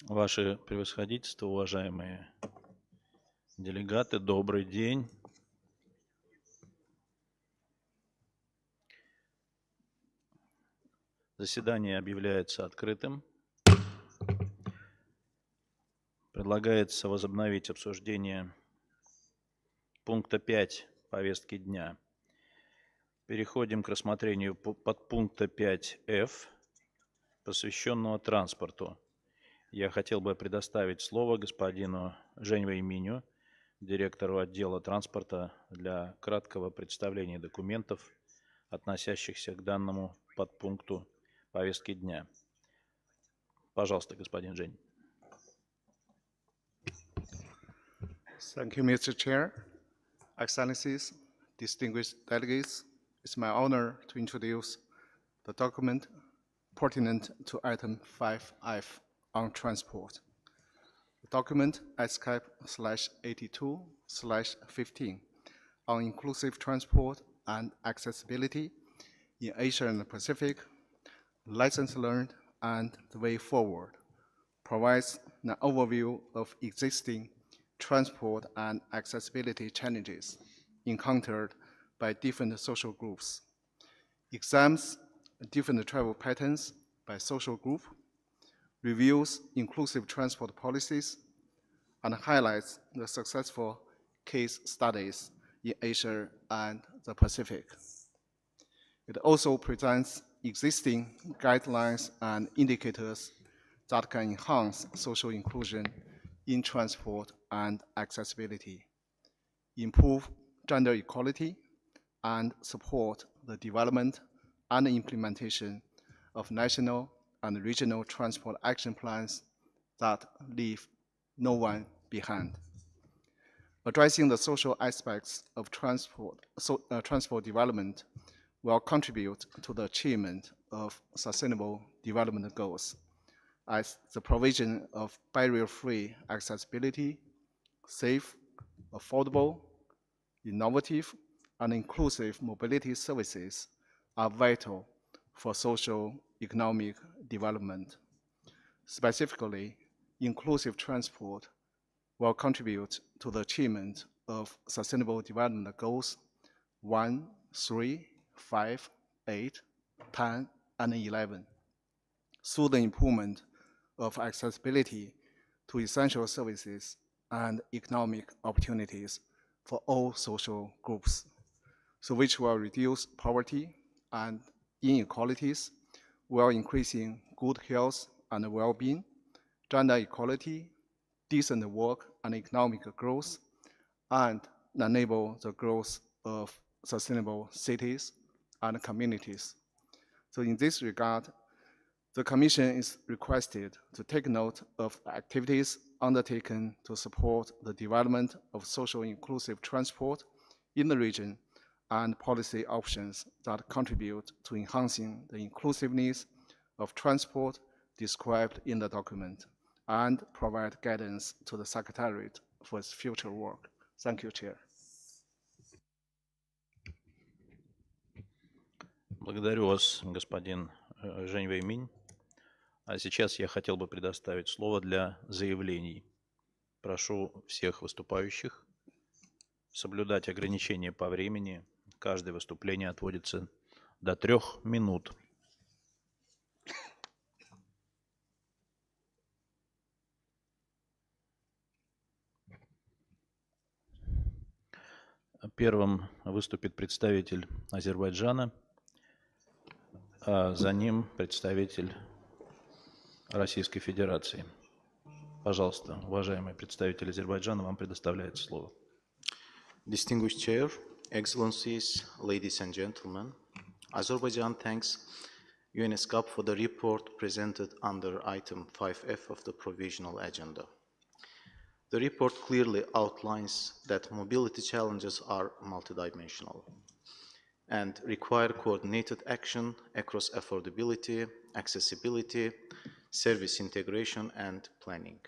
Ваше превосходительство, уважаемые делегаты, добрый день. Заседание объявляется открытым. Предлагается возобновить обсуждение пункта 5 повестки дня. Переходим к рассмотрению подпункта 5F, посвященного транспорту. Я хотел бы предоставить слово господину Женьвэй Миню, директору отдела транспорта, для краткого представления документов, относящихся к данному подпункту повестки дня. Пожалуйста, господин Жень. Thank you, Mr. Chair. Excellencies, distinguished delegates, it's my honor to introduce the document pertinent to item 5F on transport. The document ESCAP/82/15 on inclusive transport and accessibility in Asia and the Pacific, lessons learned and the way forward, provides an overview of existing transport and accessibility challenges encountered by different social groups, examines different travel patterns by social group, reviews inclusive transport policies, and highlights the successful case studies in Asia and the Pacific. It also presents existing guidelines and indicators that can enhance social inclusion in transport and accessibility, improve gender equality, and support the development and implementation of national and regional transport action plans that leave no one behind. Addressing the social aspects of transport development will contribute to the achievement of Sustainable Development Goals, as the provision of barrier-free accessibility, safe, affordable, innovative, and inclusive mobility services are vital for social economic development. Specifically, inclusive transport will contribute to the achievement of Sustainable Development Goals 1, 3, 5, 8, 10, and 11 through the improvement of accessibility to essential services and economic opportunities for all social groups, so which will reduce poverty and inequalities while increasing good health and well-being, gender equality, decent work and economic growth, and enable the growth of sustainable cities and communities. So in this regard, the Commission is requested to take note of activities undertaken to support the development of social inclusive transport in the region and policy options that contribute to enhancing the inclusiveness of transport described in the document and provide guidance to the Secretariat for its future work. Thank you, Chair. Благодарю вас, господин Женьвэй Минь. А сейчас я хотел бы предоставить слово для заявлений. Прошу всех выступающих соблюдать ограничения по времени. Каждое выступление отводится до 3 минут. Первым выступит представитель Азербайджана, а за ним представитель Российской Федерации. Пожалуйста, уважаемый представитель Азербайджана, вам предоставляется слово. Distinguished Chair, Excellencies, ladies and gentlemen, Azerbaijan thanks ESCAP for the report presented under item 5F of the provisional agenda. The report clearly outlines that mobility challenges are multidimensional and require coordinated action across affordability, accessibility, service integration, and planning.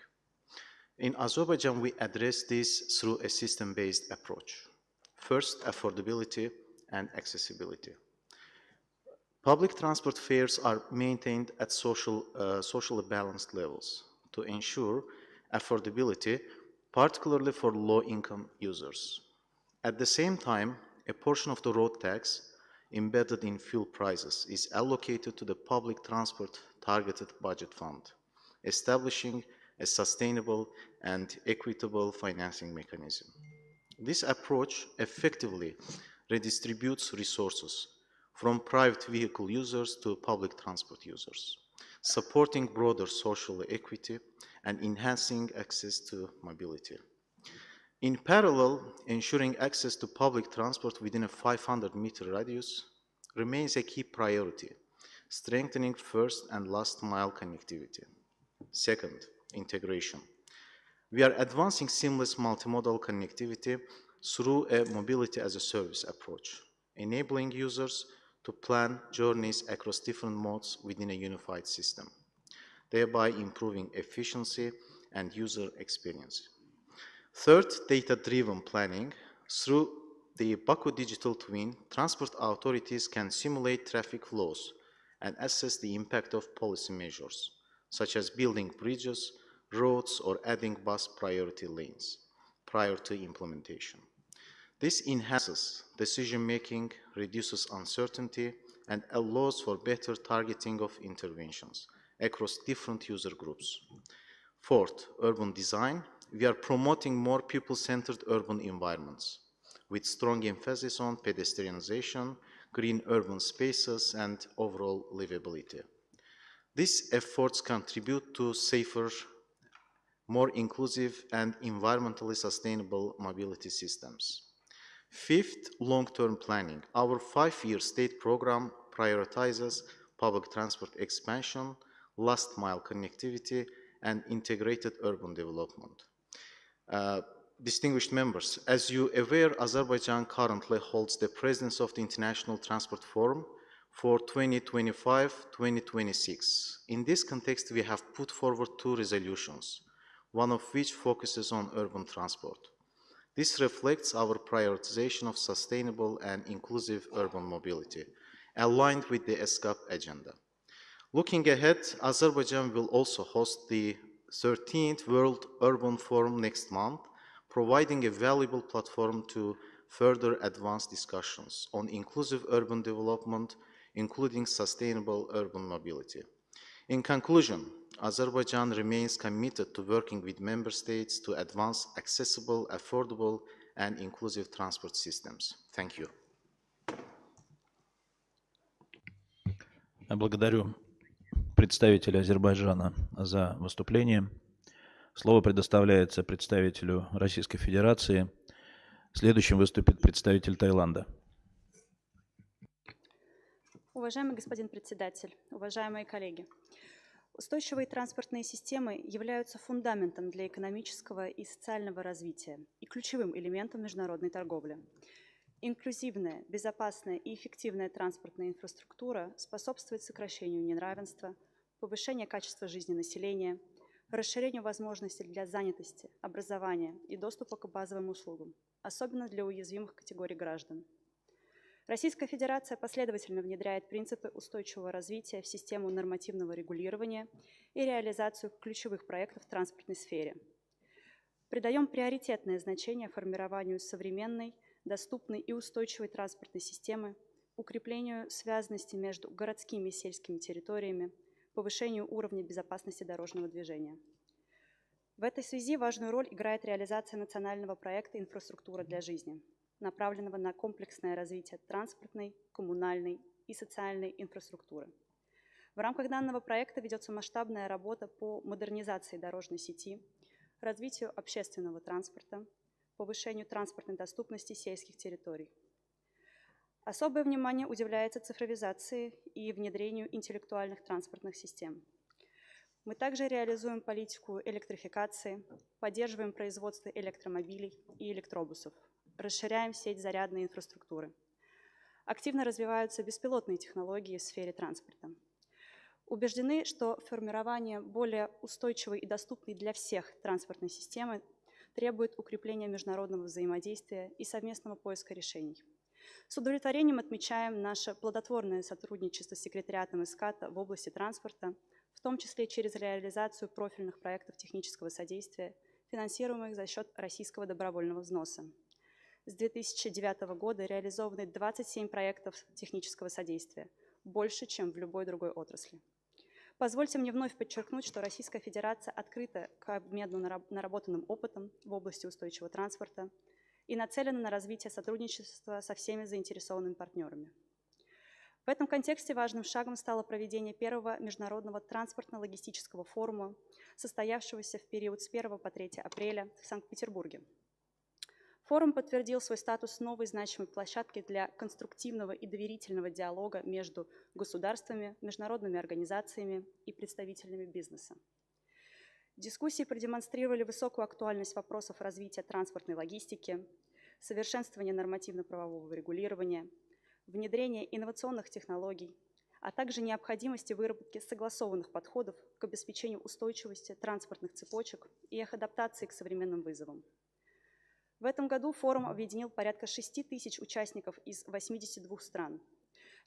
In Azerbaijan, we address this through a system-based approach. First, affordability and accessibility. Public transport fares are maintained at socially balanced levels. to ensure affordability, particularly for low-income users. At the same time, a portion of the road tax embedded in fuel prices is allocated to the Public Transport Targeted Budget Fund, establishing a sustainable and equitable financing mechanism. This approach effectively redistributes resources from private vehicle users to public transport users, supporting broader social equity and enhancing access to mobility. In parallel, ensuring access to public transport within a 500-meter radius remains a key priority, strengthening first and last mile connectivity. Second, integration. We are advancing seamless multimodal connectivity through a mobility-as-a-service approach, enabling users to plan journeys across different modes within a unified system, thereby improving efficiency and user experience. Third, data-driven planning. Through the Baku Digital Twin, transport authorities can simulate traffic flows and assess the impact of policy measures, such as building bridges, roads, or adding bus priority lanes prior to implementation. This enhances decision-making, reduces uncertainty, and allows for better targeting of interventions across different user groups. Fourth, urban design. We are promoting more people-centered urban environments with strong emphasis on pedestrianization, green urban spaces, and overall livability. These efforts contribute to safer, more inclusive, and environmentally sustainable mobility systems. Fifth, long-term planning. Our 5-year state program prioritizes public transport expansion, last-mile connectivity, and integrated urban development. Distinguished members, as you are aware, Azerbaijan currently holds the presidency of the International Transport Forum for 2025-2026. In this context, we have put forward 2 resolutions, one of which focuses on urban transport. This reflects our prioritization of sustainable and inclusive urban mobility, aligned with the ESCAP agenda. Looking ahead, Azerbaijan will also host the 13th World Urban Forum next month, providing a valuable platform to further advance discussions on inclusive urban development, including sustainable urban mobility. In conclusion, Azerbaijan remains committed to working with member states to advance accessible, affordable, and inclusive transport systems. Thank you. Благодарю представителя Азербайджана за выступление. Слово предоставляется представителю Российской Федерации. Следующим выступит представитель Таиланда. Уважаемый господин председатель, уважаемые коллеги, устойчивые транспортные системы являются фундаментом для экономического и социального развития и ключевым элементом международной торговли. Инклюзивная, безопасная и эффективная транспортная инфраструктура способствует сокращению неравенства, повышению качества жизни населения, расширению возможностей для занятости, образования и доступа к базовым услугам, особенно для уязвимых категорий граждан. Российская Федерация последовательно внедряет принципы устойчивого развития в систему нормативного регулирования и реализацию ключевых проектов в транспортной сфере. Придаем приоритетное значение формированию современной, доступной и устойчивой транспортной системы, укреплению связанности между городскими и сельскими территориями, повышению уровня безопасности дорожного движения. В этой связи важную роль играет реализация национального проекта «Инфраструктура для жизни», направленного на комплексное развитие транспортной, коммунальной и социальной инфраструктуры. В рамках данного проекта ведется масштабная работа по модернизации дорожной сети, развитию общественного транспорта, повышению транспортной доступности сельских территорий. Особое внимание уделяется цифровизации и внедрению интеллектуальных транспортных систем. Мы также реализуем политику электрификации, поддерживаем производство электромобилей и электробусов, расширяем сеть зарядной инфраструктуры. Активно развиваются беспилотные технологии в сфере транспорта. Убеждены, что формирование более устойчивой и доступной для всех транспортной системы требует укрепления международного взаимодействия и совместного поиска решений. С удовлетворением отмечаем наше плодотворное сотрудничество с секретариатом ESCAP в области транспорта, в том числе через реализацию профильных проектов технического содействия, финансируемых за счет российского добровольного взноса. С 2009 года реализованы 27 проектов технического содействия, больше, чем в любой другой отрасли. Позвольте мне вновь подчеркнуть, что Российская Федерация открыта к обмену наработанным опытом в области устойчивого транспорта и нацелена на развитие сотрудничества со всеми заинтересованными партнерами. В этом контексте важным шагом стало проведение первого международного транспортно-логистического форума, состоявшегося в период с 1 по 3 апреля в Санкт-Петербурге. Форум подтвердил свой статус новой значимой площадки для конструктивного и доверительного диалога между государствами, международными организациями и представителями бизнеса. Дискуссии продемонстрировали высокую актуальность вопросов развития транспортной логистики, совершенствования нормативно-правового регулирования, внедрения инновационных технологий, а также необходимости выработки согласованных подходов к обеспечению устойчивости транспортных цепочек и их адаптации к современным вызовам. В этом году форум объединил порядка 6 тысяч участников из 82 стран.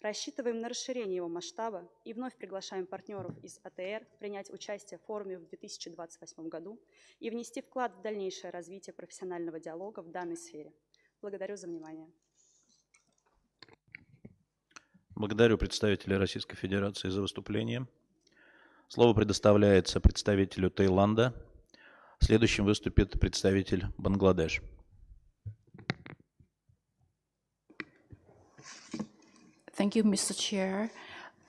Рассчитываем на расширение его масштаба и вновь приглашаем партнеров из АТР принять участие в форуме в 2028 году и внести вклад в дальнейшее развитие профессионального диалога в данной сфере. Благодарю за внимание. Благодарю представителя Российской Федерации за выступление. Слово предоставляется представителю Таиланда. Следующим выступит представитель Бангладеш. Thank you, Mr. Chair.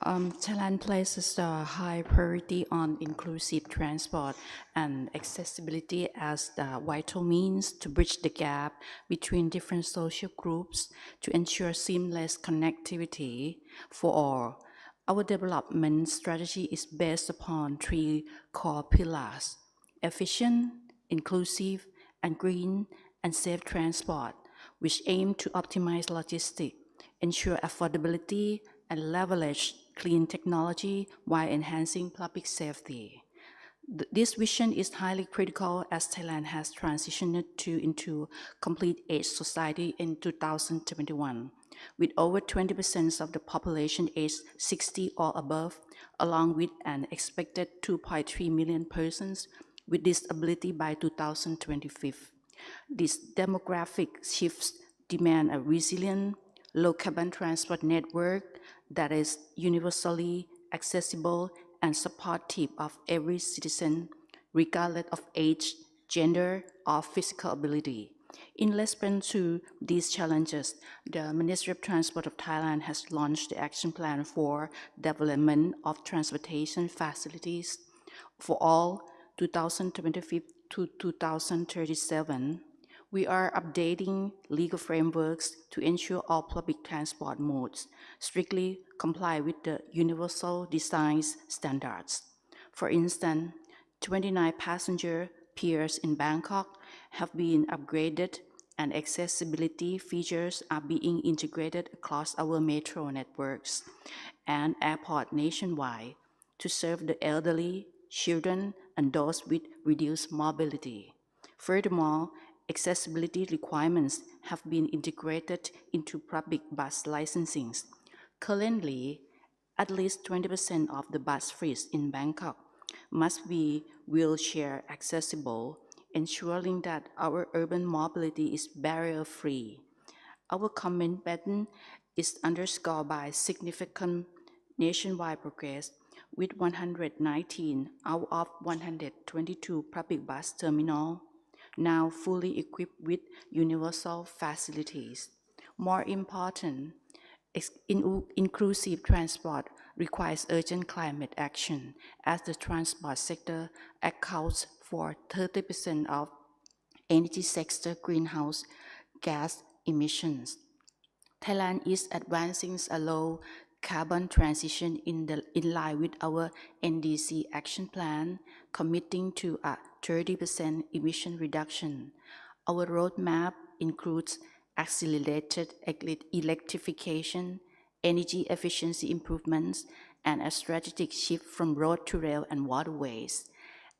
Thailand places a high priority on inclusive transport and accessibility as the vital means to bridge the gap between different social groups to ensure seamless connectivity for all. Our development strategy is based upon 3 core pillars: efficient, inclusive, and green and safe transport, which aim to optimize logistics, ensure affordability, and leverage clean technology while enhancing public safety. This vision is highly critical as Thailand has transitioned into complete age society in 2021, with over 20% of the population aged 60 or above, along with an expected 2.3 million persons with disability by 2025. These demographic shifts demand a resilient, low-carbon transport network that is universally accessible and supportive of every citizen, regardless of age, gender, or physical ability. In response to these challenges, the Ministry of Transport of Thailand has launched the Action Plan for Development of Transportation Facilities for all 2025 to 2037. We are updating legal frameworks to ensure all public transport modes strictly comply with the Universal Design Standards. For instance, 29 passenger piers in Bangkok have been upgraded and accessibility features are being integrated across our metro networks and airports nationwide to serve the elderly, children, and those with reduced mobility. Furthermore, accessibility requirements have been integrated into public bus licensing. Currently, at least 20% of the bus fleets in Bangkok must be wheelchair accessible, ensuring that our urban mobility is barrier-free. Our commitment is underscored by significant nationwide progress, with 119 out of 122 public bus terminals now fully equipped with universal facilities. More important, inclusive transport requires urgent climate action, as the transport sector accounts for 30% of energy sector greenhouse gas emissions. Thailand is advancing a low carbon transition in line with our NDC action plan, committing to a 30% emission reduction. Our roadmap includes accelerated electrification, energy efficiency improvements, and a strategic shift from road to rail and waterways.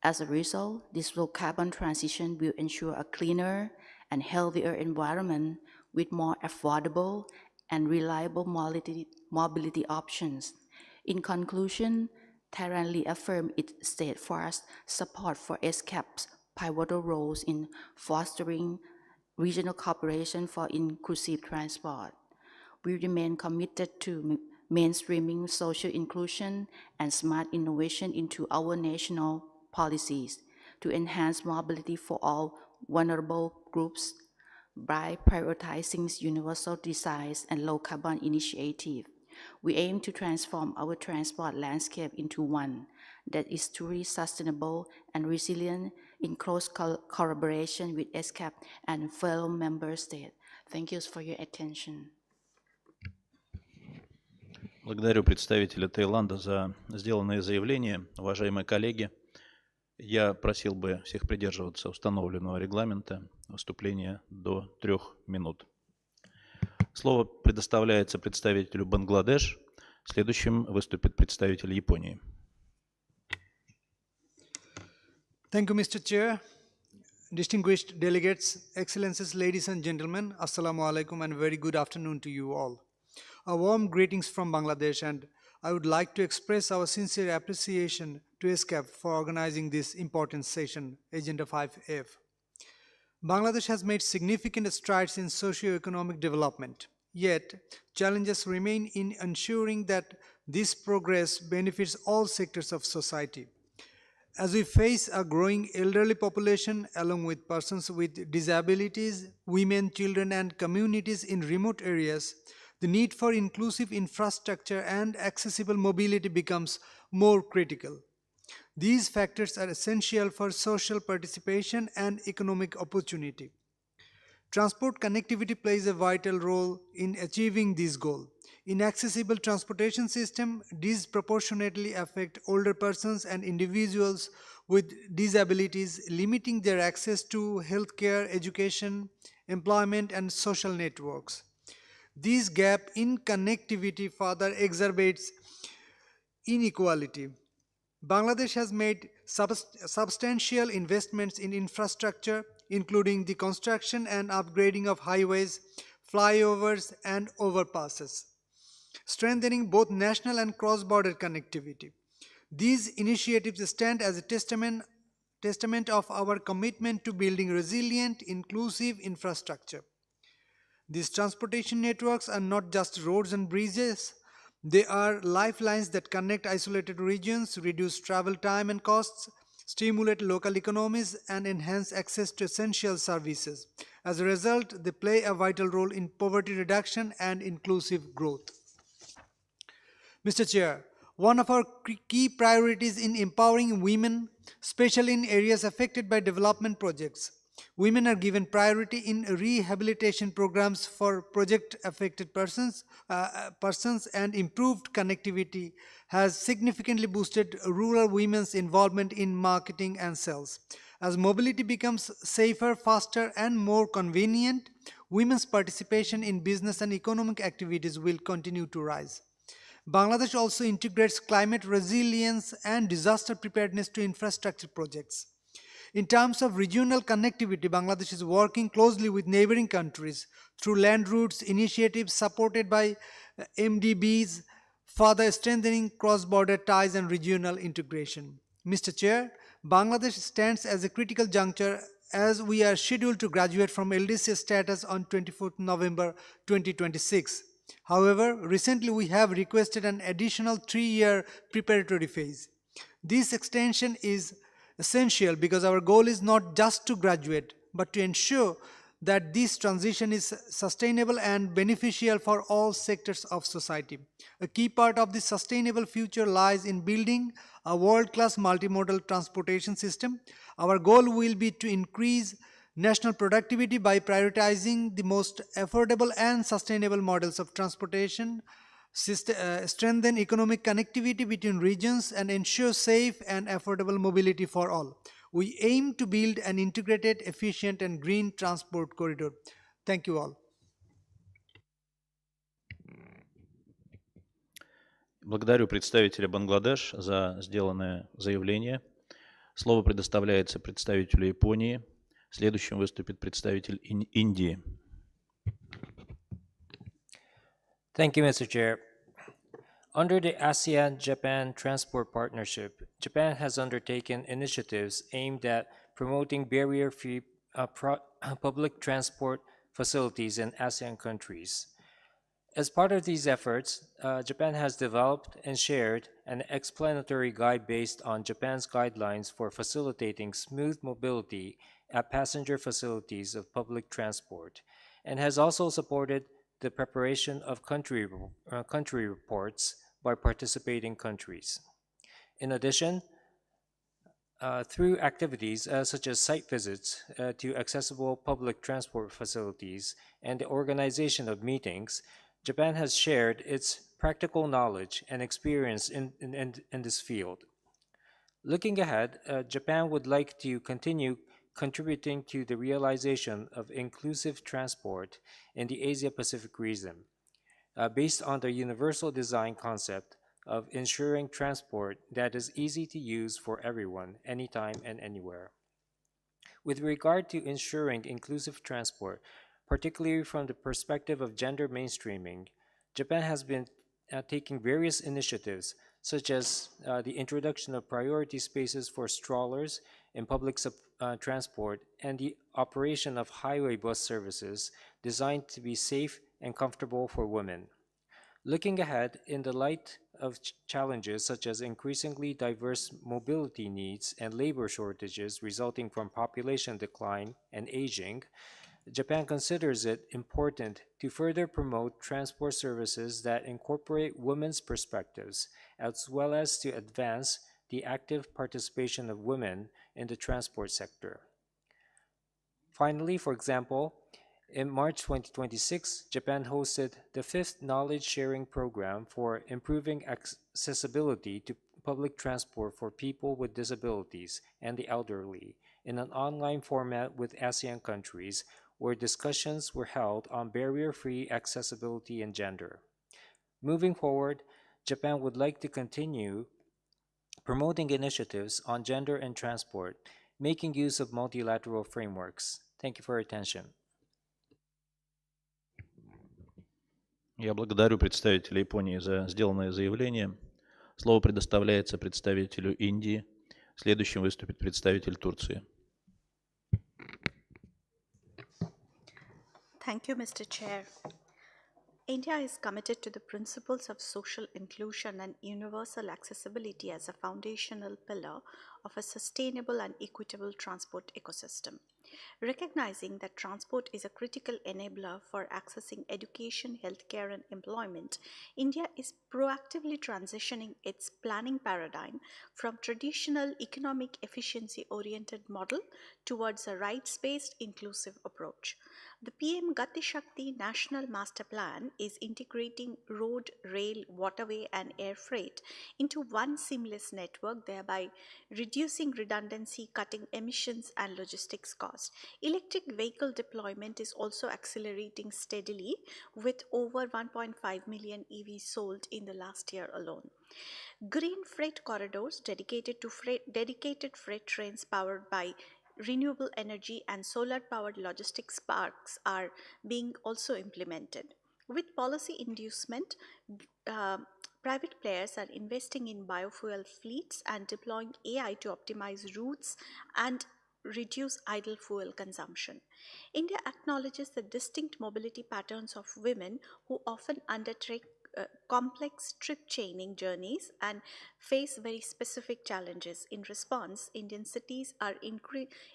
As a result, this low carbon transition will ensure a cleaner and healthier environment with more affordable and reliable mobility options. In conclusion, Thailand reaffirmed its steadfast support for ESCAP's pivotal roles in fostering regional cooperation for inclusive transport. We remain committed to mainstreaming social inclusion and smart innovation into our national policies to enhance mobility for all vulnerable groups by prioritizing universal designs and low-carbon initiative. We aim to transform our transport landscape into one that is truly sustainable and resilient in close collaboration with ESCAP and fellow member states. Thank you for your attention. Благодарю представителя Таиланда за сделанное заявление. Уважаемые коллеги, я просил бы всех придерживаться установленного регламента выступления до 3 минут. Слово предоставляется представителю Бангладеш. Следующим выступит представитель Японии. Thank you, Mr. Chair. Distinguished delegates, excellencies, ladies and gentlemen, assalamu alaikum and very good afternoon to you all. A warm greetings from Bangladesh, and I would like to express our sincere appreciation to ESCAP for organizing this important session, Agenda 5F. Bangladesh has made significant strides in socio-economic development, yet challenges remain in ensuring that this progress benefits all sectors of society. As we face a growing elderly population along with persons with disabilities, women, children and communities in remote areas, the need for inclusive infrastructure and accessible mobility becomes more critical. These factors are essential for social participation and economic opportunity. Transport connectivity plays a vital role in achieving this goal. Inaccessible transportation systems disproportionately affect older persons and individuals with disabilities, limiting their access to healthcare, education, employment, and social networks. This gap in connectivity further exacerbates inequality. Bangladesh has made substantial investments in infrastructure, including the construction and upgrading of highways, flyovers, and overpasses, strengthening both national and cross-border connectivity. These initiatives stand as a testament of our commitment to building resilient, inclusive infrastructure. These transportation networks are not just roads and bridges, they are lifelines that connect isolated regions, reduce travel time and costs, stimulate local economies, and enhance access to essential services. As a result, they play a vital role in poverty reduction and inclusive growth. Mr. Chair, one of our key priorities in empowering women, especially in areas affected by development projects. Women are given priority in rehabilitation programs for project-affected persons and improved connectivity has significantly boosted rural women's involvement in marketing and sales. As mobility becomes safer, faster, and more convenient, women's participation in business and economic activities will continue to rise. Bangladesh also integrates climate resilience and disaster preparedness to infrastructure projects. In terms of regional connectivity, Bangladesh is working closely with neighboring countries through land routes initiatives supported by MDBs, further strengthening cross-border ties and regional integration. Mr. Chair, Bangladesh stands as a critical juncture as we are scheduled to graduate from LDC status on 24th November 2026. However, recently we have requested an additional 3-year preparatory phase. This extension is essential because our goal is not just to graduate, but to ensure that this transition is sustainable and beneficial for all sectors of society. A key part of this sustainable future lies in building a world-class multimodal transportation system. Our goal will be to increase national productivity by prioritizing the most affordable and sustainable models of transportation, strengthen economic connectivity between regions, and ensure safe and affordable mobility for all. We aim to build an integrated, efficient, and green transport corridor. Thank you all. Благодарю представителя Бангладеш за сделанное заявление. Слово предоставляется представителю Японии. Следующим выступит представитель Индии. Thank you, Mr. Chair. Under the ASEAN-Japan Transport Partnership, Japan has undertaken initiatives aimed at promoting barrier-free public transport facilities in ASEAN countries. As part of these efforts, Japan has developed and shared an explanatory guide based on Japan's guidelines for facilitating smooth mobility at passenger facilities of public transport, and has also supported the preparation of country reports by participating countries. In addition, through activities such as site visits to accessible public transport facilities and the organization of meetings, Japan has shared its practical knowledge and experience in this field. Looking ahead, Japan would like to continue contributing to the realization of inclusive transport in the Asia Pacific region, based on the universal design concept of ensuring transport that is easy to use for everyone, anytime and anywhere. With regard to ensuring inclusive transport, particularly from the perspective of gender mainstreaming, Japan has been taking various initiatives, such as the introduction of priority spaces for strollers in public transport and the operation of highway bus services designed to be safe and comfortable for women. Looking ahead, in the light of challenges such as increasingly diverse mobility needs and labor shortages resulting from population decline and aging, Japan considers it important to further promote transport services that incorporate women's perspectives, as well as to advance the active participation of women in the transport sector. Finally, for example, in March 2026, Japan hosted the fifth knowledge sharing program for improving accessibility to public transport for people with disabilities and the elderly in an online format with ASEAN countries where discussions were held on barrier-free accessibility and gender. Moving forward, Japan would like to continue promoting initiatives on gender and transport, making use of multilateral frameworks. Thank you for your attention. Я благодарю представителя Японии за сделанное заявление. Слово предоставляется представителю Индии. Следующим выступит представитель Турции. Thank you, Mr. Chair. India is committed to the principles of social inclusion and universal accessibility as a foundational pillar of a sustainable and equitable transport ecosystem. Recognizing that transport is a critical enabler for accessing education, healthcare, and employment, India is proactively transitioning its planning paradigm from traditional economic efficiency-oriented model towards a rights-based inclusive approach. The PM Gati Shakti National Master Plan is integrating road, rail, waterway, and air freight into one seamless network, thereby reducing redundancy, cutting emissions, and logistics costs. Electric vehicle deployment is also accelerating steadily, with over 1.5 million EVs sold in the last year alone. Green freight corridors dedicated freight trains powered by renewable energy and solar powered logistics parks are being also implemented. With policy inducement, uh, private players are investing in biofuel fleets and deploying AI to optimize routes and reduce idle fuel consumption. India acknowledges the distinct mobility patterns of women who often undertake complex trip chaining journeys and face very specific challenges. In response, Indian cities are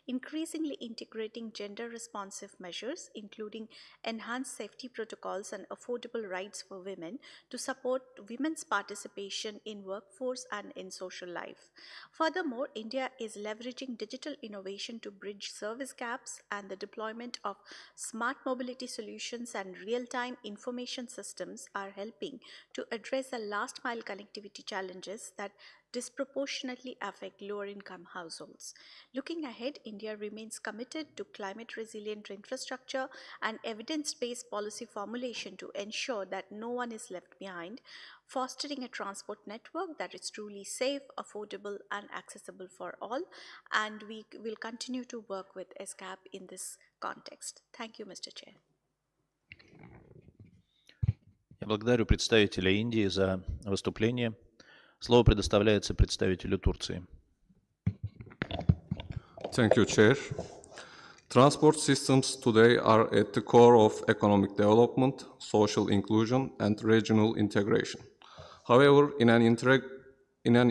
increasingly integrating gender responsive measures, including enhanced safety protocols and affordable rights for women to support women's participation in workforce and in social life. Furthermore, India is leveraging digital innovation to bridge service gaps, and the deployment of smart mobility solutions and real-time information systems are helping to address the last mile connectivity challenges that disproportionately affect lower income households. Looking ahead, India remains committed to climate resilient infrastructure and evidence based policy formulation to ensure that no one is left behind, fostering a transport network that is truly safe, affordable, and accessible for all. And we will continue to work with ESCAP in this context. Thank you, Mr. Chair. Я благодарю представителя Индии за выступление. Слово предоставляется представителю Турции. Thank you, Chair. Transport systems today are at the core of economic development, social inclusion, and regional integration. However, in an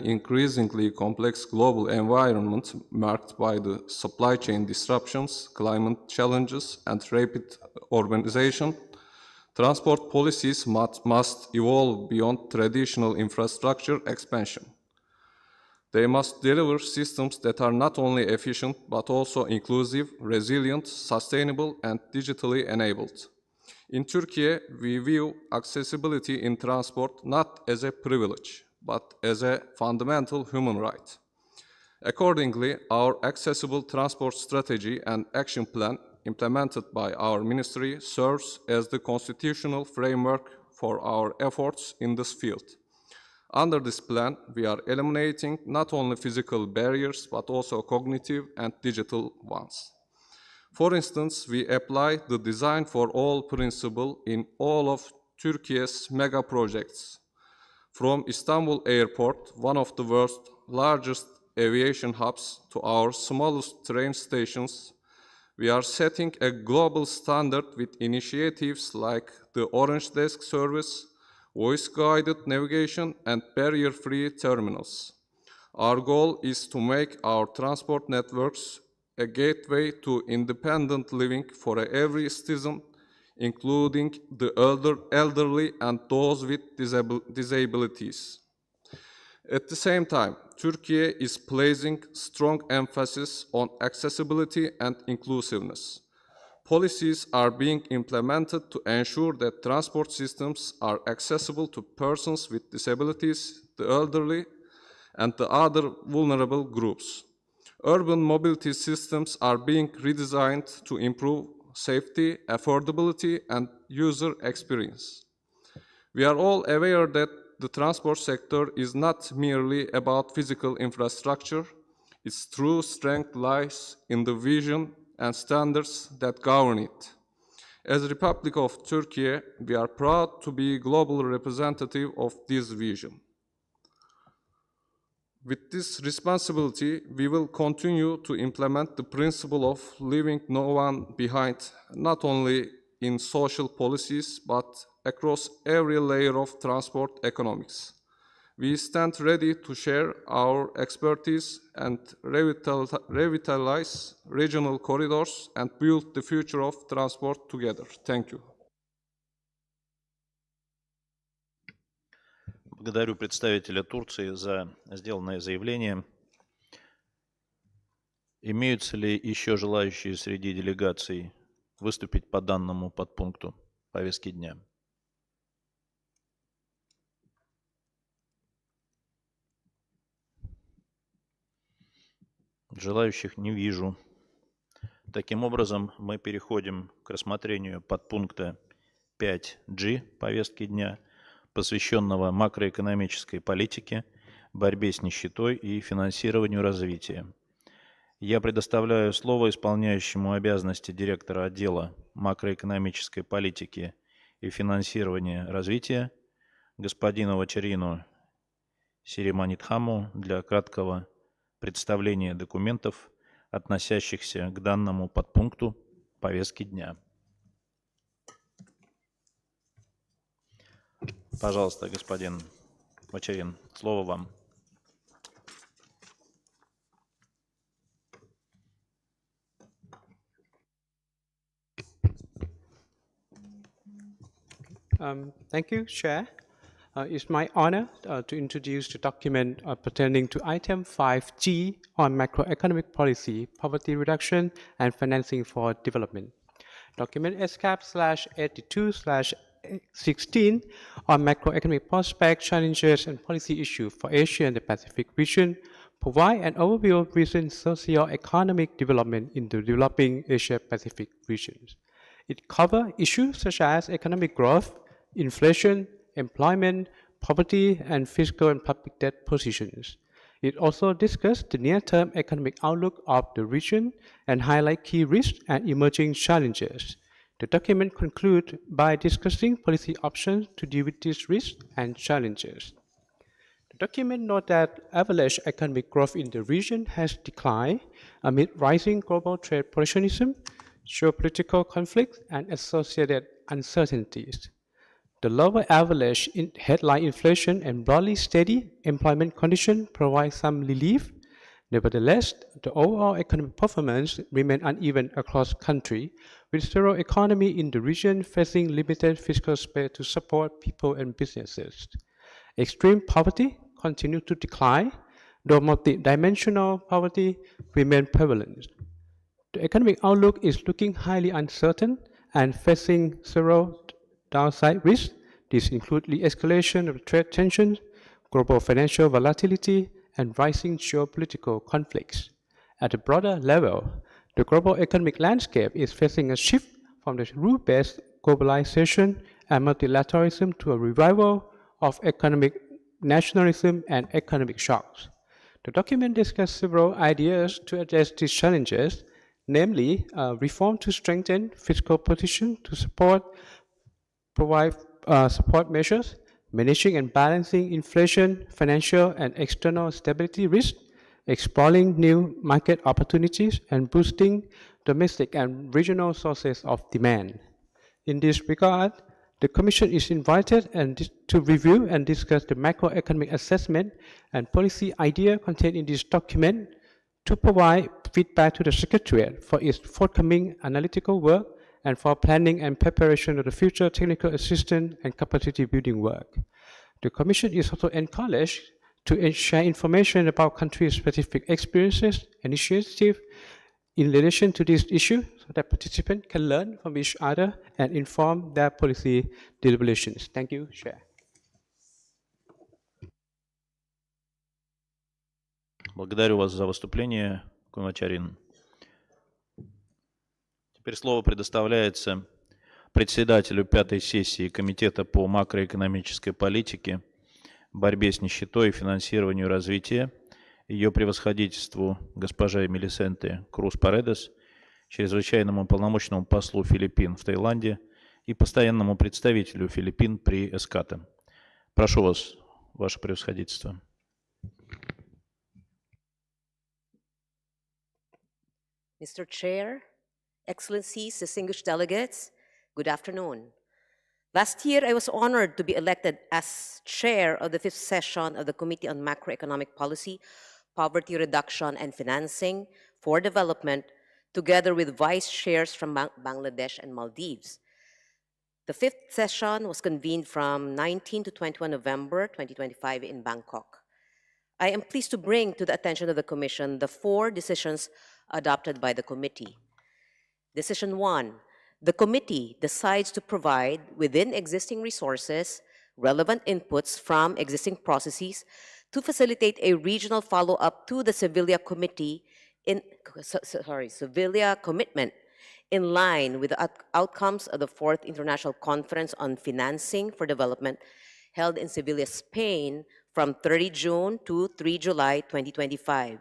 increasingly complex global environment marked by the supply chain disruptions, climate challenges, and rapid urbanization, transport policies must evolve beyond traditional infrastructure expansion. They must deliver systems that are not only efficient, but also inclusive, resilient, sustainable, and digitally enabled. In Turkey, we view accessibility in transport not as a privilege, but as a fundamental human right. Accordingly, our accessible transport strategy and action plan implemented by our ministry serves as the constitutional framework for our efforts in this field. Under this plan, we are eliminating not only physical barriers, but also cognitive and digital ones. For instance, we apply the design for all principle in all of Turkey's mega projects. From Istanbul Airport, one of the world's largest aviation hubs, to our smallest train stations, we are setting a global standard with initiatives like the Orange Desk service, voice-guided navigation, and barrier-free terminals. Our goal is to make our transport networks a gateway to independent living for every citizen, including the elderly and those with disabilities. At the same time, Turkey is placing strong emphasis on accessibility and inclusiveness. Policies are being implemented to ensure that transport systems are accessible to persons with disabilities, the elderly, and the other vulnerable groups. Urban mobility systems are being redesigned to improve safety, affordability, and user experience. We are all aware that the transport sector is not merely about physical infrastructure. Its true strength lies in the vision and standards that govern it. As the Republic of Turkey, we are proud to be global representative of this vision. With this responsibility, we will continue to implement the principle of leaving no one behind, not only in social policies, but across every layer of transport economics. We stand ready to share our expertise and revitalize regional corridors and build the future of transport together. Thank you. Благодарю представителя Турции за сделанное заявление. Имеются ли еще желающие среди делегаций выступить по данному подпункту повестки дня? Желающих не вижу. Таким образом, мы переходим к рассмотрению подпункта 5G повестки дня, посвященного макроэкономической политике, борьбе с нищетой и финансированию развития. Я предоставляю слово исполняющему обязанности директора отдела макроэкономической политики и финансирования развития господину Вачарину Сириманитхаму для краткого представления документов, относящихся к данному подпункту повестки дня. Пожалуйста, господин Вачарин, слово вам. Thank you, Chair. It's my honor to introduce the document pertaining to item 5G on macroeconomic policy, poverty reduction, and financing for development. Document ESCAP/82/16 on macroeconomic prospects, challenges, and policy issues for Asia and the Pacific region provide an overview of recent socio-economic development in the developing Asia-Pacific regions. It covers issues such as economic growth, inflation, employment, poverty, and fiscal and public debt positions. It also discussed the near-term economic outlook of the region and highlight key risks and emerging challenges. The document concludes by discussing policy options to deal with these risks and challenges. The document notes that average economic growth in the region has declined amid rising global trade protectionism, geopolitical conflicts, and associated uncertainties. The lower average headline inflation and broadly steady employment conditions provide some relief. Nevertheless, the overall economic performance remains uneven across country, with several economies in the region facing limited fiscal space to support people and businesses. Extreme poverty continues to decline, though multidimensional poverty remains prevalent. The economic outlook is looking highly uncertain and facing several downside risks. These include the escalation of trade tensions, global financial volatility, and rising geopolitical conflicts. At a broader level, the global economic landscape is facing a shift from the rule-based globalization and multilateralism to a revival of economic nationalism and economic shocks. The document discusses several ideas to address these challenges, namely reform to strengthen fiscal position to provide support measures, managing and balancing inflation, financial and external stability risks, exploring new market opportunities, and boosting domestic and regional sources of demand. In this regard, the Commission is invited to review and discuss the macroeconomic assessment and policy idea contained in this document to provide feedback to the Secretariat for its forthcoming analytical work and for planning and preparation of the future technical assistance and capacity building work. The Commission is also encouraged to share information about country-specific experiences and initiatives in relation to this issue so that participants can learn from each other and inform their policy deliberations. Thank you, Chair. Благодарю вас за выступление, Кумачарин. Теперь слово предоставляется председателю пятой сессии Комитета по макроэкономической политике, борьбе с нищетой и финансированию развития, ее превосходительству госпоже Мелисенте Круз-Паредес, чрезвычайному полномочному послу Филиппин в Таиланде и постоянному представителю Филиппин при ESCAP. Прошу вас, ваше превосходительство. Mr. Chair, Excellencies, distinguished delegates, good afternoon. Last year, I was honored to be elected as chair of the 5th session of the Committee on Macroeconomic Policy, Poverty Reduction and Financing for Development, together with vice chairs from Bangladesh and Maldives. The 5th session was convened from 19 to 21 November 2025 in Bangkok. I am pleased to bring to the attention of the Commission the 4 decisions adopted by the committee. Decision 1, the committee decides to provide, within existing resources, relevant inputs from existing processes to facilitate a regional follow-up to the Sevilla commitment in line with the outcomes of the 4th International Conference on Financing for Development held in Sevilla, Spain from 30 June to 3 July 2025.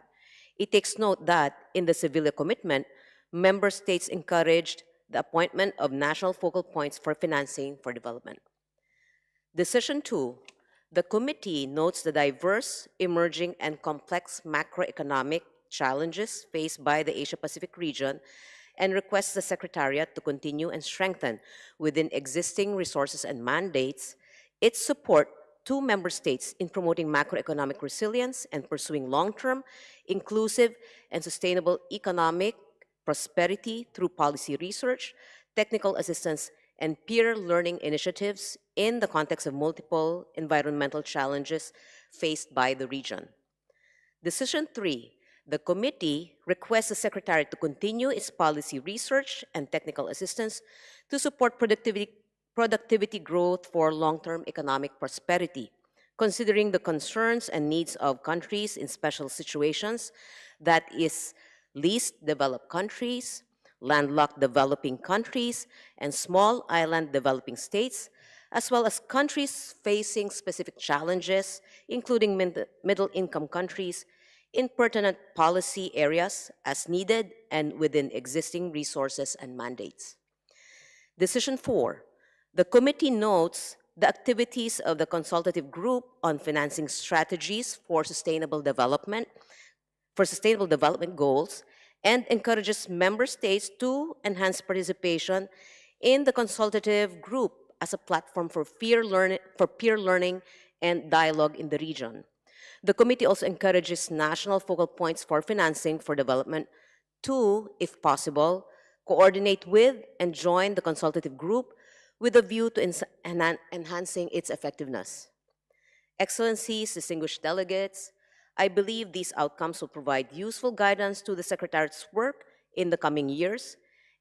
It takes note that in the Sevilla commitment, member states encouraged the appointment of national focal points for financing for development. Decision 2, the committee notes the diverse, emerging, and complex macroeconomic challenges faced by the Asia-Pacific region and requests the Secretariat to continue and strengthen within existing resources and mandates its support to member states in promoting macroeconomic resilience and pursuing long-term, inclusive, and sustainable economic prosperity through policy research, technical assistance, and peer learning initiatives in the context of multiple environmental challenges faced by the region. Decision 3, the committee requests the Secretariat to continue its policy research and technical assistance to support productivity growth for long-term economic prosperity, considering the concerns and needs of countries in special situations, that is, least developed countries, landlocked developing countries, and small island developing states, as well as countries facing specific challenges, including middle-income countries, in pertinent policy areas as needed and within existing resources and mandates. Decision 4, the committee notes the activities of the consultative group on financing strategies for sustainable development goals and encourages member states to enhance participation in the consultative group as a platform for peer learning and dialogue in the region. The committee also encourages national focal points for financing for development to, if possible, coordinate with and join the consultative group with a view to enhancing its effectiveness. Excellencies, distinguished delegates, I believe these outcomes will provide useful guidance to the Secretariat's work in the coming years,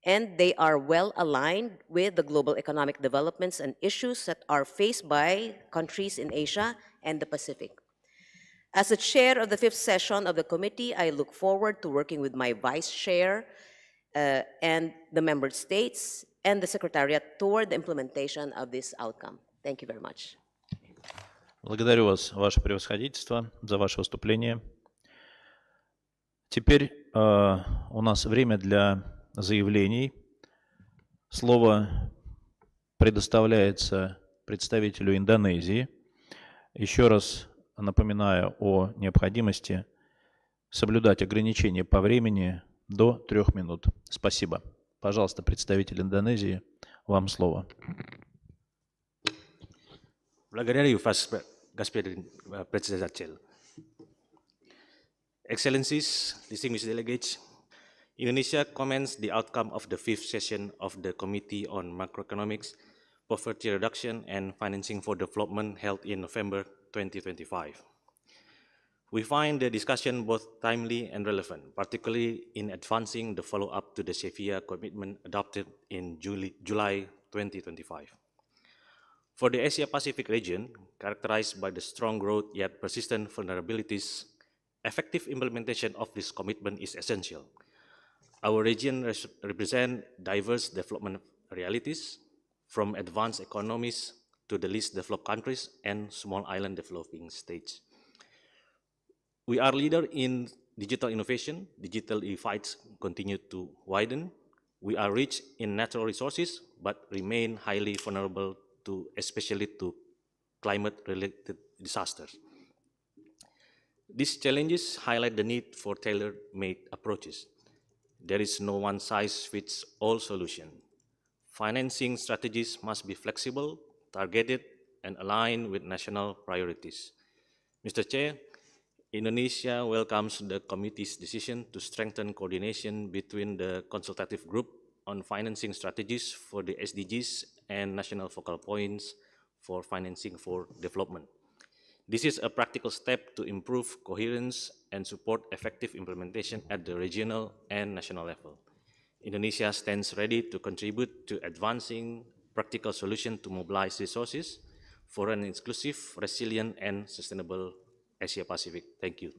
and they are well aligned with the global economic developments and issues that are faced by countries in Asia and the Pacific. As the chair of the 5th session of the committee, I look forward to working with my vice chair and the member states and the Secretariat toward the implementation of this outcome. Thank you very much. Благодарю вас, Ваше Превосходительство, за ваше выступление. Теперь у нас время для заявлений. Слово предоставляется представителю Индонезии. Еще раз напоминаю о необходимости соблюдать ограничения по времени до 3 минут. Спасибо. Пожалуйста, представитель Индонезии, вам слово. Благодарю вас, господин председатель. Excellencies, distinguished delegates, Indonesia commends the outcome of the 5th session of the Committee on Macroeconomics, Poverty Reduction and Financing for Development held in November 2025. We find the discussion both timely and relevant, particularly in advancing the follow-up to the Sevilla commitment adopted in July 2025. For the Asia-Pacific region, characterized by the strong growth yet persistent vulnerabilities, effective implementation of this commitment is essential. Our region represents diverse development realities, from advanced economies to the least developed countries and small island developing states. We are leader in digital innovation. Digital divides continue to widen. We are rich in natural resources, but remain highly vulnerable especially to climate-related disasters. These challenges highlight the need for tailor-made approaches. There is no one-size-fits-all solution. Financing strategies must be flexible, targeted, and aligned with national priorities. Mr. Chair, Indonesia welcomes the committee's decision to strengthen coordination between the consultative group on financing strategies for the SDGs and national focal points for financing for development. This is a practical step to improve coherence and support effective implementation at the regional and national level. Indonesia stands ready to contribute to advancing practical solutions to mobilize resources for an inclusive, resilient, and sustainable Asia-Pacific. Thank you.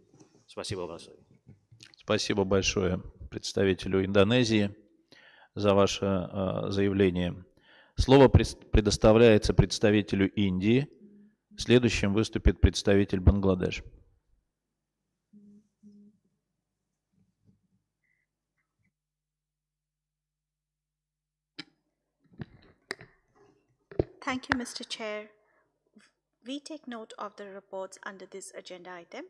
Спасибо большое. Спасибо большое представителю Индонезии за ваше заявление. Слово предоставляется представителю Индии. Следующим выступит представитель Бангладеш. Thank you, Mr. Chair. We take note of the reports under this agenda item.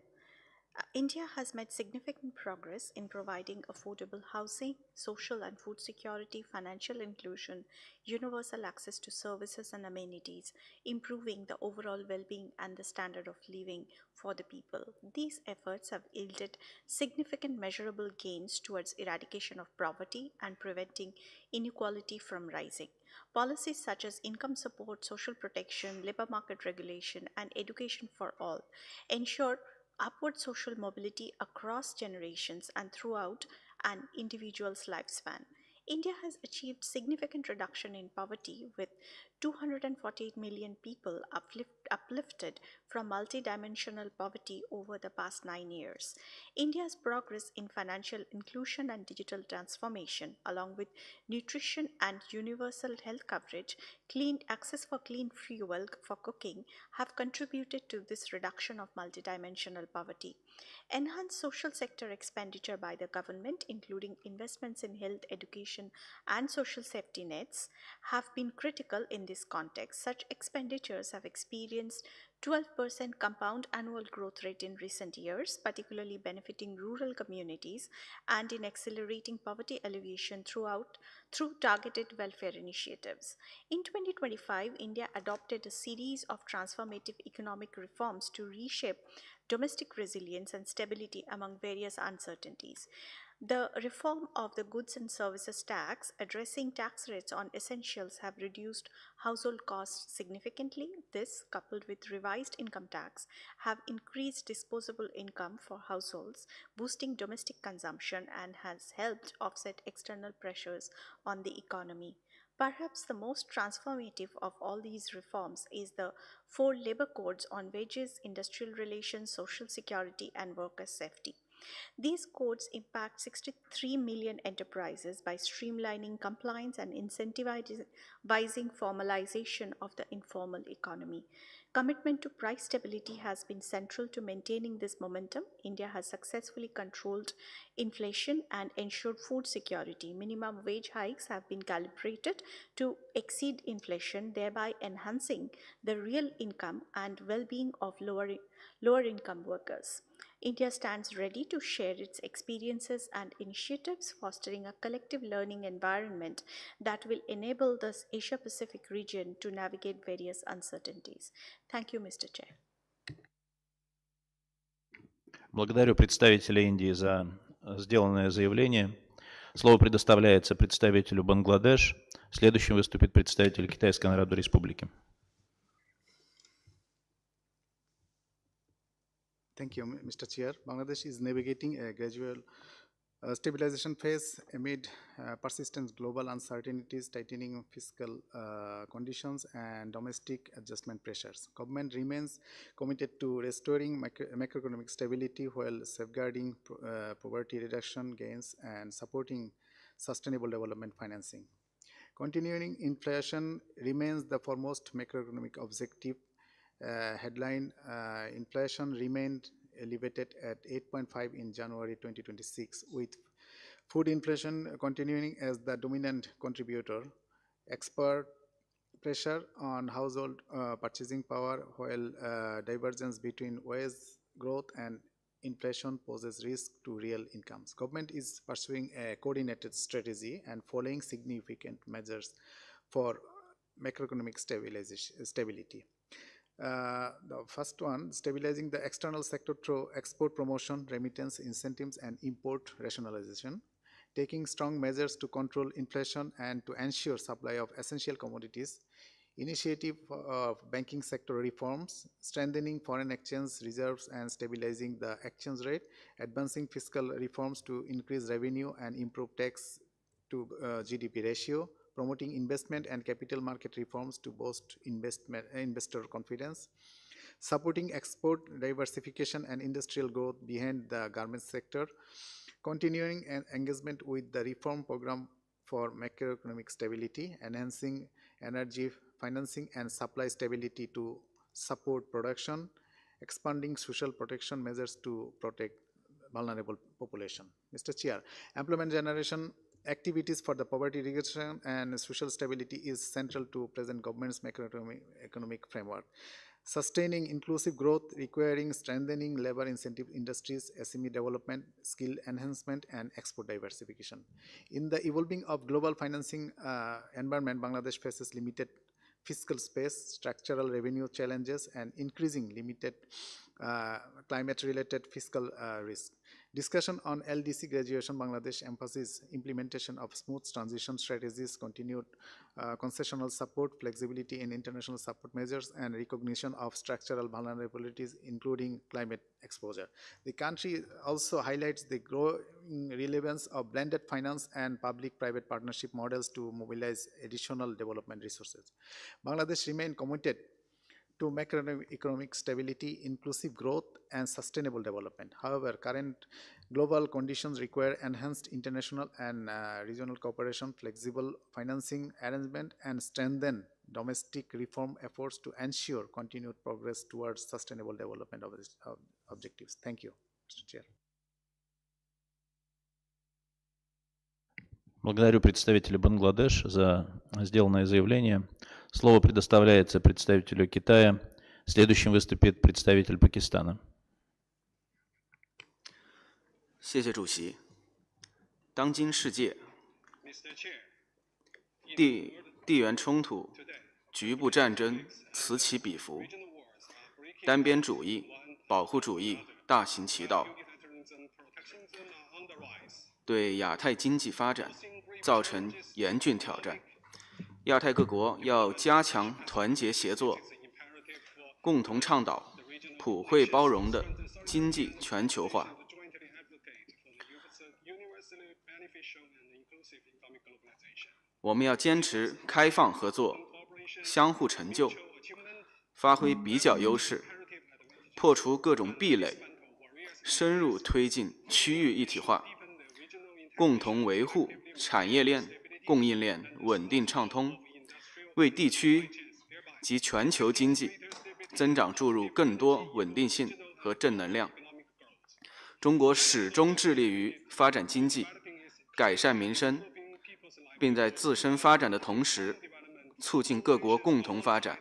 India has made significant progress in providing affordable housing, social and food security, financial inclusion, universal access to services and amenities, improving the overall well-being and the standard of living for the people. These efforts have yielded significant measurable gains towards eradication of poverty and preventing inequality from rising. Policies such as income support, social protection, labor market regulation, and education for all ensure upward social mobility across generations and throughout an individual's lifespan. India has achieved significant reduction in poverty, with 248 million people uplifted from multidimensional poverty over the past 9 years. India's progress in financial inclusion and digital transformation, along with nutrition and universal health coverage, clean access for clean fuel for cooking, have contributed to this reduction of multidimensional poverty. Enhanced social sector expenditure by the government, including investments in health, education, education, and social safety nets have been critical in this context. Such expenditures have experienced 12% compound annual growth rate in recent years, particularly benefiting rural communities and in accelerating poverty alleviation through targeted welfare initiatives. In 2025, India adopted a series of transformative economic reforms to reshape domestic resilience and stability among various uncertainties. The reform of the goods and services tax, addressing tax rates on essentials, have reduced household costs significantly. This, coupled with revised income tax, have increased disposable income for households, boosting domestic consumption, and has helped offset external pressures on the economy. Perhaps the most transformative of all these reforms is the four labor codes on wages, industrial relations, social security, and worker safety. These codes impact 63 million enterprises by streamlining compliance and incentivizing formalization of the informal economy. Commitment to price stability has been central to maintaining this momentum. India has successfully controlled inflation and ensured food security. Minimum wage hikes have been calibrated to exceed inflation, thereby enhancing the real income and well-being of lower income workers. India stands ready to share its experiences and initiatives, fostering a collective learning environment that will enable the Asia Pacific region to navigate various uncertainties. Thank you, Mr. Chair. Благодарю представителя Индии за сделанное заявление. Слово предоставляется представителю Бангладеш. Следующим выступит представитель Китайской Народной Республики. Thank you, Mr. Chair. Bangladesh is navigating a gradual stabilization phase amid persistent global uncertainties, tightening fiscal conditions, and domestic adjustment pressures. Government remains committed to restoring macroeconomic stability while safeguarding poverty reduction gains and supporting sustainable development financing. Continuing inflation remains the foremost macroeconomic objective. Headline inflation remained elevated at 8.5 in January 2026, with food inflation continuing as the dominant contributor. Expert pressure on household purchasing power, while divergence between wage growth and inflation poses risk to real incomes. Government is pursuing a coordinated strategy and following significant measures for macroeconomic stability. The first one, stabilizing the external sector through export promotion, remittance incentives, and import rationalization. Taking strong measures to control inflation and to ensure supply of essential commodities. Initiative of banking sector reforms, strengthening foreign exchange reserves and stabilizing the exchange rate. Advancing fiscal reforms to increase revenue and improve tax to GDP ratio. Promoting investment and capital market reforms to boost investor confidence, supporting export diversification and industrial growth behind the garment sector, continuing an engagement with the reform program for macroeconomic stability, enhancing energy financing and supply stability to support production, expanding social protection measures to protect vulnerable population. Mr. Chair, employment generation activities for the poverty reduction and social stability is central to present government's macroeconomic framework. Sustaining inclusive growth requiring strengthening labor incentive industries, SME development, skill enhancement, and export diversification. In the evolving of global financing environment, Bangladesh faces limited fiscal space, structural revenue challenges, and increasing limited climate-related fiscal risk. Discussion on LDC graduation Bangladesh emphasizes implementation of smooth transition strategies, continued concessional support, flexibility in international support measures, and recognition of structural vulnerabilities, including climate exposure. The country also highlights the growing relevance of blended finance and public-private partnership models to mobilize additional development resources. Bangladesh remains committed to macroeconomic stability, inclusive growth, and sustainable development. However, current global conditions require enhanced international and regional cooperation, flexible financing arrangement, and strengthen domestic reform efforts to ensure continued progress towards sustainable development of objectives. Thank you, Mr. Chair. Благодарю представителя Бангладеш за сделанное заявление. Слово предоставляется представителю Китая. Следующим выступит представитель Пакистана. 谢谢主席。当今世界，地缘冲突、局部战争此起彼伏，单边主义、保护主义大行其道，对亚太经济发展造成严峻挑战。亚太各国要加强团结协作，共同倡导普惠包容的经济全球化。我们要坚持开放合作，相互成就，发挥比较优势，破除各种壁垒，深入推进区域一体化，共同维护产业链、供应链稳定畅通，为地区及全球经济增长注入更多稳定性和正能量。中国始终致力于发展经济，改善民生，并在自身发展的同时，促进各国共同发展。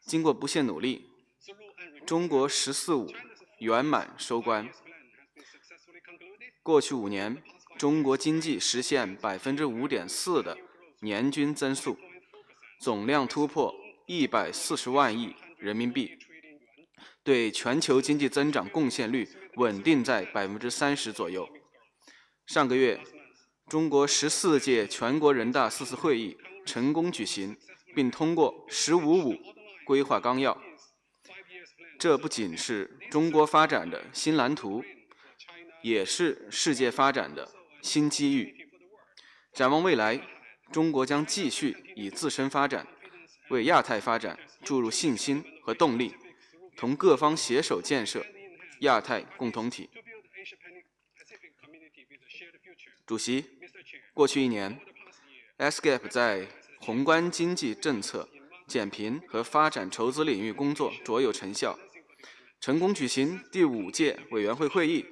经过不懈努力，中国“十四五”圆满收官。过去5年，中国经济实现5.4%的年均增速，总量突破140万亿人民币，对全球经济增长贡献率稳定在30%左右。上个月，中国14届全国人大4次会议成功举行，并通过“十五五”规划纲要。这不仅是中国发展的新蓝图，也是世界发展的新机遇。展望未来，中国将继续以自身发展为亚太发展注入信心和动力，同各方携手建设亚太共同体。主席，过去1年 ，ESCAP 在宏观经济政策、减贫和发展筹资领域工作卓有成效，成功举行第5届委员会会议，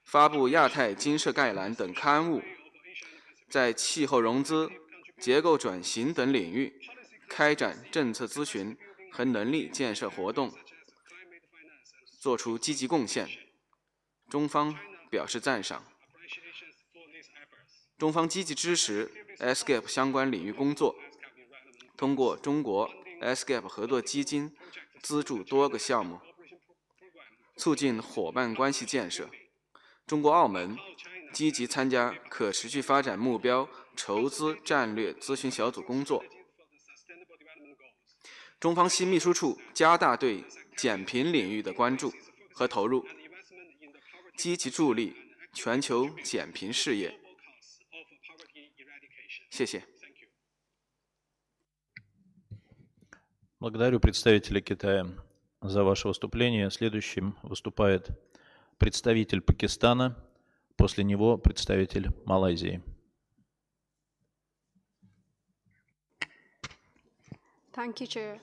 发布亚太经社概览等刊物，在气候融资、结构转型等领域开展政策咨询和能力建设活动，做出积极贡献。中方表示赞赏。中方积极支持 ESCAP 相关领域工作，通过中国 ESCAP 合作基金资助多个项目，促进伙伴关系建设。中国澳门积极参加可持续发展目标筹资战略咨询小组工作。中方新秘书处加大对减贫领域的关注和投入，积极助力全球减贫事业。谢谢。Благодарю представителя Китая за ваше выступление. Следующим выступает представитель Пакистана, после него представитель Малайзии. Thank you, Chair.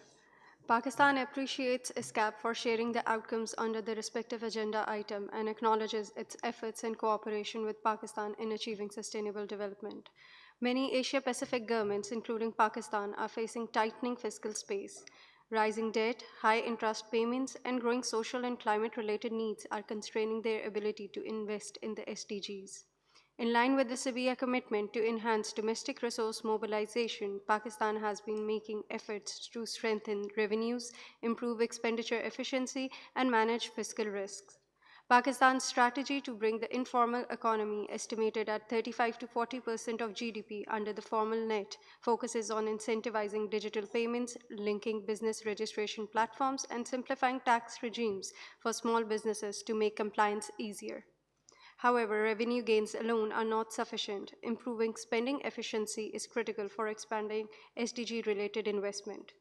Pakistan appreciates ESCAP for sharing the outcomes under the respective agenda item and acknowledges its efforts and cooperation with Pakistan in achieving sustainable development. Many Asia-Pacific governments, including Pakistan, are facing tightening fiscal space. Rising debt, high interest payments, and growing social and climate-related needs are constraining their ability to invest in the SDGs. In line with the severe commitment to enhance domestic resource mobilization, Pakistan has been making efforts to strengthen revenues, improve expenditure efficiency, and manage fiscal risks. Pakistan's strategy to bring the informal economy, estimated at 35 to 40% of GDP under the formal net, focuses on incentivizing digital payments, linking business registration platforms, and simplifying tax regimes for small businesses to make compliance easier. However, revenue gains alone are not sufficient. Improving spending efficiency is critical for expanding SDG-related investment.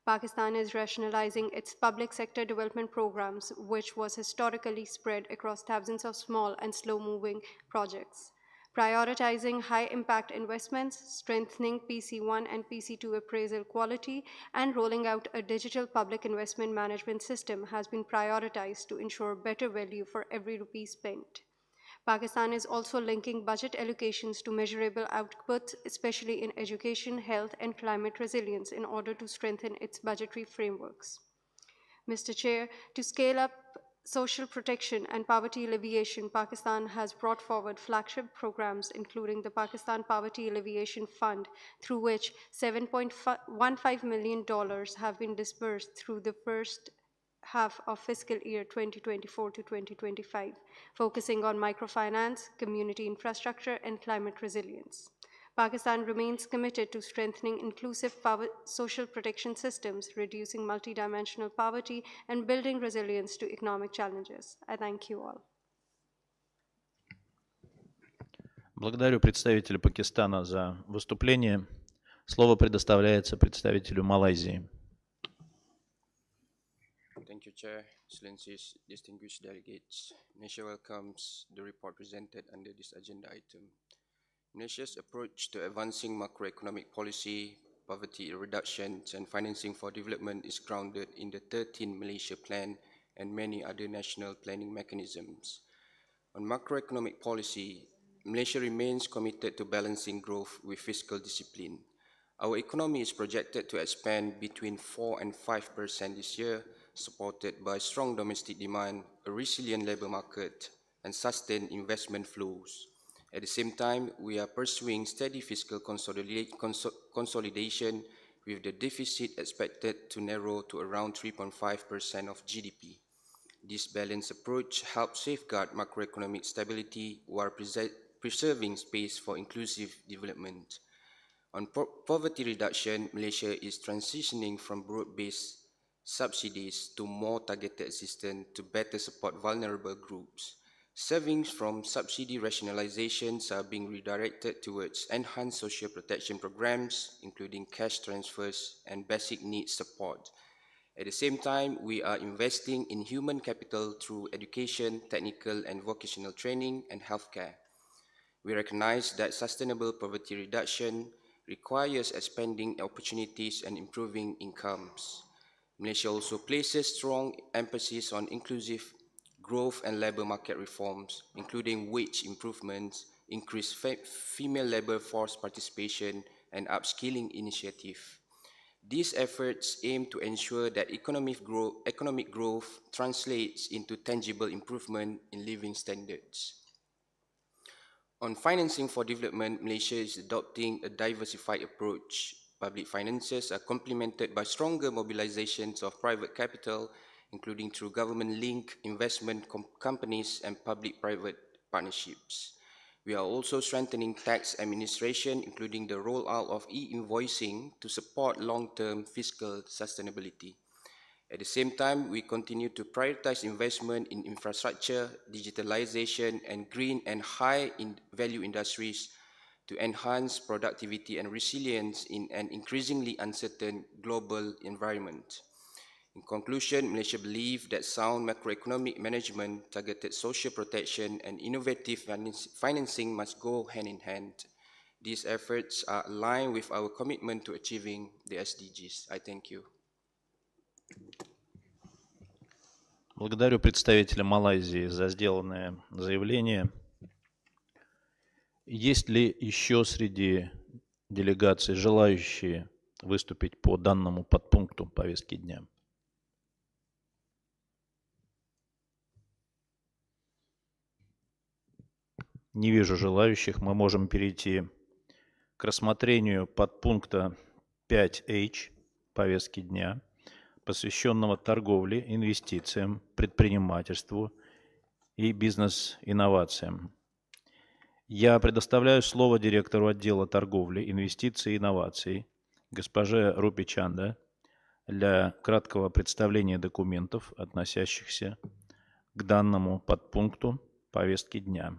Pakistan is rationalizing its public sector development programs, which was historically spread across thousands of small and slow-moving projects. Prioritizing high-impact investments, strengthening PC1 and PC2 appraisal quality, and rolling out a digital public investment management system has been prioritized to ensure better value for every rupee spent. Pakistan is also linking budget allocations to measurable outputs, especially in education, health, and climate resilience, in order to strengthen its budgetary frameworks. Mr. Chair, to scale up social protection and poverty alleviation, Pakistan has brought forward flagship programs, including the Pakistan Poverty Alleviation Fund, through which $7.15 million have been disbursed through the first half of fiscal year 2024 to 2025, focusing on microfinance, community infrastructure, and climate resilience. Pakistan remains committed to strengthening inclusive social protection systems, reducing multidimensional poverty, and building resilience to economic challenges. I thank you all. Благодарю представителя Пакистана за выступление. Слово предоставляется представителю Малайзии. Thank you, Chair. Excellencies, distinguished delegates. Malaysia welcomes the report presented under this agenda item. Malaysia's approach to advancing macroeconomic policy, poverty reduction, and financing for development is grounded in the 13th Malaysia Plan and many other national planning mechanisms. On macroeconomic policy, Malaysia remains committed to balancing growth with fiscal discipline. Our economy is projected to expand between 4 and 5% this year, supported by strong domestic demand, a resilient labour market, and sustained investment flows. At the same time, we are pursuing steady fiscal consolidation, with the deficit expected to narrow to around 3.5% of GDP. This balanced approach helps safeguard macroeconomic stability while preserving space for inclusive development. On poverty reduction, Malaysia is transitioning from broad-based subsidies to more targeted assistance to better support vulnerable groups. Savings from subsidy rationalizations are being redirected towards enhanced social protection programs, including cash transfers and basic needs support. At the same time, we are investing in human capital through education, technical and vocational training, and healthcare. We recognize that sustainable poverty reduction requires expanding opportunities and improving incomes. Malaysia also places strong emphasis on inclusive growth and labour market reforms, including wage improvements, increased female labour force participation, and upskilling initiative. These efforts aim to ensure that economic growth translates into tangible improvement in living standards. On financing for development, Malaysia is adopting a diversified approach. Public finances are complemented by stronger mobilizations of private capital, including through government-linked investment companies and public-private partnerships. We are also strengthening tax administration, including the rollout of e-invoicing to support long-term fiscal sustainability. At the same time, we continue to prioritize investment in infrastructure, digitalization, and green and high-value industries to enhance productivity and resilience in an increasingly uncertain global environment. In conclusion, Malaysia believes that sound macroeconomic management, targeted social protection, and innovative financing must go hand in hand. These efforts are aligned with our commitment to achieving the SDGs. I thank you. Благодарю представителя Малайзии за сделанное заявление. Есть ли еще среди делегаций желающие выступить по данному подпункту повестки дня? Не вижу желающих. Мы можем перейти к рассмотрению подпункта 5H повестки дня, посвященного торговле, инвестициям, предпринимательству и бизнес-инновациям. Я предоставляю слово директору отдела торговли, инвестиций и инноваций госпоже Рупи Чанда для краткого представления документов, относящихся к данному подпункту повестки дня.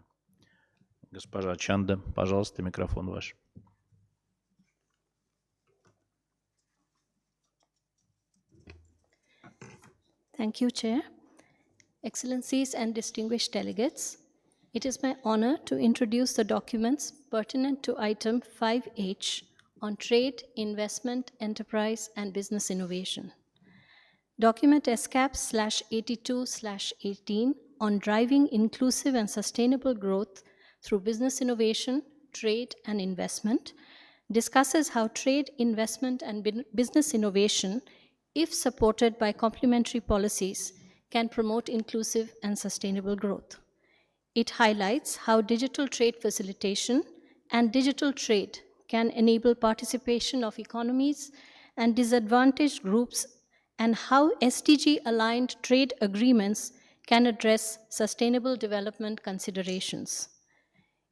Госпожа Чанда, пожалуйста, микрофон ваш. Thank you, Chair. Excellencies and distinguished delegates, it is my honor to introduce the documents pertinent to item 5H on trade, investment, enterprise, and business innovation. Document ESCAP/82/18 on driving inclusive and sustainable growth through business innovation, trade, and investment, discusses how trade, investment, and business innovation, if supported by complementary policies, can promote inclusive and sustainable growth. It highlights how digital trade facilitation and digital trade can enable participation of economies and disadvantaged groups, and how SDG-aligned trade agreements can address sustainable development considerations.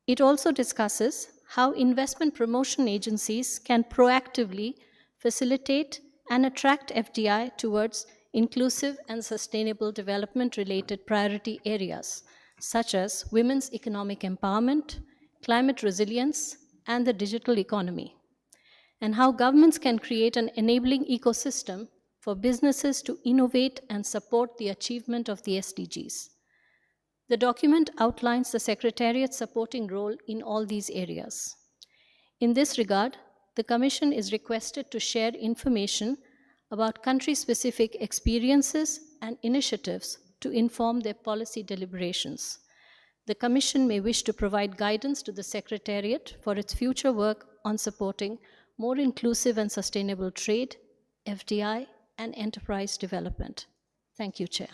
It also discusses how investment promotion agencies can proactively facilitate and attract FDI towards inclusive and sustainable development-related priority areas, such as women's economic empowerment, climate resilience, and the digital economy, and how governments can create an enabling ecosystem for businesses to innovate and support the achievement of the SDGs. The document outlines the Secretariat's supporting role in all these areas. In this regard, the Commission is requested to share information about country-specific experiences and initiatives to inform their policy deliberations. The Commission may wish to provide guidance to the Secretariat for its future work on supporting more inclusive and sustainable trade, FDI, and enterprise development. Thank you, Chair.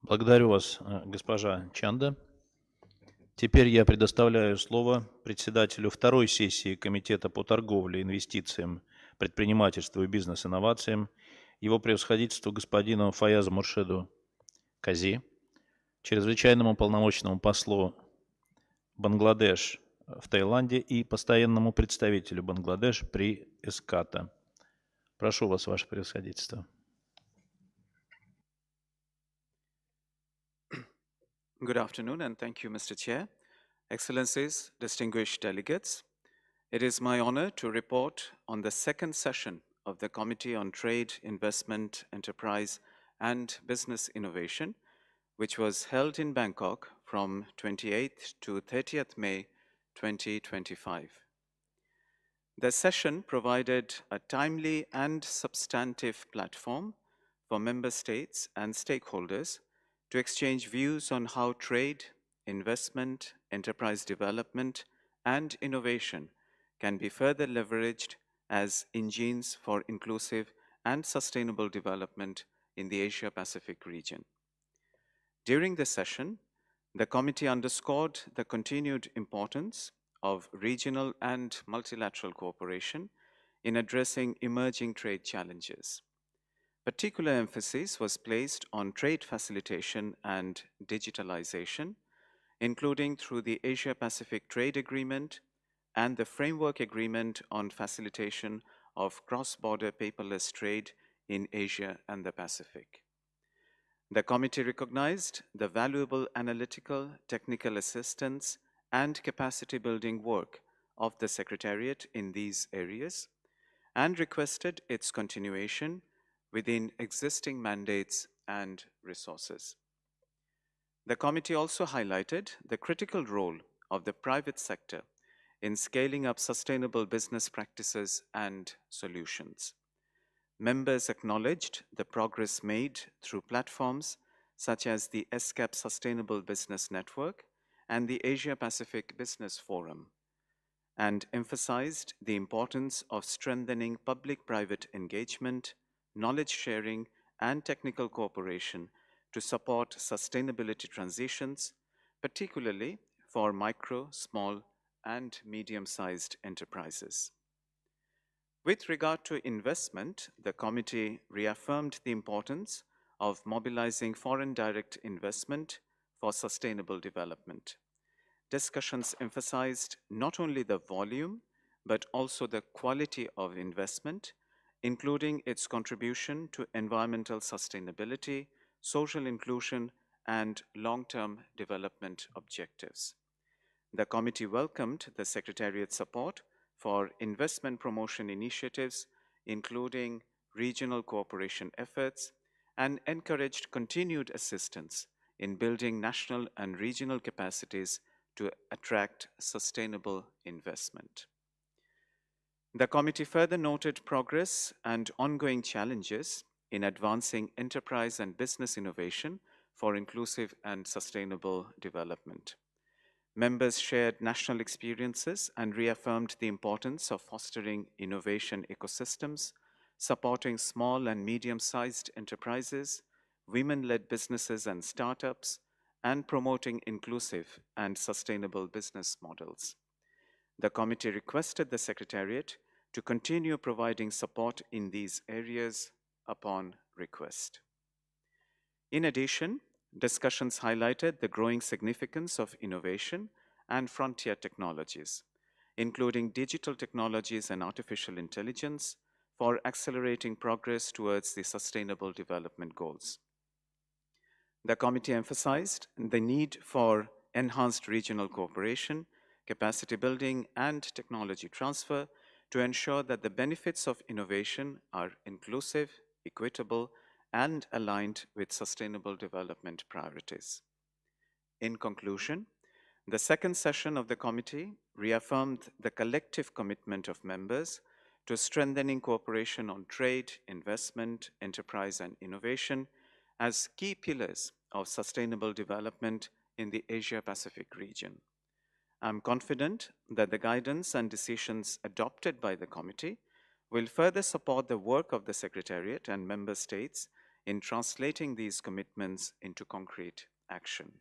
Благодарю вас, госпожа Чанда. Теперь я предоставляю слово председателю второй сессии Комитета по торговле, инвестициям, предпринимательству и бизнес-инновациям, его превосходительству господину Фаязу Муршиду Кази, чрезвычайному полномочному послу Бангладеш в Таиланде и постоянному представителю Бангладеш при ESCAP. Прошу вас, ваше превосходительство. Good afternoon, and thank you, Mr. Chair. Excellencies, distinguished delegates, it is my honor to report on the second session of the Committee on Trade, Investment, Enterprise, and Business Innovation, which was held in Bangkok from 28th to 30th May 2025. The session provided a timely and substantive platform for member states and stakeholders to exchange views on how trade, investment, enterprise development, and innovation can be further leveraged as engines for inclusive and sustainable development in the Asia-Pacific region. During the session, the committee underscored the continued importance of regional and multilateral cooperation in addressing emerging trade challenges. Particular emphasis was placed on trade facilitation and digitalization, including through the Asia-Pacific Trade Agreement and the Framework Agreement on Facilitation of Cross-Border Paperless Trade in Asia and the Pacific. The committee recognized the valuable analytical, technical assistance, and capacity-building work of the Secretariat in these areas, and requested its continuation within existing mandates and resources. The committee also highlighted the critical role of the private sector in scaling up sustainable business practices and solutions. Members acknowledged the progress made through platforms such as the ESCAP Sustainable Business Network and the Asia-Pacific Business Forum, and emphasized the importance of strengthening public-private engagement, knowledge sharing, and technical cooperation to support sustainability transitions, particularly for micro, small, and medium-sized enterprises. With regard to investment, the committee reaffirmed the importance of mobilizing foreign direct investment for sustainable development. Discussions emphasized not only the volume, but also the quality of investment, including its contribution to environmental sustainability, social inclusion, and long-term development objectives. The committee welcomed the Secretariat's support for investment promotion initiatives, including regional cooperation efforts, and encouraged continued assistance in building national and regional capacities to attract sustainable investment. The committee further noted progress and ongoing challenges in advancing enterprise and business innovation for inclusive and sustainable development. Members shared national experiences and reaffirmed the importance of fostering innovation ecosystems, supporting small and medium-sized enterprises, women-led businesses and startups, and promoting inclusive and sustainable business models. The committee requested the Secretariat to continue providing support in these areas upon request. In addition, discussions highlighted the growing significance of innovation and frontier technologies, including digital technologies and artificial intelligence, for accelerating progress towards the Sustainable Development Goals. The committee emphasized the need for enhanced regional cooperation, capacity building, and technology transfer to ensure that the benefits of innovation are inclusive, equitable, and aligned with sustainable development priorities. In conclusion, the second session of the committee reaffirmed the collective commitment of members to strengthening cooperation on trade, investment, enterprise, and innovation as key pillars of sustainable development in the Asia-Pacific region. I'm confident that the guidance and decisions adopted by the committee will further support the work of the Secretariat and member states in translating these commitments into concrete action.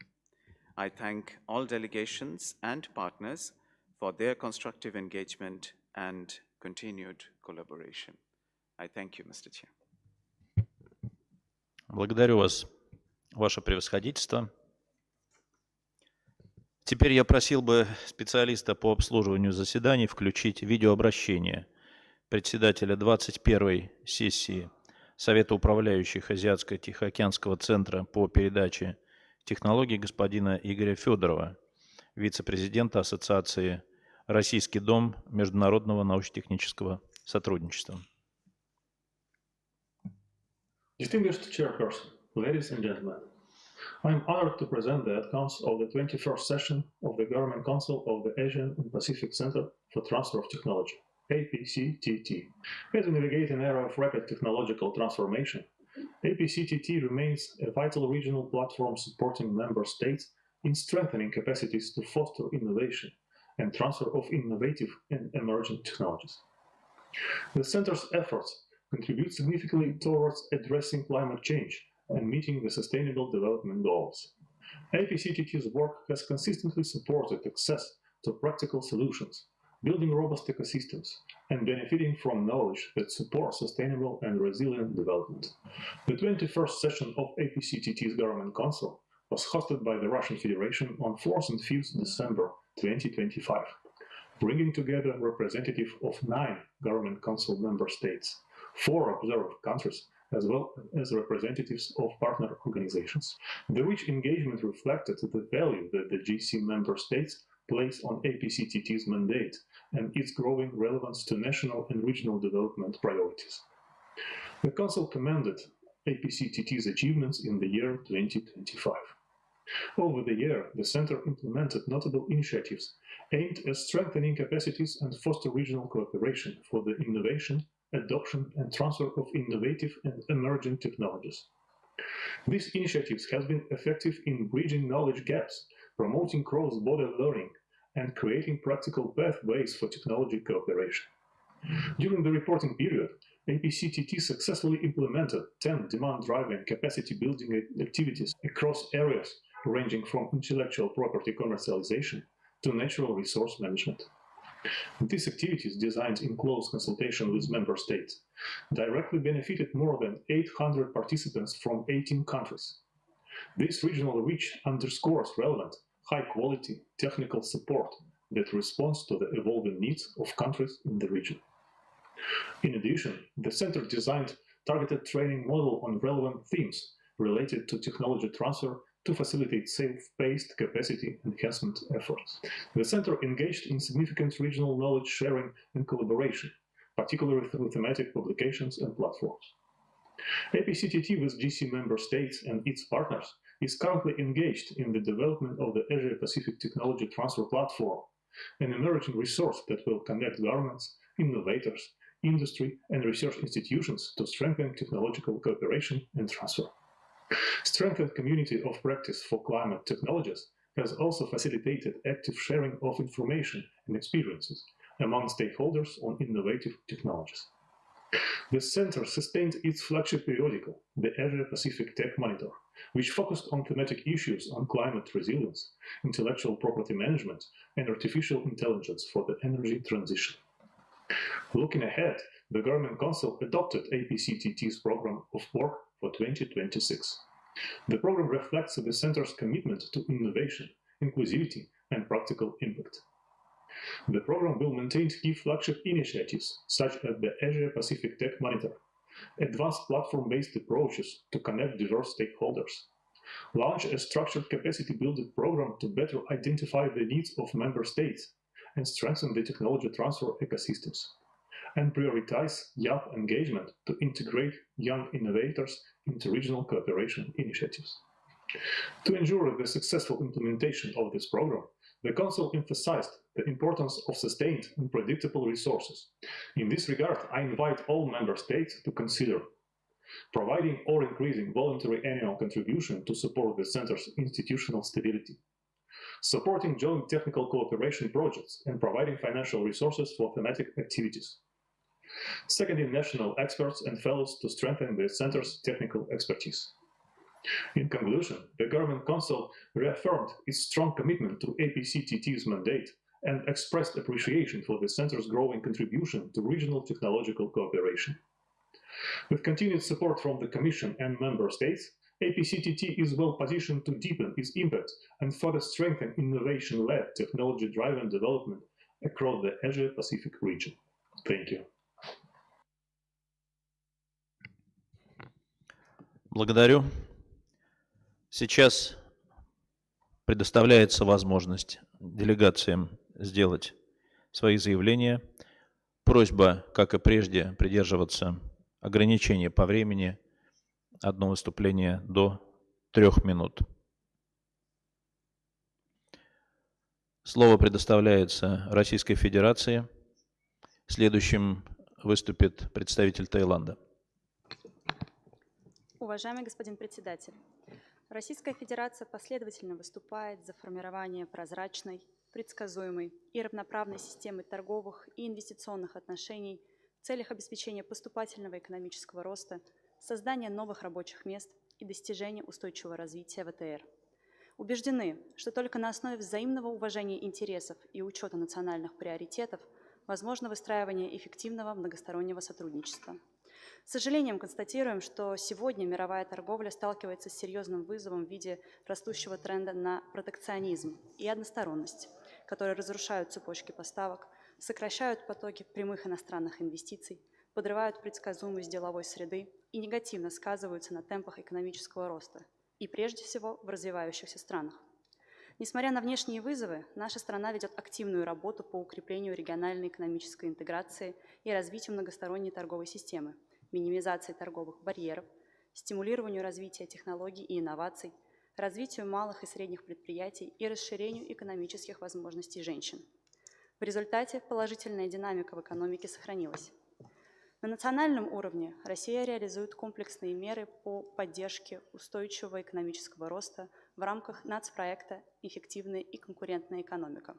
I thank all delegations and partners for their constructive engagement and continued collaboration. I thank you, Mr. Chair. Благодарю вас, Ваше Превосходительство. Теперь я просил бы специалиста по обслуживанию заседаний включить видеообращение председателя 21-й сессии Совета управляющих Азиатско-Тихоокеанского центра по передаче технологий господина Игоря Федорова, вице-президента Ассоциации «Российский дом международного научно-технического сотрудничества». Distinguished Chairperson, ladies and gentlemen, I am honored to present the outcomes of the 21st session of the Government Council of the Asian and Pacific Center for Transfer of Technology, APCTT. As we navigate an era of rapid technological transformation, APCTT remains a vital regional platform supporting member states in strengthening capacities to foster innovation and transfer of innovative and emerging technologies. The Center's efforts contribute significantly towards addressing climate change and meeting the Sustainable Development Goals. APCTT's work has consistently supported access to practical solutions, building robust ecosystems, and benefiting from knowledge that supports sustainable and resilient development. The 21st session of APCTT's Government Council was hosted by the Russian Federation on 4th and 5th December 2025, bringing together representatives of 9 Government Council member states, 4 observer countries, as well as representatives of partner organizations. The rich engagement reflected the value that the GC member states place on APCTT's mandate and its growing relevance to national and regional development priorities. The Council commended APCTT's achievements in the year 2025. Over the year, the Center implemented notable initiatives aimed at strengthening capacities and foster regional cooperation for the innovation, adoption, and transfer of innovative and emerging technologies. These initiatives have been effective in bridging knowledge gaps, promoting cross-border learning, and creating practical pathways for technology cooperation. During the reporting period, APCTT successfully implemented 10 demand-driving capacity-building activities across areas ranging from intellectual property commercialization to natural resource management. These activities, designed in close consultation with member states, directly benefited more than 800 participants from 18 countries. This regional reach underscores relevant, high-quality technical support that responds to the evolving needs of countries in the region. In addition, the Center designed targeted training model on relevant themes related to technology transfer to facilitate safe-paced capacity enhancement efforts. The Center engaged in significant regional knowledge sharing and collaboration, particularly through thematic publications and platforms. APCTT with GC member states and its partners is currently engaged in the development of the Asia-Pacific Technology Transfer Platform, an emerging resource that will connect governments, innovators, industry, and research institutions to strengthen technological cooperation and transfer. Strengthened community of practice for climate technologies has also facilitated active sharing of information and experiences among stakeholders on innovative technologies. The Center sustained its flagship periodical, the Asia-Pacific Tech Monitor, which focused on thematic issues on climate resilience, intellectual property management, and artificial intelligence for the energy transition. Looking ahead, the Government Council adopted APCTT's program of work for 2026. The program reflects the Center's commitment to innovation, inclusivity, and practical impact. The program will maintain key flagship initiatives, such as the Asia-Pacific Tech Monitor, advanced platform-based approaches to connect diverse stakeholders, launch a structured capacity-building program to better identify the needs of member states and strengthen the technology transfer ecosystems, and prioritize young engagement to integrate young innovators into regional cooperation initiatives. To ensure the successful implementation of this program, the Council emphasized the importance of sustained and predictable resources. In this regard, I invite all member states to consider providing or increasing voluntary annual contribution to support the Center's institutional stability, supporting joint technical cooperation projects, and providing financial resources for thematic activities. Seconding national experts and fellows to strengthen the Center's technical expertise. In conclusion, the Government Council reaffirmed its strong commitment to APCTT's mandate and expressed appreciation for the Center's growing contribution to regional technological cooperation. With continued support from the Commission and Member States, APCTT is well positioned to deepen its impact and further strengthen innovation-led technology-driven development across the Asia-Pacific region. Thank you. Благодарю. Сейчас предоставляется возможность делегациям сделать свои заявления. Просьба, как и прежде, придерживаться ограничения по времени. Одно выступление до 3 минут. Слово предоставляется Российской Федерации. Следующим выступит представитель Таиланда. Уважаемый господин председатель, Российская Федерация последовательно выступает за формирование прозрачной, предсказуемой и равноправной системы торговых и инвестиционных отношений в целях обеспечения поступательного экономического роста, создания новых рабочих мест и достижения устойчивого развития ВТР. Убеждены, что только на основе взаимного уважения интересов и учета национальных приоритетов возможно выстраивание эффективного многостороннего сотрудничества. С сожалением констатируем, что сегодня мировая торговля сталкивается с серьезным вызовом в виде растущего тренда на протекционизм и односторонность, которые разрушают цепочки поставок, сокращают потоки прямых иностранных инвестиций, подрывают предсказуемость деловой среды и негативно сказываются на темпах экономического роста, и прежде всего в развивающихся странах. Несмотря на внешние вызовы, наша страна ведет активную работу по укреплению региональной экономической интеграции и развитию многосторонней торговой системы, минимизации торговых барьеров, стимулированию развития технологий и инноваций, развитию малых и средних предприятий и расширению экономических возможностей женщин. В результате положительная динамика в экономике сохранилась. На национальном уровне Россия реализует комплексные меры по поддержке устойчивого экономического роста в рамках нацпроекта «Эффективная и конкурентная экономика».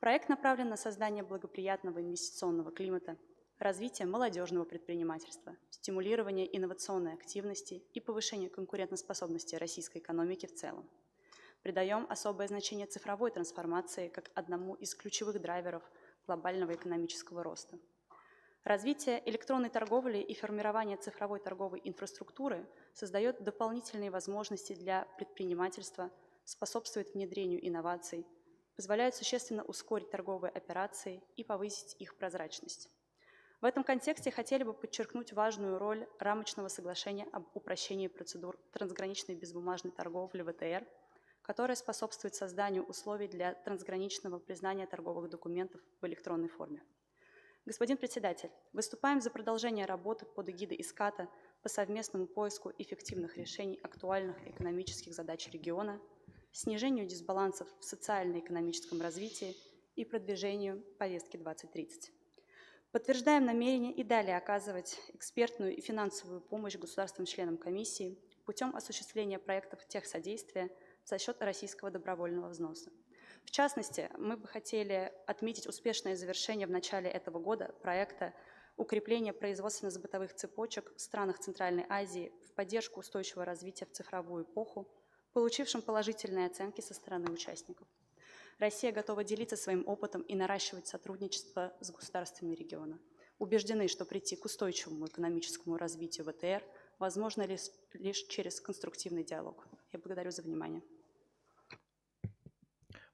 Проект направлен на создание благоприятного инвестиционного климата, развитие молодежного предпринимательства, стимулирование инновационной активности и повышение конкурентоспособности российской экономики в целом. Придаем особое значение цифровой трансформации как одному из ключевых драйверов глобального экономического роста. Развитие электронной торговли и формирование цифровой торговой инфраструктуры создает дополнительные возможности для предпринимательства, способствует внедрению инноваций, позволяет существенно ускорить торговые операции и повысить их прозрачность. В этом контексте хотели бы подчеркнуть важную роль рамочного соглашения об упрощении процедур трансграничной безбумажной торговли ВТР, которое способствует созданию условий для трансграничного признания торговых документов в электронной форме. Господин председатель, выступаем за продолжение работы под эгидой ESCAP по совместному поиску эффективных решений актуальных экономических задач региона, снижению дисбалансов в социально-экономическом развитии и продвижению повестки 2030. Подтверждаем намерение и далее оказывать экспертную и финансовую помощь государствам-членам комиссии путем осуществления проектов техсодействия за счет российского добровольного взноса. В частности, мы бы хотели отметить успешное завершение в начале этого года проекта укрепления производственно-бытовых цепочек в странах Центральной Азии в поддержку устойчивого развития в цифровую эпоху, получившим положительные оценки со стороны участников. Россия готова делиться своим опытом и наращивать сотрудничество с государствами региона. Убеждены, что прийти к устойчивому экономическому развитию ВТР возможно лишь через конструктивный диалог. Я благодарю за внимание.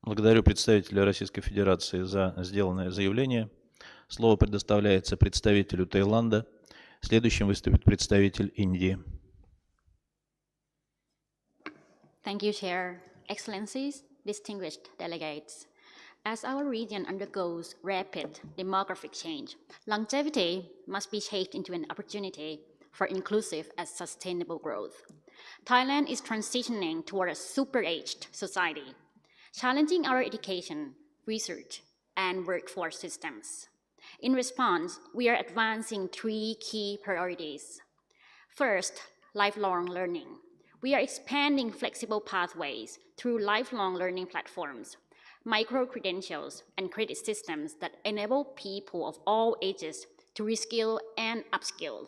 Благодарю представителя Российской Федерации за сделанное заявление. Слово предоставляется представителю Таиланда. Следующим выступит представитель Индии. Thank you, Chair. Excellencies, distinguished delegates. As our region undergoes rapid demographic change, longevity must be shaped into an opportunity for inclusive and sustainable growth. Thailand is transitioning toward a super-aged society, challenging our education, research, and workforce systems. In response, we are advancing three key priorities. First, lifelong learning. We are expanding flexible pathways through lifelong learning platforms, micro-credentials, and credit systems that enable people of all ages to reskill and upskill.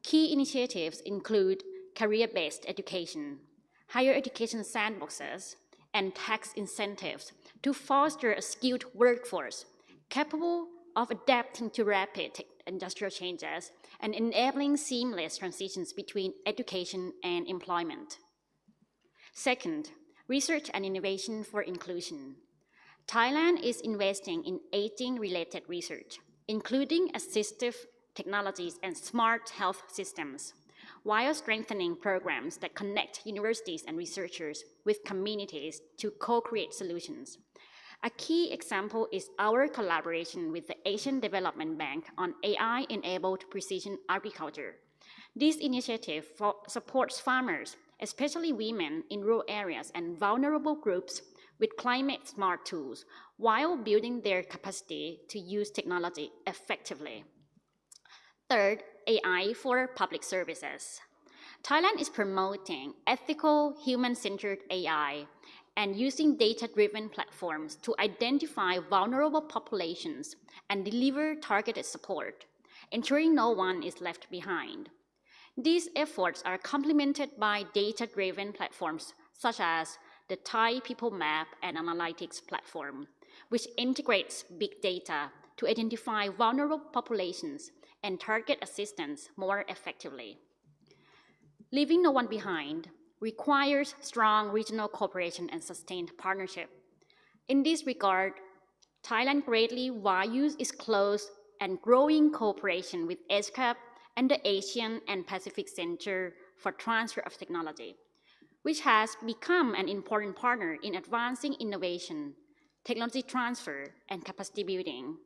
Key initiatives include career-based education, higher education sandboxes, and tax incentives to foster a skilled workforce capable of adapting to rapid industrial changes and enabling seamless transitions between education and employment. Second, research and innovation for inclusion. Thailand is investing in aging-related research, including assistive technologies and smart health systems, while strengthening programs that connect universities and researchers with communities to co-create solutions. A key example is our collaboration with the Asian Development Bank on AI-enabled precision agriculture. This initiative supports farmers, especially women in rural areas and vulnerable groups, with climate-smart tools, while building their capacity to use technology effectively. Third, AI for public services. Thailand is promoting ethical, human-centered AI and using data-driven platforms to identify vulnerable populations and deliver targeted support, ensuring no one is left behind. These efforts are complemented by data-driven platforms such as the Thai People Map and Analytics platform, which integrates big data to identify vulnerable populations and target assistance more effectively. Leaving no one behind requires strong regional cooperation and sustained partnership. In this regard, Thailand greatly values its close and growing cooperation with ESCAP and the Asian and Pacific Center for Transfer of Technology, which has become an important partner in advancing innovation, technology transfer, and capacity building.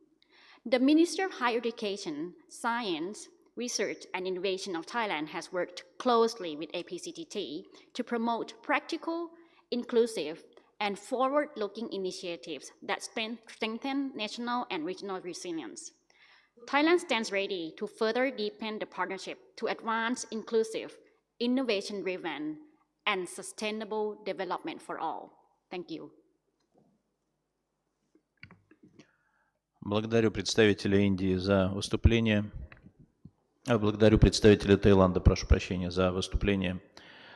The Ministry of Higher Education, Science, Research and Innovation of Thailand has worked closely with APCTT to promote practical, inclusive, and forward-looking initiatives that strengthen national and regional resilience. Thailand stands ready to further deepen the partnership to advance inclusive, innovation-driven, and sustainable development for all. Thank you. Благодарю представителя Индии за выступление. Благодарю представителя Таиланда, прошу прощения, за выступление.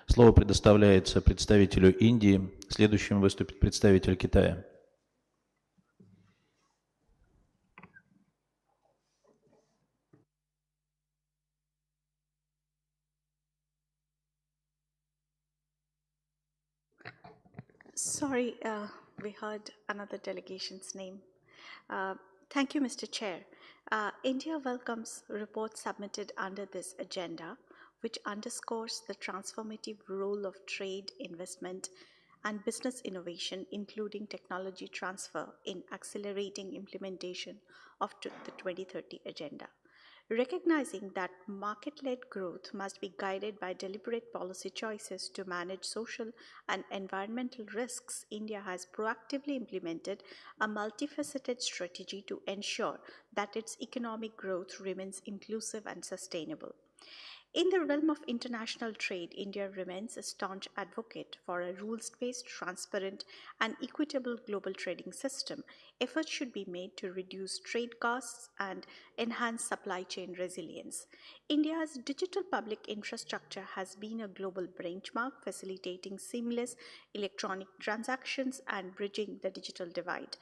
Слово предоставляется представителю Индии. Следующим выступит представитель Китая. Sorry, we heard another delegation's name. Thank you, Mr. Chair. India welcomes reports submitted under this agenda, which underscores the transformative role of trade, investment, and business innovation, including technology transfer, in accelerating implementation of the 2030 Agenda. Recognizing that market-led growth must be guided by deliberate policy choices to manage social and environmental risks, India has proactively implemented a multifaceted strategy to ensure that its economic growth remains inclusive and sustainable. In the realm of international trade, India remains a staunch advocate for a rules-based, transparent, and equitable global trading system. Efforts should be made to reduce trade costs and enhance supply chain resilience. India's digital public infrastructure has been a global benchmark, facilitating seamless electronic transactions and bridging the digital divide.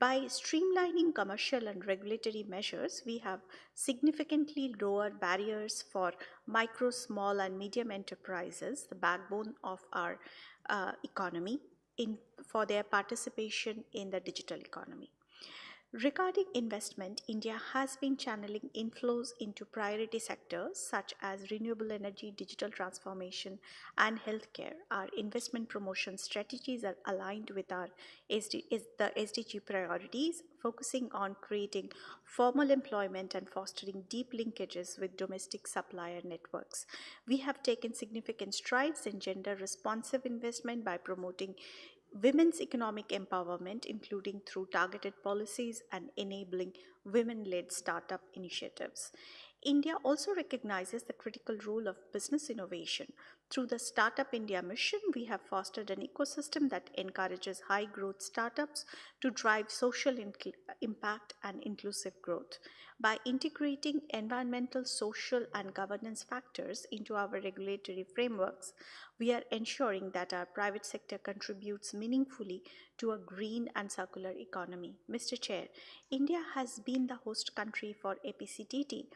By streamlining commercial and regulatory measures, we have significantly lowered barriers for micro, small, and medium enterprises, the backbone of our economy, for their participation in the digital economy. Regarding investment, India has been channeling inflows into priority sectors such as renewable energy, digital transformation, and healthcare. Our investment promotion strategies are aligned with the SDG priorities, focusing on creating formal employment and fostering deep linkages with domestic supplier networks. We have taken significant strides in gender-responsive investment by promoting women's economic empowerment, including through targeted policies and enabling women-led startup initiatives. India also recognizes the critical role of business innovation. Through the Startup India mission, we have fostered an ecosystem that encourages high-growth startups to drive social impact and inclusive growth. By integrating environmental, social, and governance factors into our regulatory frameworks, we are ensuring that our private sector contributes meaningfully to a green and circular economy. Mr. Chair, India has been the host country for APCTT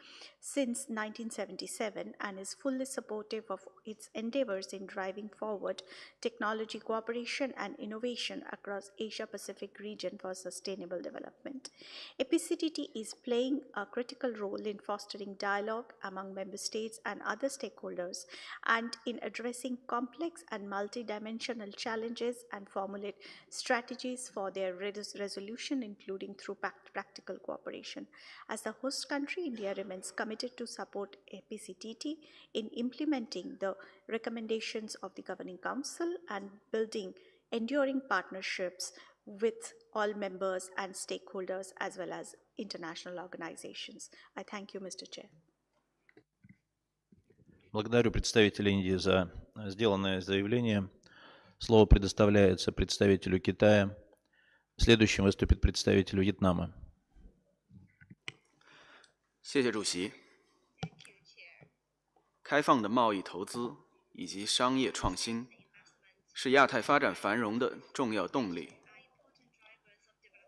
since 1977 and is fully supportive of its endeavors in driving forward technology cooperation and innovation across Asia-Pacific region for sustainable development. APCTT is playing a critical role in fostering dialogue among member states and other stakeholders and in addressing complex and multidimensional challenges and formulate strategies for their resolution, including through practical cooperation. As the host country, India remains committed to support APCTT in implementing the recommendations of the Governing Council and building enduring partnerships with all members and stakeholders as well as international organizations. I thank you, Mr. Chair. Благодарю представителя Индии за сделанное заявление. Слово предоставляется представителю Китая. Следующим выступит представитель Вьетнама. 谢谢主席。开放的贸易投资以及商业创新是亚太发展繁荣的重要动力。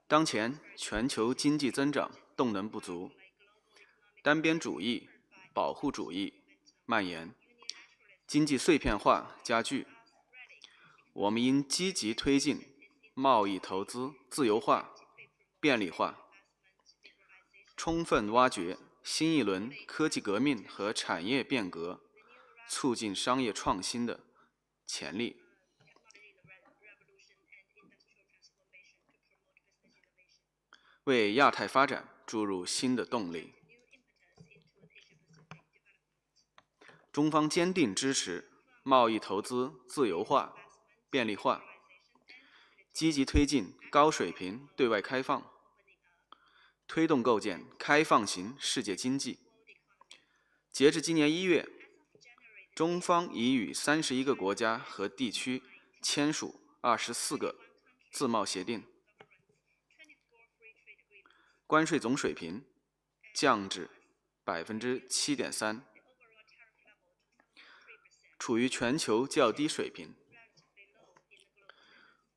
当前全球经济增长动能不足，单边主义、保护主义蔓延，经济碎片化加剧。我们应积极推进贸易投资自由化、便利化，充分挖掘新一轮科技革命和产业变革，促进商业创新的潜力。为亚太发展注入新的动力。中方坚定支持贸易投资自由化、便利化，积极推进高水平对外开放，推动构建开放型世界经济。截至今年1月，中方已与31个国家和地区签署24个自贸协定，关税总水平降至7.3%，处于全球较低水平。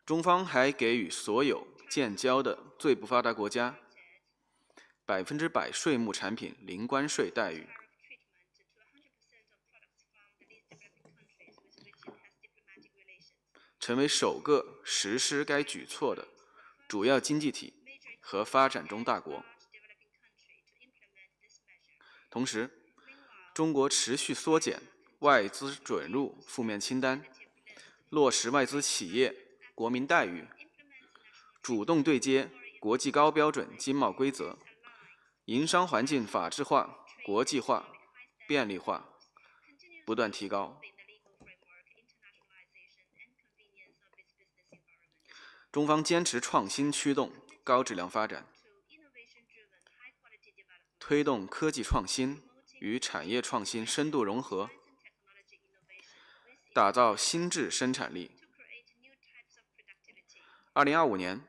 中方还给予所有建交的最不发达国家100%税目产品零关税待遇。成为首个实施该举措的主要经济体和发展中大国。同时，中国持续缩减外资准入负面清单，落实外资企业国民待遇，主动对接国际高标准经贸规则，营商环境法治化国际化、便利化不断提高。中方坚持创新驱动高质量发展，推动科技创新与产业创新深度融合，打造新质生产力。2025年，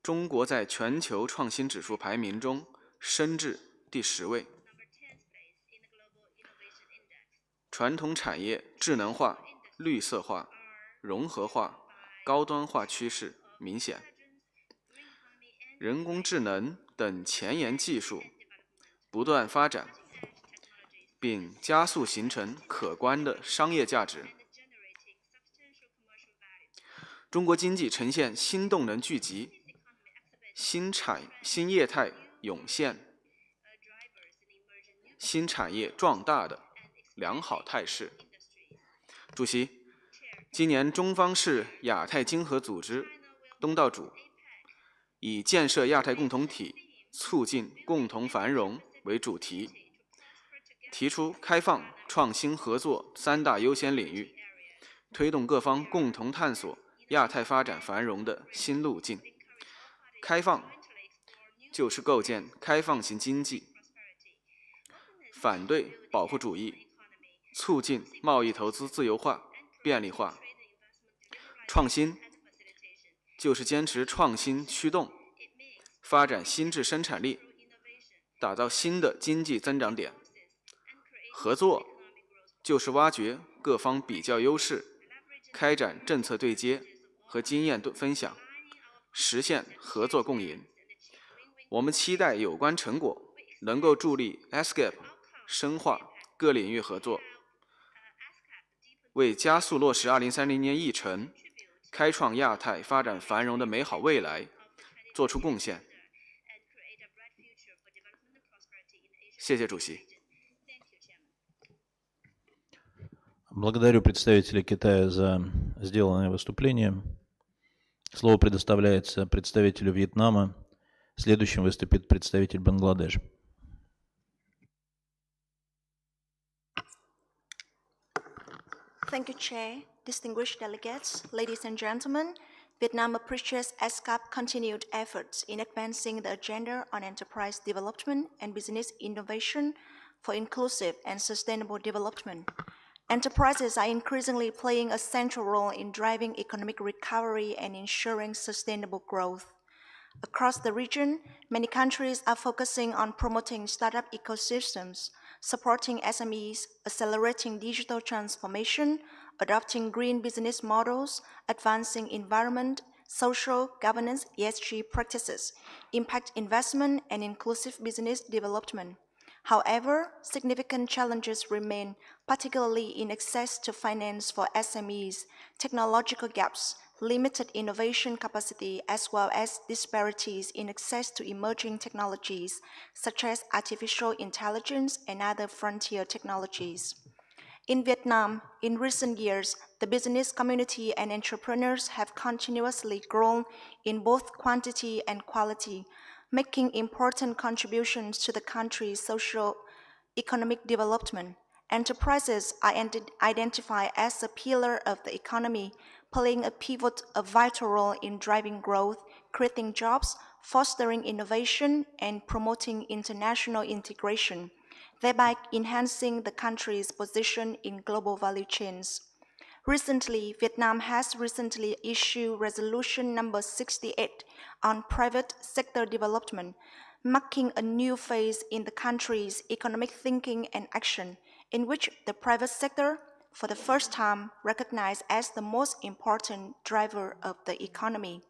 中国在全球创新指数排名中升至第10位。传统产业智能化、绿色化、融合化、高端化趋势明显，人工智能等前沿技术不断发展，并加速形成可观的商业价值。中国经济呈现新动能聚集、新业态涌现、新产业壮大的良好态势。主席，今年中方是亚太经合组织东道主，以建设亚太共同体、促进共同繁荣为主题，提出开放、创新、合作3大优先领域，推动各方共同探索亚太发展繁荣的新路径。开放就是构建开放型经济，反对保护主义，促进贸易投资自由化、便利化。创新就是坚持创新驱动，发展新质生产力，打造新的经济增长点。合作就是挖掘各方比较优势，开展政策对接和经验分享，实现合作共赢。我们期待有关成果能够助力 ESCAP 深化各领域合作，为加速落实2030年议程，开创亚太发展繁荣的美好未来做出贡献。谢谢主席。Благодарю представителя Китая за сделанное выступление. Слово предоставляется представителю Вьетнама. Следующим выступит представитель Бангладеш. Thank you, Chair. Distinguished delegates, ladies and gentlemen, Vietnam appreciates ESCAP's continued efforts in advancing the agenda on enterprise development and business innovation for inclusive and sustainable development. Enterprises are increasingly playing a central role in driving economic recovery and ensuring sustainable growth. Across the region, many countries are focusing on promoting startup ecosystems, supporting SMEs, accelerating digital transformation, adopting green business models, advancing environment, social, governance, ESG practices, impact investment, and inclusive business development. However, significant challenges remain, particularly in access to finance for SMEs, technological gaps, limited innovation capacity, as well as disparities in access to emerging technologies, such as artificial intelligence and other frontier technologies. In Vietnam, in recent years, the business community and entrepreneurs have continuously grown in both quantity and quality, making important contributions to the country's socio-economic development. Enterprises are identified as a pillar of the economy, playing a vital role in driving growth, creating jobs, fostering innovation, and promoting international integration, thereby enhancing the country's position in global value chains. Recently, Vietnam has issued Resolution number 68 on private sector development, marking a new phase in the country's economic thinking and action, in which the private sector, for the first time, recognized as the most important driver of the economy.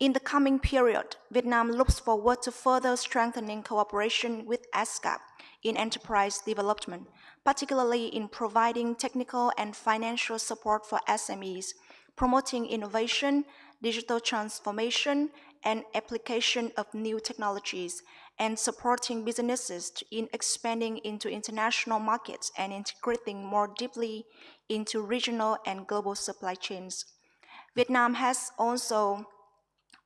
In the coming period, Vietnam looks forward to further strengthening cooperation with ESCAP in enterprise development, particularly in providing technical and financial support for SMEs, promoting innovation, digital transformation, and application of new technologies, and supporting businesses in expanding into international markets and integrating more deeply into regional and global supply chains. Vietnam has also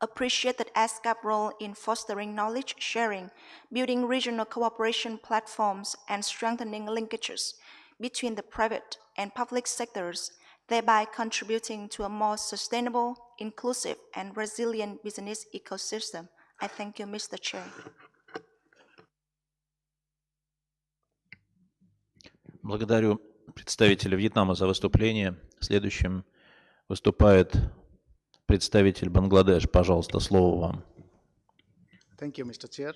appreciate the ESCAP role in fostering knowledge sharing, building regional cooperation platforms, and strengthening linkages between the private and public sectors, thereby contributing to a more sustainable, inclusive, and resilient business ecosystem. I thank you, Mr. Chair. Благодарю представителя Вьетнама за выступление. Следующим выступает представитель Бангладеш. Пожалуйста, слово вам. Thank you, Mr. Chair.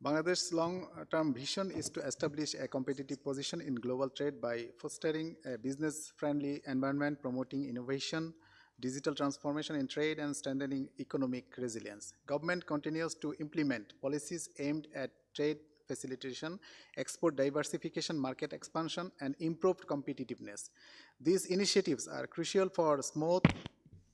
Bangladesh's long-term vision is to establish a competitive position in global trade by fostering a business-friendly environment, promoting innovation, digital transformation in trade, and strengthening economic resilience. Government continues to implement policies aimed at trade facilitation, export diversification, market expansion, and improved competitiveness. These initiatives are crucial for smooth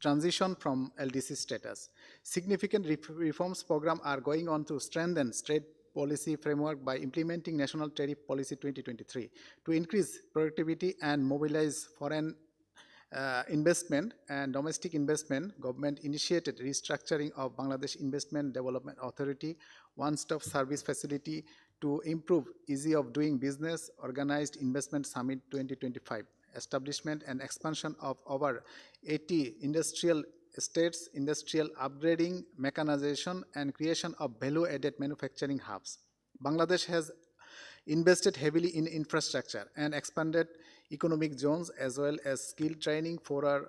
transition from LDC status. Significant reforms programs are going on to strengthen trade policy framework by implementing National Tariff Policy 2023 to increase productivity and mobilize foreign investment and domestic investment. Government initiated restructuring of Bangladesh Investment Development Authority, one-stop service facility to improve ease of doing business, organized investment summit 2025, establishment and expansion of over 80 industrial estates, industrial upgrading, mechanization, and creation of value-added manufacturing hubs. Bangladesh has invested heavily in infrastructure and expanded economic zones as well as skill training for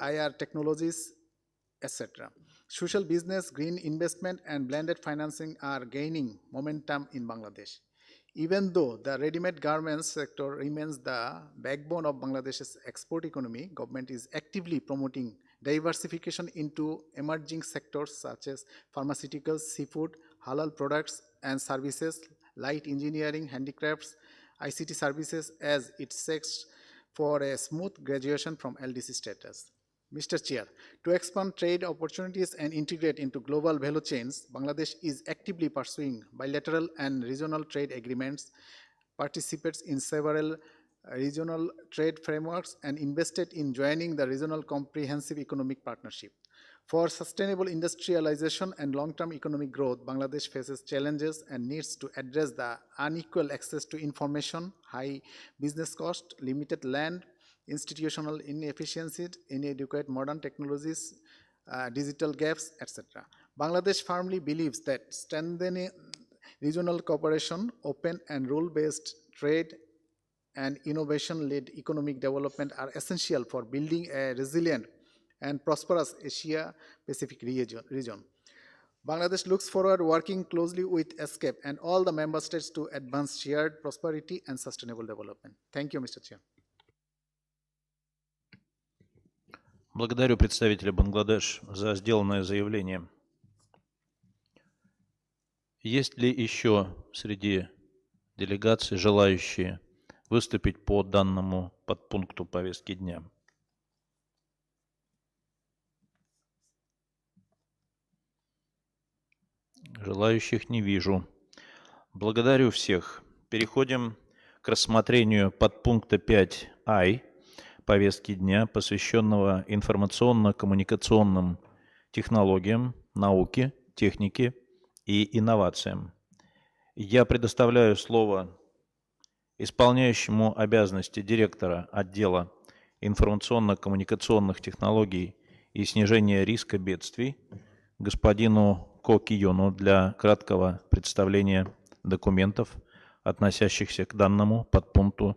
IR technologies, etc. Social business, green investment, and blended financing are gaining momentum in Bangladesh. Even though the ready-made garments sector remains the backbone of Bangladesh's export economy, government is actively promoting diversification into emerging sectors such as pharmaceuticals, seafood, halal products and services, light engineering, handicrafts, ICT services as it seeks for a smooth graduation from LDC status. Mr. Chair, to expand trade opportunities and integrate into global value chains, Bangladesh is actively pursuing bilateral and regional trade agreements, participates in several regional trade frameworks, and invested in joining the Regional Comprehensive Economic Partnership. For sustainable industrialization and long-term economic growth, Bangladesh faces challenges and needs to address the unequal access to information, high business cost, limited land, institutional inefficiencies, inadequate modern technologies, digital gaps, etc. Bangladesh firmly believes that strengthening regional cooperation, open and rule-based trade, and innovation-led economic development are essential for building a resilient and prosperous Asia-Pacific region. Bangladesh looks forward to working closely with ESCAP and all the member states to advance shared prosperity and sustainable development. Thank you, Mr. Chair. Благодарю представителя Бангладеш за сделанное заявление. Есть ли еще среди делегаций желающие выступить по данному подпункту повестки дня? Желающих не вижу. Благодарю всех. Переходим к рассмотрению подпункта 5.I повестки дня, посвященного информационно-коммуникационным технологиям, науке, технике и инновациям. Я предоставляю слово исполняющему обязанности директора отдела информационно-коммуникационных технологий и снижения риска бедствий господину Ко Кийону для краткого представления документов, относящихся к данному подпункту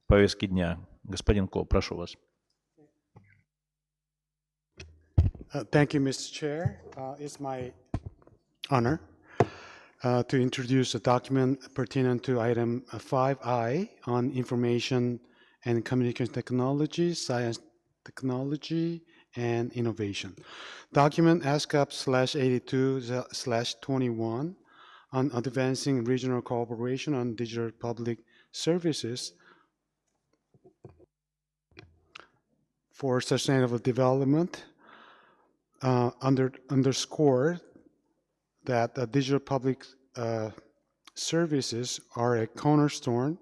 повестки дня. Господин Ко, прошу вас. Thank you, Mr. Chair. It's my honor to introduce a document pertinent to item 5I on information and communication technology, science technology, and innovation. Document ESCAP/82/21 on advancing regional cooperation on digital public services for sustainable development underscore that digital public services are a cornerstone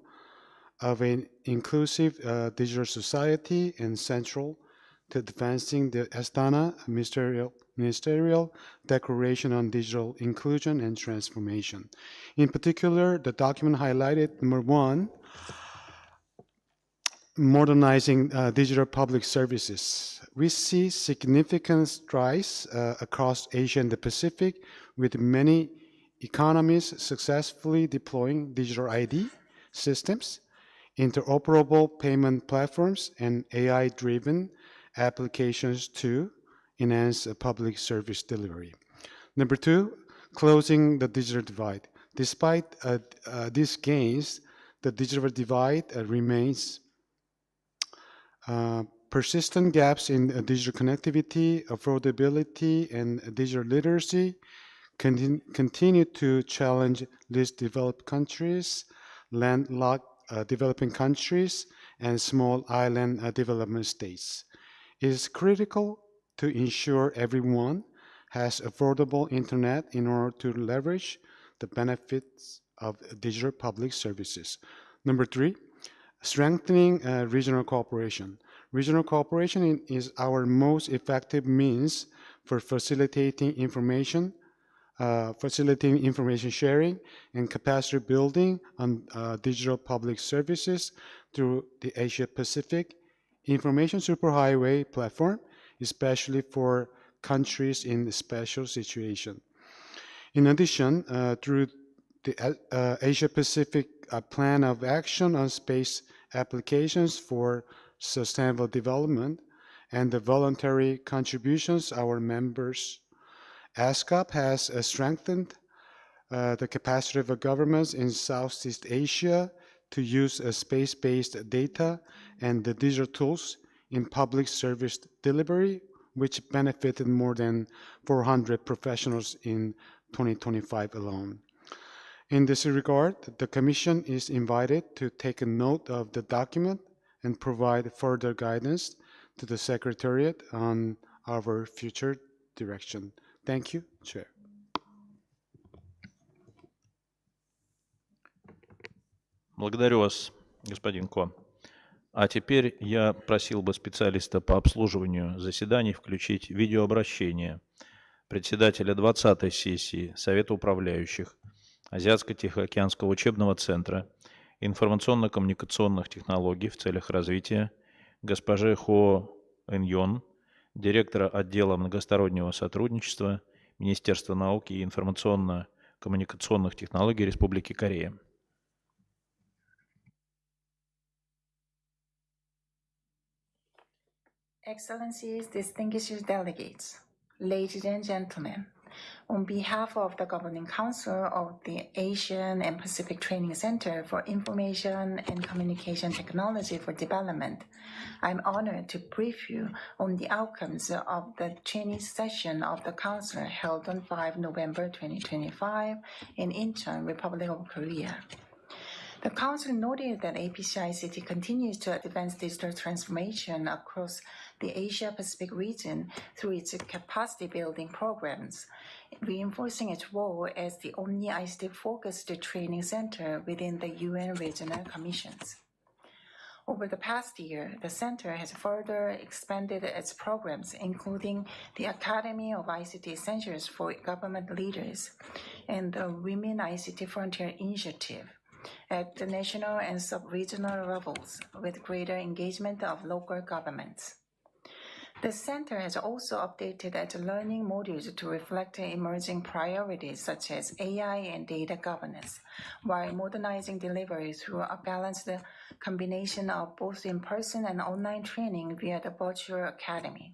of an inclusive digital society and central to advancing the Astana Ministerial Declaration on Digital Inclusion and Transformation. In particular, the document highlighted, number one, modernizing digital public services. We see significant strides across Asia and the Pacific, with many economies successfully deploying digital ID systems, interoperable payment platforms, and AI-driven applications to enhance public service delivery. Number two, closing the digital divide. Despite these gains, the digital divide remains. Persistent gaps in digital connectivity, affordability, and digital literacy continue to challenge least developed countries, landlocked developing countries, and small island development states. It is critical to ensure everyone has affordable internet in order to leverage the benefits of digital public services. Number three, strengthening regional cooperation. Regional cooperation is our most effective means for facilitating information sharing and capacity building on digital public services through the Asia-Pacific Information Superhighway platform, especially for countries in special situation. In addition, through the Asia-Pacific Plan of Action on Space Applications for Sustainable Development and the voluntary contributions our members, ESCAP has strengthened the capacity of governments in Southeast Asia to use space-based data and the digital tools in public service delivery, which benefited more than 400 professionals in 2025 alone. In this regard, the Commission is invited to take a note of the document and provide further guidance to the Secretariat on our future direction. Thank you, Chair. Благодарю вас, господин Ко. А теперь я просил бы специалиста по обслуживанию заседаний включить видеообращение председателя 20-й сессии Совета управляющих Азиатско-Тихоокеанского учебного центра информационно-коммуникационных технологий в целях развития госпожи Хо Эньон, директора отдела многостороннего сотрудничества Министерства науки и информационно-коммуникационных технологий Республики Корея. Excellencies, distinguished delegates, ladies and gentlemen, on behalf of the Governing Council of the Asian and Pacific Training Center for Information and Communication Technology for Development, I'm honored to brief you on the outcomes of the training session of the Council held on 5 November 2025 in Incheon, Republic of Korea. The Council noted that APCICT continues to advance digital transformation across the Asia-Pacific region through its capacity-building programs, reinforcing its role as the only ICT-focused training center within the UN regional commissions. Over the past year, the center has further expanded its programs, including the Academy of ICT Essentials for Government Leaders and the Women ICT Frontier Initiative at the national and sub-regional levels with greater engagement of local governments. The center has also updated its learning modules to reflect emerging priorities such as AI and data governance, while modernizing delivery through a balanced combination of both in-person and online training via the virtual academy.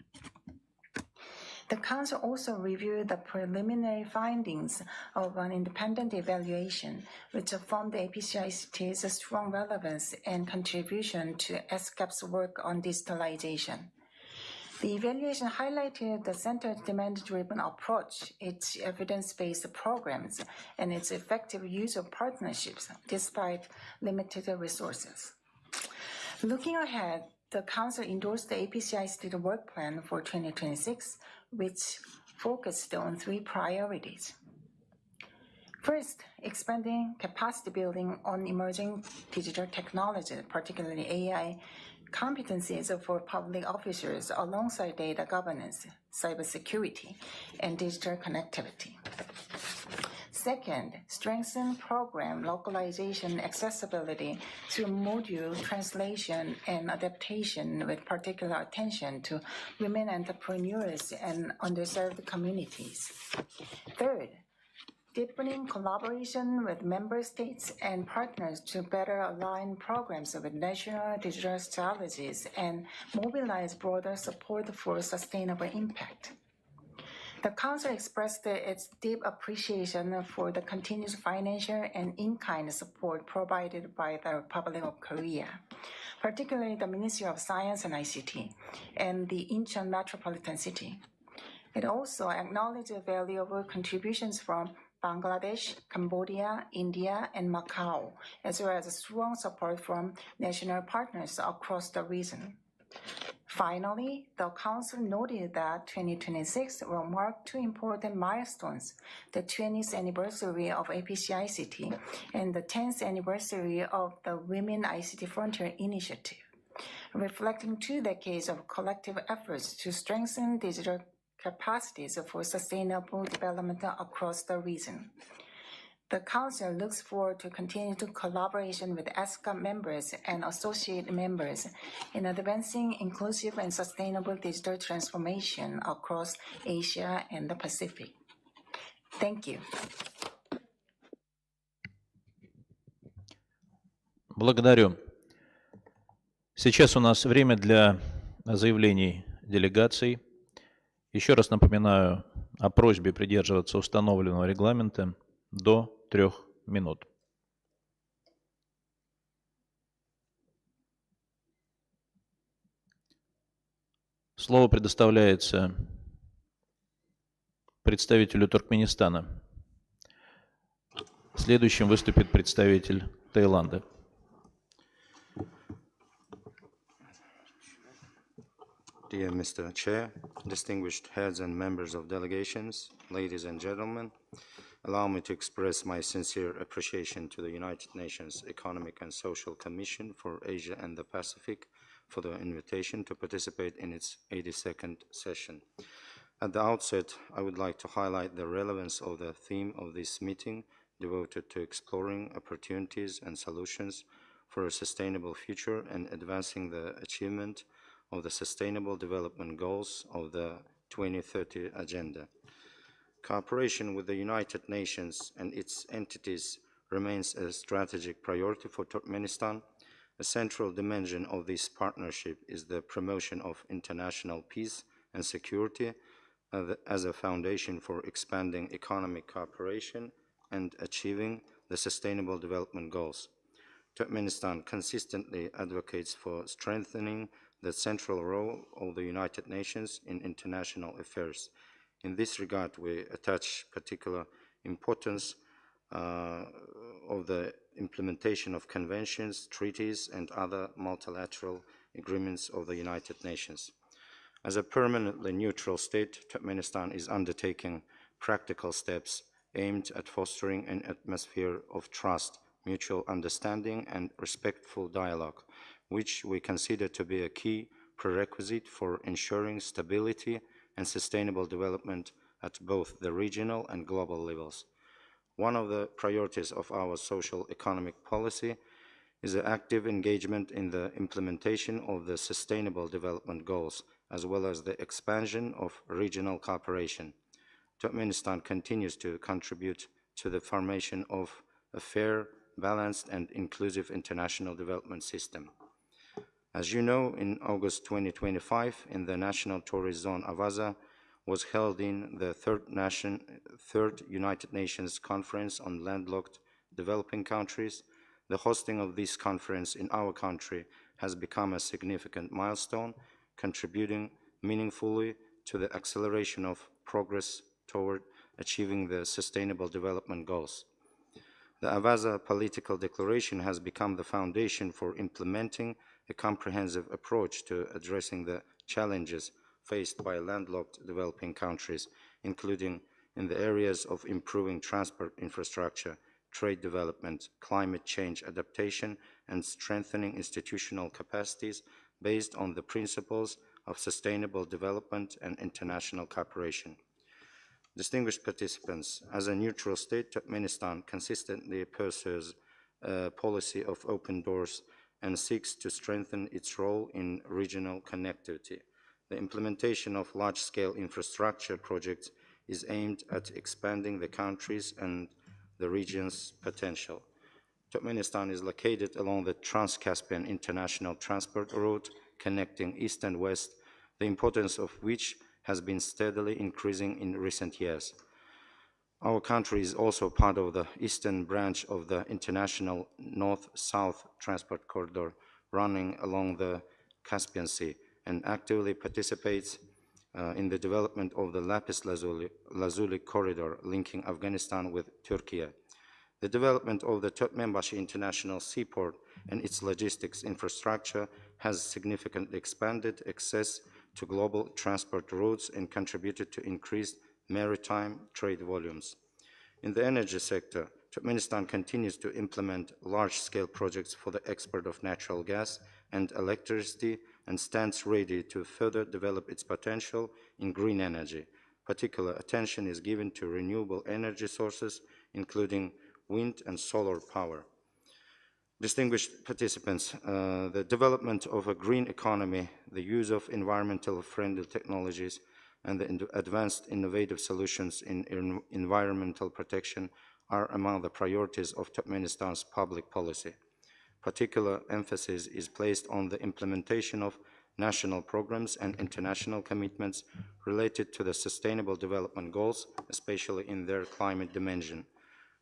The Council also reviewed the preliminary findings of an independent evaluation, which affirmed APCICT's strong relevance and contribution to ESCAP's work on digitalization. The evaluation highlighted the center's demand-driven approach, its evidence-based programs, and its effective use of partnerships despite limited resources. Looking ahead, the Council endorsed the APCICT work plan for 2026, which focused on 3 priorities. First, expanding capacity building on emerging digital technology, particularly AI, competencies for public officers alongside data governance, cybersecurity, and digital connectivity. Second, strengthen program localization accessibility through module translation and adaptation with particular attention to women entrepreneurs and underserved communities. Third, deepening collaboration with member states and partners to better align programs with national digital strategies and mobilize broader support for sustainable impact. The Council expressed its deep appreciation for the continuous financial and in-kind support provided by the Republic of Korea, particularly the Ministry of Science and ICT and the Incheon Metropolitan City. It also acknowledged the valuable contributions from Bangladesh, Cambodia, India, and Macau, as well as strong support from national partners across the region. Finally, the Council noted that 2026 will mark two important milestones, the 20th anniversary of APC ICT and the 10th anniversary of the Women ICT Frontier Initiative, reflecting 2 decades of collective efforts to strengthen digital capacities for sustainable development across the region. The Council looks forward to continued collaboration with ESCAP members and associate members in advancing inclusive and sustainable digital transformation across Asia and the Pacific. Thank you. Благодарю. Сейчас у нас время для заявлений делегаций. Еще раз напоминаю о просьбе придерживаться установленного регламента до 3 минут. Слово предоставляется представителю Туркменистана. Следующим выступит представитель Таиланда. Dear Mr. Chair, distinguished heads and members of delegations, ladies and gentlemen, allow me to express my sincere appreciation to the United Nations Economic and Social Commission for Asia and the Pacific for the invitation to participate in its 82nd session. At the outset, I would like to highlight the relevance of the theme of this meeting devoted to exploring opportunities and solutions for a sustainable future and advancing the achievement of the Sustainable Development Goals of the 2030 Agenda. Cooperation with the United Nations and its entities remains a strategic priority for Turkmenistan. A central dimension of this partnership is the promotion of international peace and security as a foundation for expanding economic cooperation and achieving the Sustainable Development Goals. Turkmenistan consistently advocates for strengthening the central role of the United Nations in international affairs. In this regard, we attach particular importance of the implementation of conventions, treaties, and other multilateral agreements of the United Nations. As a permanently neutral state, Turkmenistan is undertaking practical steps aimed at fostering an atmosphere of trust, mutual understanding, and respectful dialogue, which we consider to be a key prerequisite for ensuring stability and sustainable development at both the regional and global levels. One of the priorities of our social economic policy is the active engagement in the implementation of the Sustainable Development Goals, as well as the expansion of regional cooperation. Turkmenistan continues to contribute to the formation of a fair, balanced, and inclusive international development system. As you know, in August 2025, in the National Tourist Zone Avaza, was held in the third United Nations Conference on Landlocked Developing Countries. The hosting of this conference in our country has become a significant milestone, contributing meaningfully to the acceleration of progress toward achieving the Sustainable Development Goals. The Avaza Political Declaration has become the foundation for implementing a comprehensive approach to addressing the challenges faced by landlocked developing countries, including in the areas of improving transport infrastructure, trade development, climate change adaptation, and strengthening institutional capacities, based on the principles of sustainable development and international cooperation. Distinguished participants, as a neutral state, Turkmenistan consistently pursues a policy of open doors and seeks to strengthen its role in regional connectivity. The implementation of large-scale infrastructure projects is aimed at expanding the country's and the region's potential. Turkmenistan is located along the Trans-Caspian International Transport Route connecting East and West, the importance of which has been steadily increasing in recent years. Our country is also part of the eastern branch of the international north-south transport corridor running along the Caspian Sea and actively participates in the development of the Lapis Lazuli corridor linking Afghanistan with Turkey. The development of the Turkmenbashi International Seaport and its logistics infrastructure has significantly expanded access to global transport routes and contributed to increased maritime trade volumes. In the energy sector, Turkmenistan continues to implement large-scale projects for the export of natural gas and electricity and stands ready to further develop its potential in green energy. Particular attention is given to renewable energy sources, including wind and solar power. Distinguished participants, the development of a green economy, the use of environmentally friendly technologies, and the advanced innovative solutions in environmental protection are among the priorities of Turkmenistan's public policy. Particular emphasis is placed on the implementation of national programs and international commitments related to the Sustainable Development Goals, especially in their climate dimension.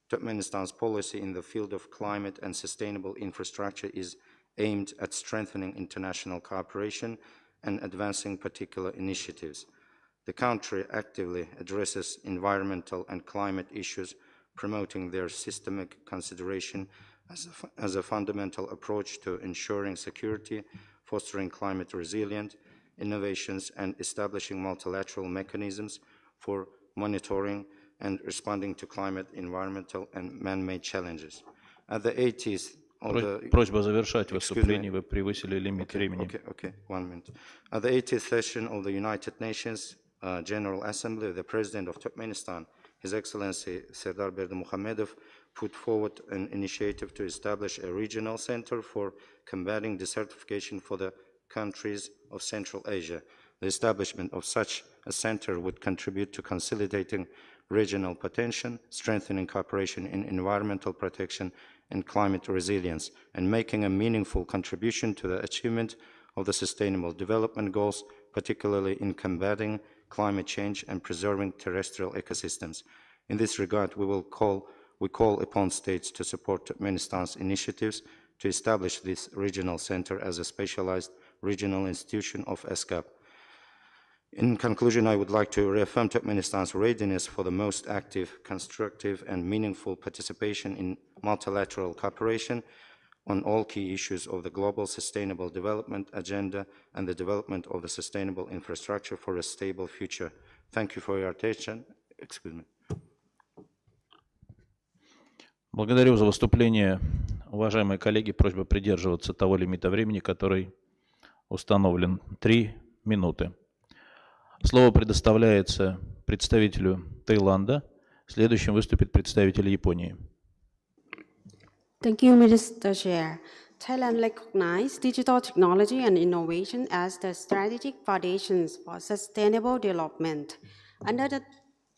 Turkmenistan's policy in the field of climate and sustainable infrastructure is aimed at strengthening international cooperation and advancing particular initiatives. The country actively addresses environmental and climate issues, promoting their systemic consideration as a fundamental approach to ensuring security, fostering climate resilient innovations, and establishing multilateral mechanisms for monitoring and responding to climate, environmental, and man-made challenges. At the 80th of the... Просьба завершать выступление, вы превысили лимит времени. Okay, 1 minute. At the 80th session of the United Nations General Assembly, the President of Turkmenistan, His Excellency Serdar Berdimuhamedov, put forward an initiative to establish a regional center for combating desertification for the countries of Central Asia. The establishment of such a center would contribute to consolidating regional potential, strengthening cooperation in environmental protection and climate resilience, and making a meaningful contribution to the achievement of the Sustainable Development Goals, particularly in combating climate change and preserving terrestrial ecosystems. In this regard, we call upon states to support Turkmenistan's initiatives to establish this regional center as a specialized regional institution of ESCAP. In conclusion, I would like to reaffirm Turkmenistan's readiness for the most active, constructive, and meaningful participation in multilateral cooperation on all key issues of the global sustainable development agenda and the development of the sustainable infrastructure for a stable future. Thank you for your attention. Excuse me. Благодарю за выступление. Уважаемые коллеги, просьба придерживаться того лимита времени, который установлен. 3 минуты. Слово предоставляется представителю Таиланда. Следующим выступит представитель Японии. Thank you, Mr. Chair. Thailand recognizes digital technology and innovation as the strategic foundations for sustainable development. Under the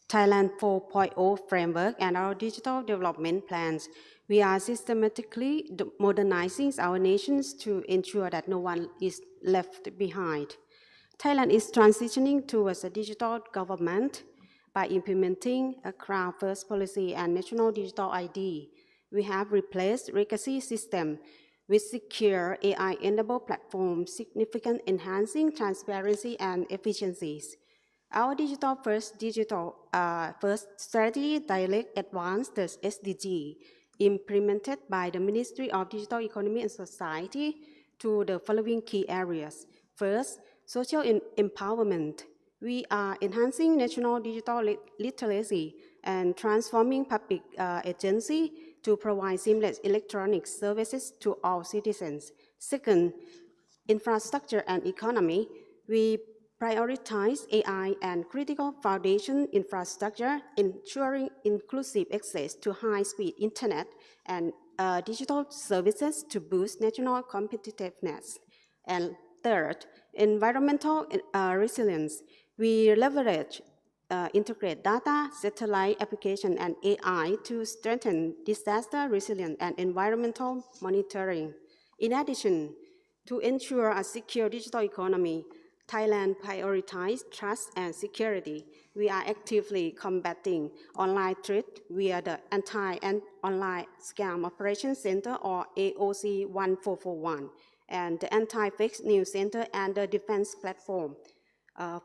Thailand 4.0 framework and our digital development plans, we are systematically modernizing our nations to ensure that no one is left behind. Thailand is transitioning towards a digital government by implementing a crowd-first policy and national digital ID. We have replaced legacy systems with secure AI-enabled platforms, significantly enhancing transparency and efficiencies. Our digital-first strategy directly advanced the SDG, implemented by the Ministry of Digital Economy and Society to the following key areas. First, social empowerment. We are enhancing national digital literacy and transforming public agency to provide seamless electronic services to all citizens. Second, infrastructure and economy, we prioritize AI and critical foundation infrastructure, ensuring inclusive access to high-speed internet and digital services to boost national competitiveness. And third, environmental resilience. We leverage integrate data, satellite application, and AI to strengthen disaster resilience and environmental monitoring. In addition, to ensure a secure digital economy, Thailand prioritizes trust and security. We are actively combating online threat via the Anti-Online Scam Operations Center, or AOC 1441, and the Anti-Fake News Center and the Defense Platform.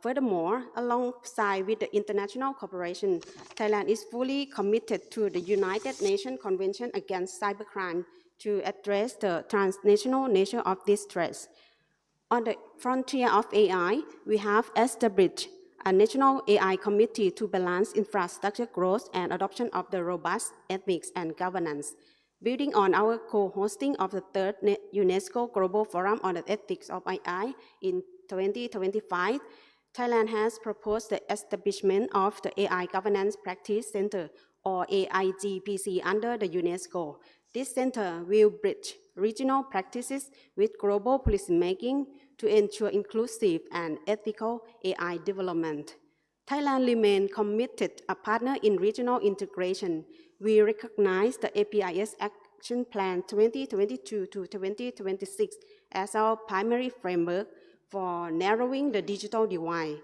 Furthermore, alongside with the international cooperation, Thailand is fully committed to the United Nations Convention Against Cybercrime to address the transnational nature of these threats. On the frontier of AI, we have established a national AI committee to balance infrastructure growth and adoption of the robust ethics and governance. Building on our co-hosting of the third UNESCO Global Forum on the Ethics of AI in 2025, Thailand has proposed the establishment of the AI Governance Practice Center, or AIGPC, under the UNESCO. This center will bridge regional practices with global policymaking to ensure inclusive and ethical AI development. Thailand remains committed a partner in regional integration. We recognize the APIS Action Plan 2022 to 2026 as our primary framework for narrowing the digital divide.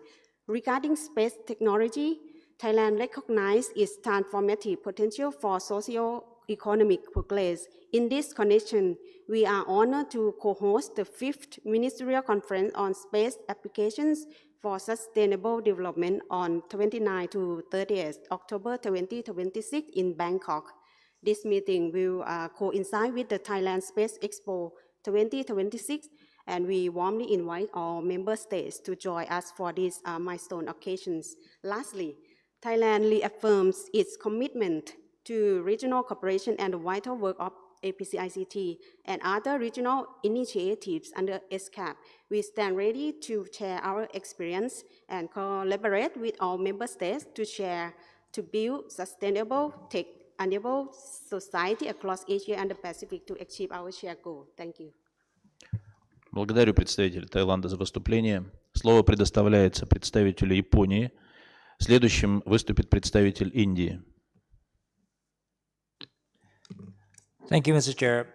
Regarding space technology, Thailand recognizes its transformative potential for socio-economic progress. In this connection, we are honored to co-host the 5th Ministerial Conference on Space Applications for Sustainable Development on 29 to 30th October 2026 in Bangkok. This meeting will coincide with the Thailand Space Expo 2026, and we warmly invite all member states to join us for these milestone occasions. Lastly, Thailand reaffirms its commitment to regional cooperation and the vital work of APCICT and other regional initiatives under ESCAP. We stand ready to share our experience and collaborate with all member states to build sustainable, tech-enabled society across Asia and the Pacific to achieve our shared goal. Thank you. Благодарю представителя Таиланда за выступление. Слово предоставляется представителю Японии. Следующим выступит представитель Индии. Thank you, Mr. Chair.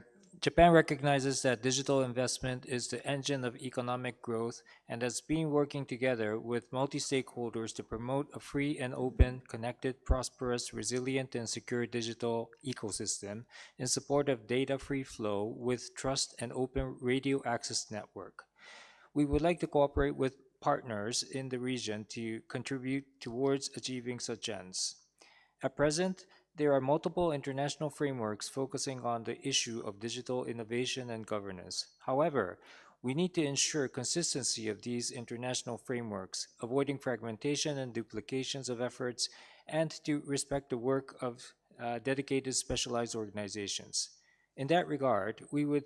Japan recognizes that digital investment is the engine of economic growth and has been working together with multi-stakeholders to promote a free and open, connected, prosperous, resilient, and secure digital ecosystem in support of data-free flow with trust and open radio access network. We would like to cooperate with partners in the region to contribute towards achieving such ends. At present, there are multiple international frameworks focusing on the issue of digital innovation and governance. However, we need to ensure consistency of these international frameworks, avoiding fragmentation and duplications of efforts, and to respect the work of dedicated specialized organizations. In that regard, we would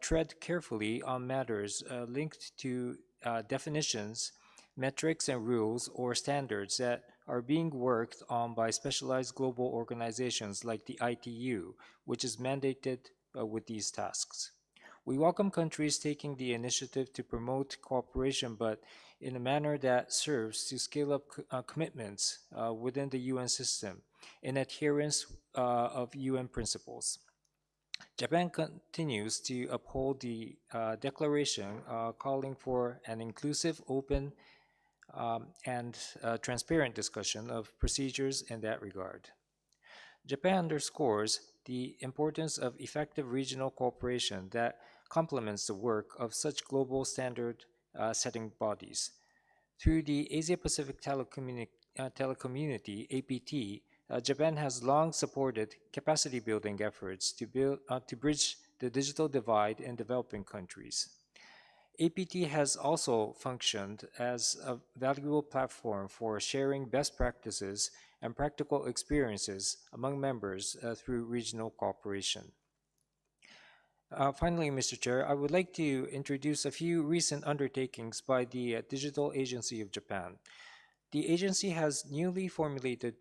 tread carefully on matters linked to definitions, metrics, and rules or standards that are being worked on by specialized global organizations like the ITU, which is mandated with these tasks. We welcome countries taking the initiative to promote cooperation, but in a manner that serves to scale up commitments within the UN system in adherence of UN principles. Japan continues to uphold the declaration calling for an inclusive, open, and transparent discussion of procedures in that regard. Japan underscores the importance of effective regional cooperation that complements the work of such global standard setting bodies. Through the Asia-Pacific Telecommunity, APT, Japan has long supported capacity building efforts to bridge the digital divide in developing countries. APT has also functioned as a valuable platform for sharing best practices and practical experiences among members through regional cooperation. Finally, Mr. Chair, I would like to introduce a few recent undertakings by the Digital Agency of Japan. The agency has newly formulated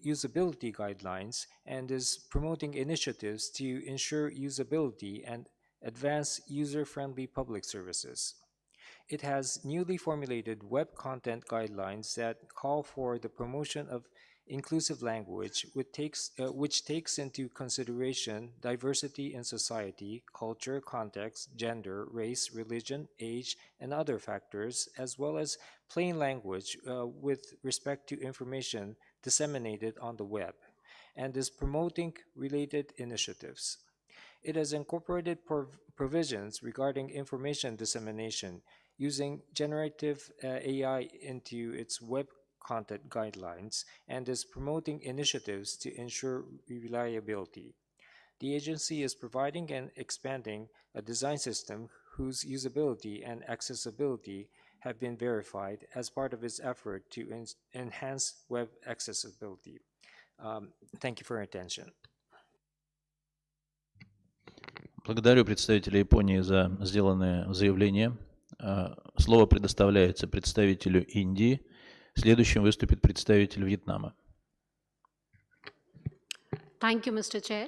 usability guidelines and is promoting initiatives to ensure usability and advance user-friendly public services. It has newly formulated web content guidelines that call for the promotion of inclusive language, which takes into consideration diversity in society, culture, context, gender, race, religion, age, and other factors, as well as plain language with respect to information disseminated on the web, and is promoting related initiatives. It has incorporated provisions regarding information dissemination using generative AI into its web content guidelines and is promoting initiatives to ensure reliability. The agency is providing and expanding a design system whose usability and accessibility have been verified as part of its effort to enhance web accessibility. Thank you for your attention. Благодарю представителя Японии за сделанное заявление. Слово предоставляется представителю Индии. Следующим выступит представитель Вьетнама. Thank you, Mr. Chair.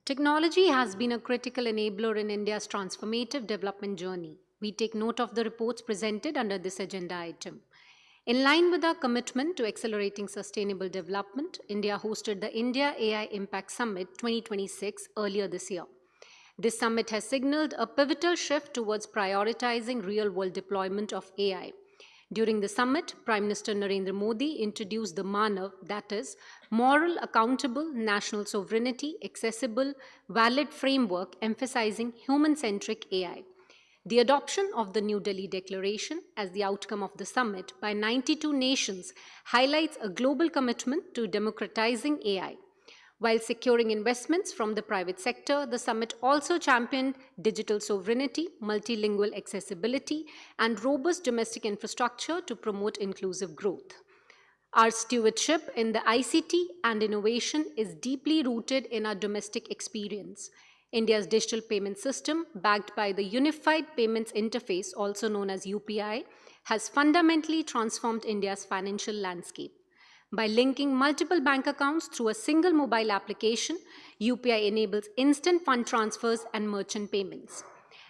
Technology has been a critical enabler in India's transformative development journey. We take note of the reports presented under this agenda item. In line with our commitment to accelerating sustainable development, India hosted the India AI Impact Summit 2026 earlier this year. This summit has signaled a pivotal shift towards prioritizing real-world deployment of AI. During the summit, Prime Minister Narendra Modi introduced the MANAV, that is, Moral, Accountable, National Sovereignty, Accessible, Valid Framework, emphasizing human-centric AI. The adoption of the New Delhi Declaration as the outcome of the summit by 92 nations highlights a global commitment to democratizing AI. While securing investments from the private sector, the summit also championed digital sovereignty, multilingual accessibility, and robust domestic infrastructure to promote inclusive growth. Our stewardship in the ICT and innovation is deeply rooted in our domestic experience. India's digital payment system, backed by the Unified Payments Interface, also known as UPI, has fundamentally transformed India's financial landscape. By linking multiple bank accounts through a single mobile application, UPI enables instant fund transfers and merchant payments.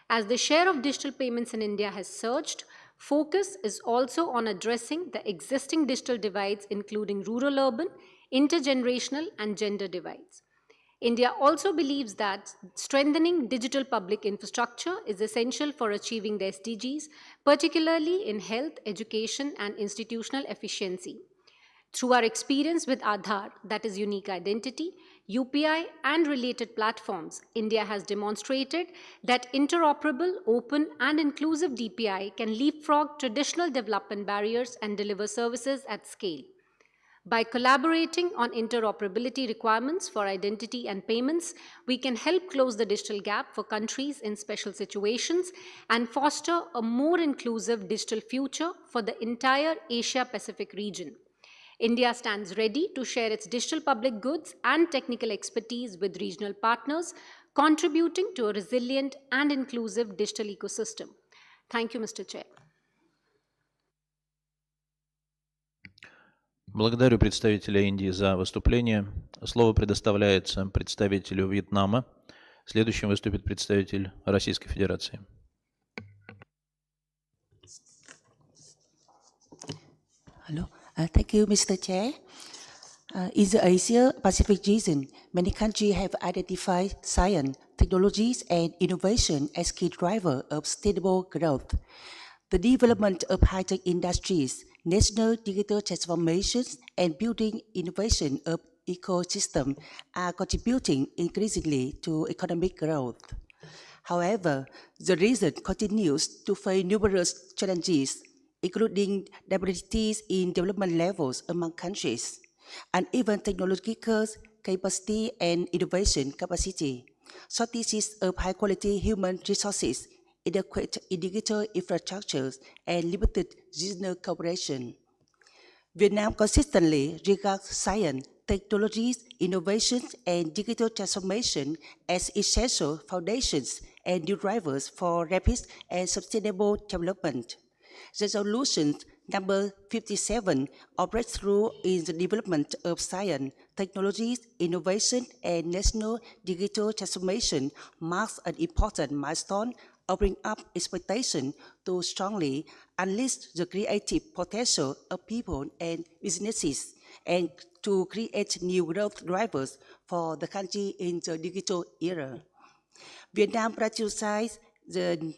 As the share of digital payments in India has surged, focus is also on addressing the existing digital divides, including rural-urban, intergenerational, and gender divides. India also believes that strengthening digital public infrastructure is essential for achieving the SDGs, particularly in health, education, and institutional efficiency. Through our experience with Aadhaar, that is unique identity, UPI, and related platforms, India has demonstrated that interoperable, open, and inclusive DPI can leapfrog traditional development barriers and deliver services at scale. By collaborating on interoperability requirements for identity and payments, we can help close the digital gap for countries in special situations and foster a more inclusive digital future for the entire Asia-Pacific region. India stands ready to share its digital public goods and technical expertise with regional partners, contributing to a resilient and inclusive digital ecosystem. Thank you, Mr. Chair. Благодарю представителя Индии за выступление. Слово предоставляется представителю Вьетнама. Следующим выступит представитель Российской Федерации. Hello. Thank you, Mr. Chair. In the Asia-Pacific region, many countries have identified science, technologies, and innovation as key drivers of sustainable growth. The development of high-tech industries, national digital transformations, and building innovation of ecosystems are contributing increasingly to economic growth. However, the region continues to face numerous challenges, including disparities in development levels among countries, uneven technological capacity and innovation capacity, shortages of high-quality human resources, inadequate digital infrastructures, and limited regional cooperation. Vietnam consistently regards science, technologies, innovations, and digital transformation as essential foundations and new drivers for rapid and sustainable development. Resolution number 57 of breakthrough in the development of science, technologies, innovation, and national digital transformation marks an important milestone, opening up expectation to strongly unleash the creative potential of people and businesses, and to create new growth drivers for the country in the digital era. Vietnam prioritizes the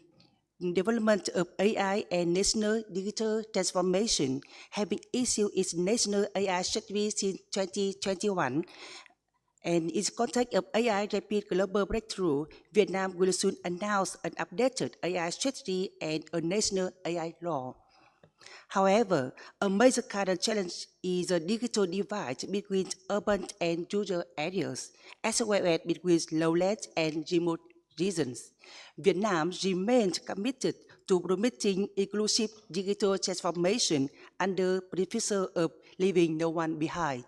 development of AI and national digital transformation, having issued its national AI strategy since 2021. And in the context of AI rapid global breakthrough, Vietnam will soon announce an updated AI strategy and a national AI law. However, a major current challenge is the digital divide between urban and rural areas, as well as between lowland and remote regions. Vietnam remains committed to promoting inclusive digital transformation under the principle of leaving no one behind.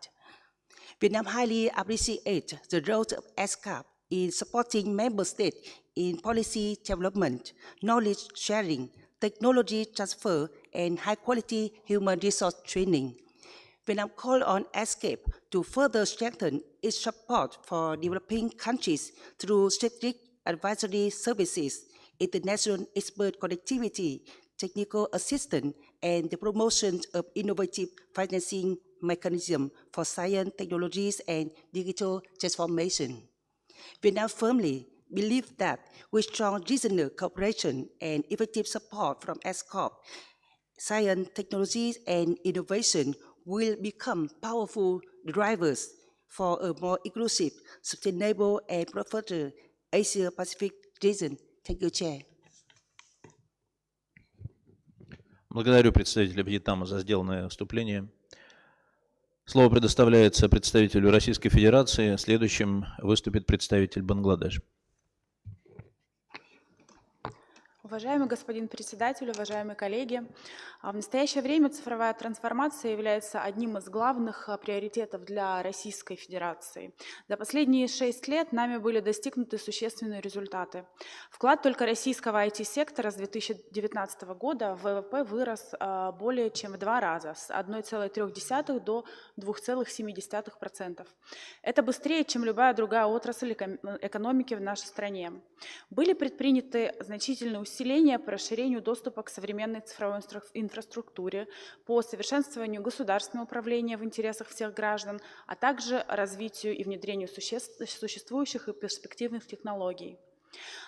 Vietnam highly appreciates the role of ESCAP in supporting member states in policy development, knowledge sharing, technology transfer, and high-quality human resource training. Vietnam calls on ESCAP to further strengthen its support for developing countries through strategic advisory services, international expert connectivity, technical assistance, and the promotion of innovative financing mechanisms for science, technologies, and digital transformation. Vietnam firmly believes that with strong regional cooperation and effective support from ESCAP, science, technologies, and innovation will become powerful drivers for a more inclusive, sustainable, and prosperous Asia-Pacific region. Thank you, Chair. Благодарю представителя Вьетнама за сделанное выступление. Слово предоставляется представителю Российской Федерации. Следующим выступит представитель Бангладеш. Уважаемый господин председатель, уважаемые коллеги, в настоящее время цифровая трансформация является одним из главных приоритетов для Российской Федерации. За последние 6 лет нами были достигнуты существенные результаты. Вклад только российского IT-сектора с 2019 года в ВВП вырос более чем в 2 раза, с 1,3 до 2,7%. Это быстрее, чем любая другая отрасль экономики в нашей стране. Были предприняты значительные усиления по расширению доступа к современной цифровой инфраструктуре, по совершенствованию государственного управления в интересах всех граждан, а также развитию и внедрению существующих и перспективных технологий.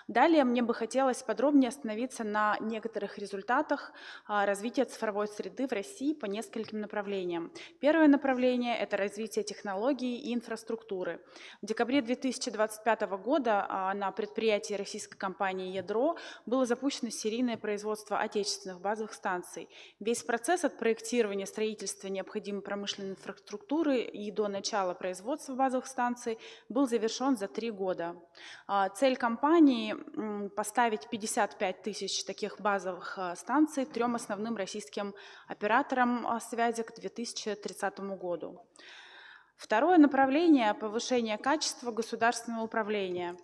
Далее мне бы хотелось подробнее остановиться на некоторых результатах развития цифровой среды в России по нескольким направлениям. Первое направление – это развитие технологий и инфраструктуры. В декабре 2025 года на предприятии российской компании «Ядро» было запущено серийное производство отечественных базовых станций. Весь процесс от проектирования, строительства необходимой промышленной инфраструктуры и до начала производства базовых станций был завершен за 3 года. Цель компании поставить 55 тысяч таких базовых станций 3 основным российским операторам связи к 2030 году. Второе направление – повышение качества государственного управления.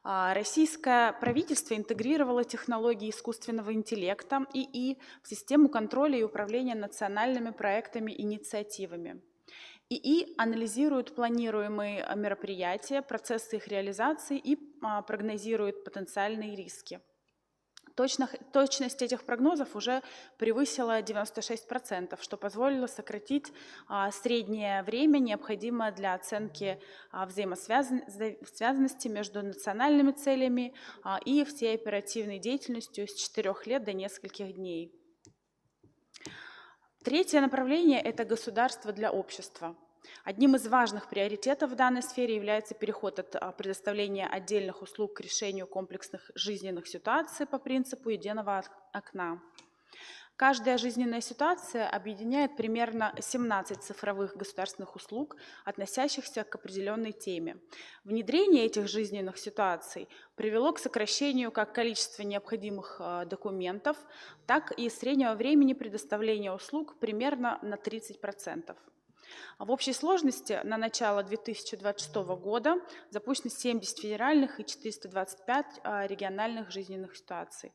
Российское правительство интегрировало технологии искусственного интеллекта ИИ в систему контроля и управления национальными проектами и инициативами. ИИ анализирует планируемые мероприятия, процессы их реализации и прогнозирует потенциальные риски. Точность этих прогнозов уже превысила 96%, что позволило сократить среднее время, необходимое для оценки взаимосвязанности между национальными целями и всей оперативной деятельностью с 4 лет до нескольких дней. Третье направление – это государство для общества. Одним из важных приоритетов в данной сфере является переход от предоставления отдельных услуг к решению комплексных жизненных ситуаций по принципу единого окна. Каждая жизненная ситуация объединяет примерно 17 цифровых государственных услуг, относящихся к определенной теме. Внедрение этих жизненных ситуаций привело к сокращению как количества необходимых документов, так и среднего времени предоставления услуг примерно на 30%. В общей сложности на начало 2026 года запущено 70 федеральных и 425 региональных жизненных ситуаций.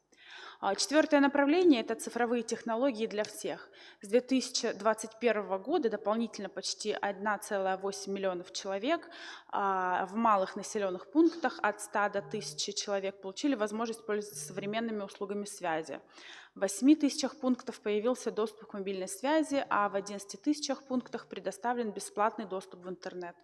Четвертое направление – это цифровые технологии для всех. С 2021 года дополнительно почти 1,8 миллионов человек в малых населенных пунктах от 100 до 1000 человек получили возможность пользоваться современными услугами связи. В 8 тысячах пунктов появился доступ к мобильной связи, а в 11 тысячах пунктах предоставлен бесплатный доступ в интернет.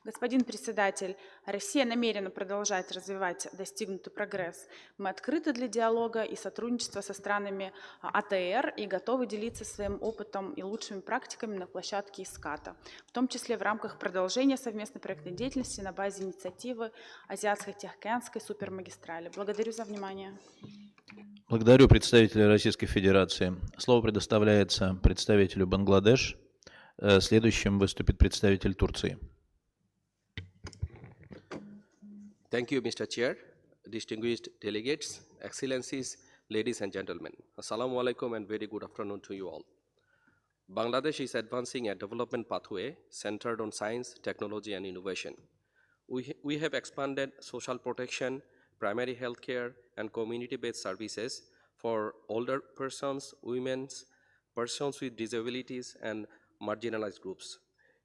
Господин председатель, Россия намерена продолжать развивать достигнутый прогресс. Мы открыты для диалога и сотрудничества со странами АТР и готовы делиться своим опытом и лучшими практиками на площадке ESCAP, в том числе в рамках продолжения совместной проектной деятельности на базе инициативы Азиатско-Тихоокеанской супермагистрали. Благодарю за внимание. Благодарю представителя Российской Федерации. Слово предоставляется представителю Бангладеш. Следующим выступит представитель Турции. Thank you, Mr. Chair, distinguished delegates, excellencies, ladies and gentlemen. Assalamu alaikum and very good afternoon to you all. Bangladesh is advancing a development pathway centered on science, technology, and innovation. We have expanded social protection, primary health care, and community-based services for older persons, women, persons with disabilities, and marginalized groups.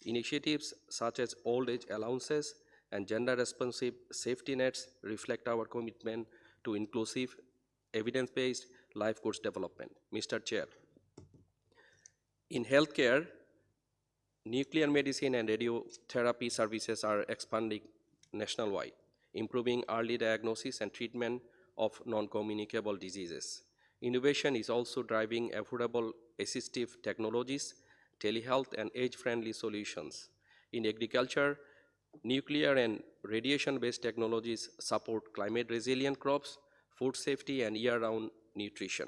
Initiatives such as old age allowances and gender-responsive safety nets reflect our commitment to inclusive, evidence-based life course development. Mr. Chair, in healthcare, nuclear medicine and radiotherapy services are expanding nationwide, improving early diagnosis and treatment of non-communicable diseases. Innovation is also driving affordable assistive technologies, telehealth, and age-friendly solutions. In agriculture, nuclear and radiation-based technologies support climate-resilient crops, food safety, and year-round nutrition.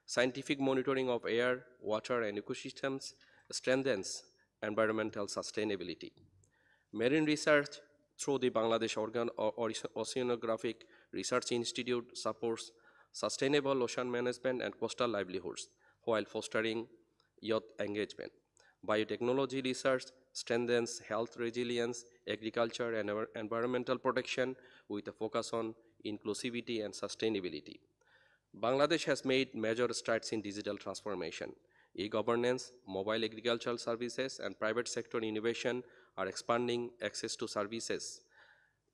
Scientific monitoring of air, water, and ecosystems strengthens environmental sustainability. Marine research through the Bangladesh Oceanographic Research Institute supports sustainable ocean management and coastal livelihoods while fostering youth engagement. Biotechnology research strengthens health resilience, agriculture, and environmental protection with a focus on inclusivity and sustainability. Bangladesh has made major strides in digital transformation. E-governance, mobile agricultural services, and private sector innovation are expanding access to services.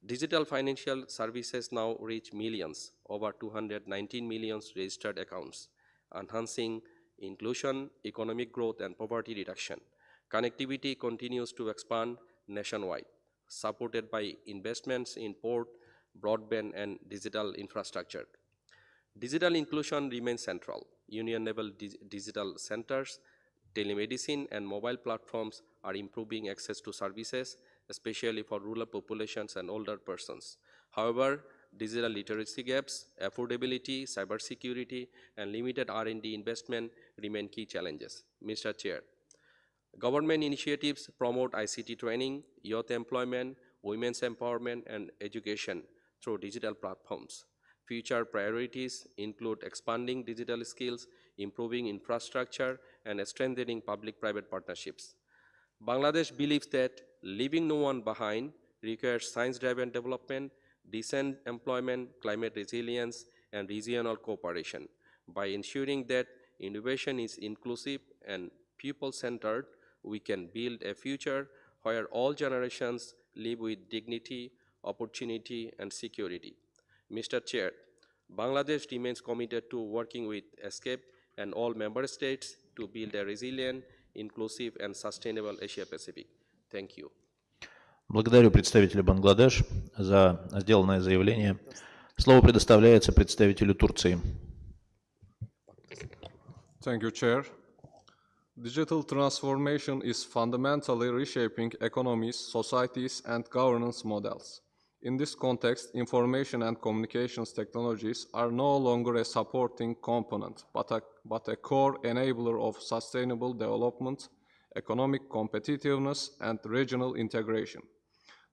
Digital financial services now reach millions, over 219 million registered accounts, enhancing inclusion, economic growth, and poverty reduction. Connectivity continues to expand nationwide, supported by investments in port, broadband, and digital infrastructure. Digital inclusion remains central. Union-level digital centers, telemedicine, and mobile platforms are improving access to services, especially for rural populations and older persons. However, digital literacy gaps, affordability, cybersecurity, and limited R&D investment remain key challenges. Mr. Chair, government initiatives promote ICT training, youth employment, women's empowerment, and education through digital platforms. Future priorities include expanding digital skills, improving infrastructure, and strengthening public-private partnerships. Bangladesh believes that leaving no one behind requires science-driven development, decent employment, climate resilience, and regional cooperation. By ensuring that innovation is inclusive and people-centered, we can build a future where all generations live with dignity, opportunity, and security. Mr. Chair, Bangladesh remains committed to working with ESCAP and all member states to build a resilient, inclusive, and sustainable Asia-Pacific. Thank you. Благодарю представителя Бангладеш за сделанное заявление. Слово предоставляется представителю Турции. Thank you, Chair. Digital transformation is fundamentally reshaping economies, societies, and governance models. In this context, information and communications technologies are no longer a supporting component, but a core enabler of sustainable development, economic competitiveness, and regional integration.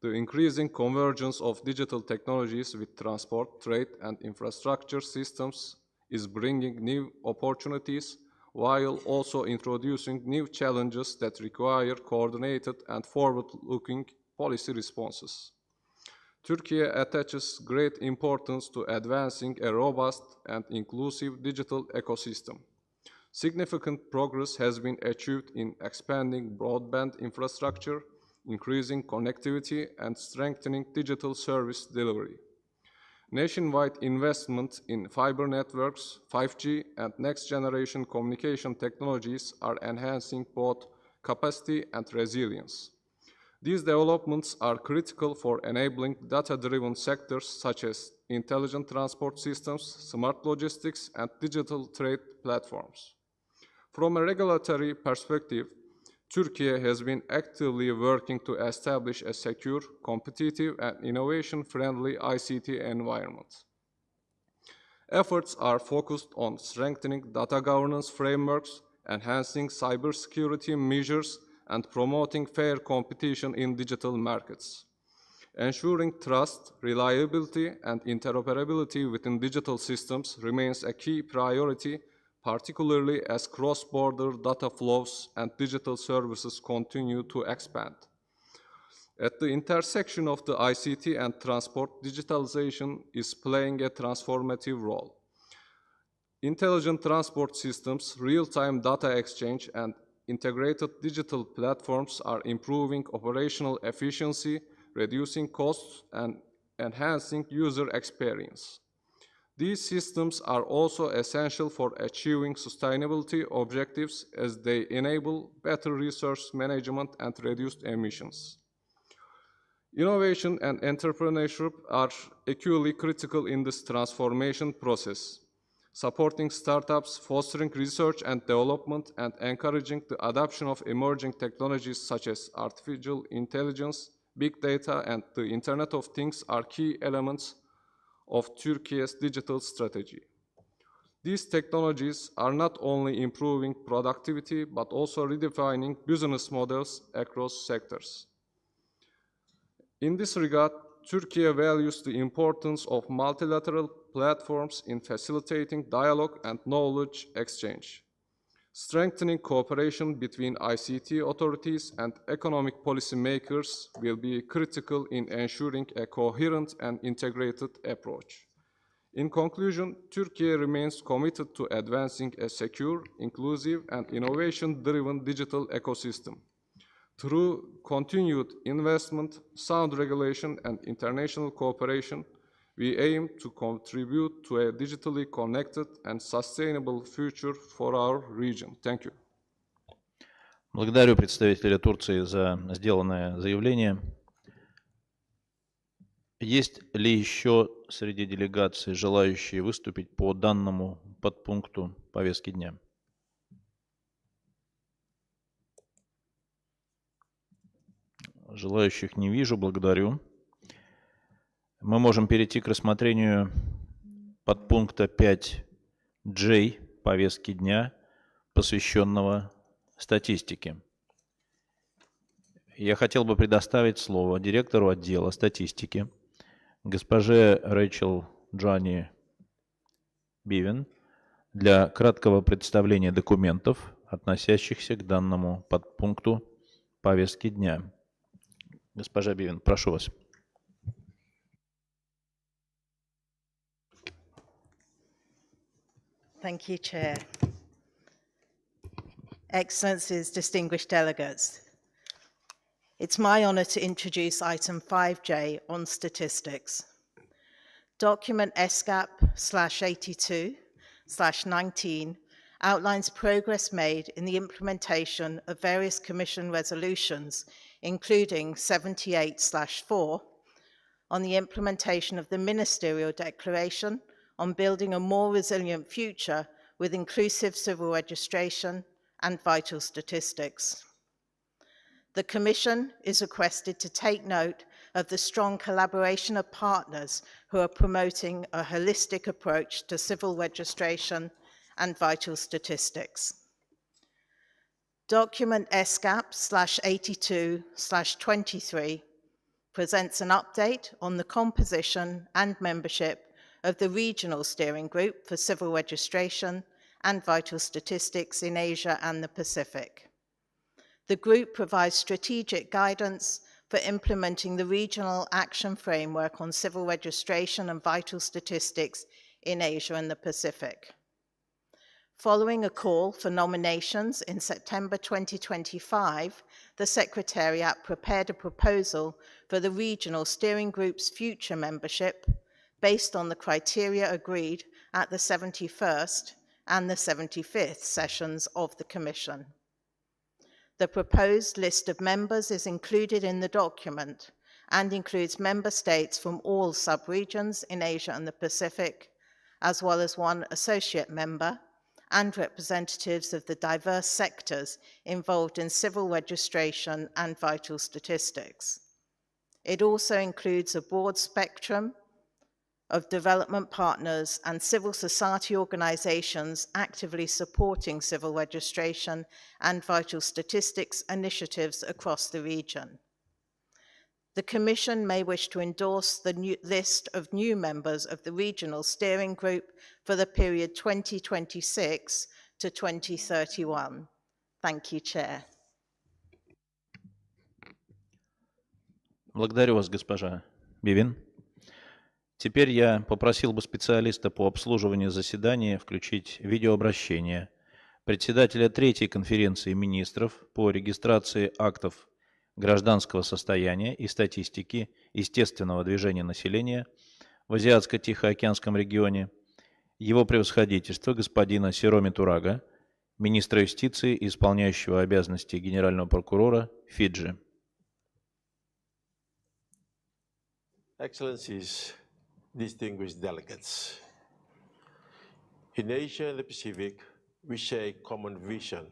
The increasing convergence of digital technologies with transport, trade, and infrastructure systems is bringing new opportunities while also introducing new challenges that require coordinated and forward-looking policy responses. Turkey attaches great importance to advancing a robust and inclusive digital ecosystem. Significant progress has been achieved in expanding broadband infrastructure, increasing connectivity, and strengthening digital service delivery. Nationwide investment in fiber networks, 5G, and next-generation communication technologies are enhancing both capacity and resilience. These developments are critical for enabling data-driven sectors such as intelligent transport systems, smart logistics, and digital trade platforms. From a regulatory perspective, Turkey has been actively working to establish a secure, competitive, and innovation-friendly ICT environment. Efforts are focused on strengthening data governance frameworks, enhancing cybersecurity measures, and promoting fair competition in digital markets. Ensuring trust, reliability, and interoperability within digital systems remains a key priority, particularly as cross-border data flows and digital services continue to expand. At the intersection of the ICT and transport, digitalization is playing a transformative role. Intelligent transport systems, real-time data exchange, and integrated digital platforms are improving operational efficiency, reducing costs, and enhancing user experience. These systems are also essential for achieving sustainability objectives as they enable better resource management and reduced emissions. Innovation and entrepreneurship are equally critical in this transformation process. Supporting startups, fostering research and development, and encouraging the adoption of emerging technologies such as artificial intelligence, big data, and the Internet of Things are key elements of Turkey's digital strategy. These technologies are not only improving productivity, but also redefining business models across sectors. In this regard, Turkey values the importance of multilateral platforms in facilitating dialogue and knowledge exchange. Strengthening cooperation between ICT authorities and economic policymakers will be critical in ensuring a coherent and integrated approach. In conclusion, Turkey remains committed to advancing a secure, inclusive, and innovation-driven digital ecosystem. Through continued investment, sound regulation, and international cooperation, we aim to contribute to a digitally connected and sustainable future for our region. Thank you. Благодарю представителя Турции за сделанное заявление. Есть ли еще среди делегаций желающие выступить по данному подпункту повестки дня? Желающих не вижу, благодарю. Мы можем перейти к рассмотрению подпункта 5J повестки дня, посвященного статистике. Я хотел бы предоставить слово директору отдела статистики, госпоже Рэйчел Джоанни Бивен, для краткого представления документов, относящихся к данному подпункту повестки дня. Госпожа Бивен, прошу вас. Thank you, Chair. Excellencies, distinguished delegates. It's my honour to introduce item 5J on statistics. Document ESCAP/82/19 outlines progress made in the implementation of various Commission resolutions, including 78/4 on the implementation of the Ministerial Declaration on building a more resilient future with inclusive civil registration and vital statistics. The Commission is requested to take note of the strong collaboration of partners who are promoting a holistic approach to civil registration and vital statistics. Document ESCAP/82/23 presents an update on the composition and membership of the Regional Steering Group for Civil Registration and vital statistics in Asia and the Pacific. The group provides strategic guidance for implementing the Regional Action Framework on Civil Registration and Vital Statistics in Asia and the Pacific. Following a call for nominations in September 2025, the Secretariat prepared a proposal for the Regional Steering Group's future membership based on the criteria agreed at the 71st and the 75th sessions of the Commission. The proposed list of members is included in the document and includes member states from all sub-regions in Asia and the Pacific, as well as one associate member and representatives of the diverse sectors involved in civil registration and vital statistics. It also includes a broad spectrum of development partners and civil society organizations actively supporting civil registration and vital statistics initiatives across the region. The Commission may wish to endorse the list of new members of the Regional Steering Group for the period 2026 to 2031. Thank you, Chair. Благодарю вас, госпожа Бивин. Теперь я попросил бы специалиста по обслуживанию заседания включить видеообращение председателя третьей конференции министров по регистрации актов гражданского состояния и статистики естественного движения населения в Азиатско-Тихоокеанском регионе, его превосходительство господина Сироми Турага, министра юстиции и исполняющего обязанности генерального прокурора Фиджи. Excellencies, distinguished delegates. In Asia and the Pacific, we share a common vision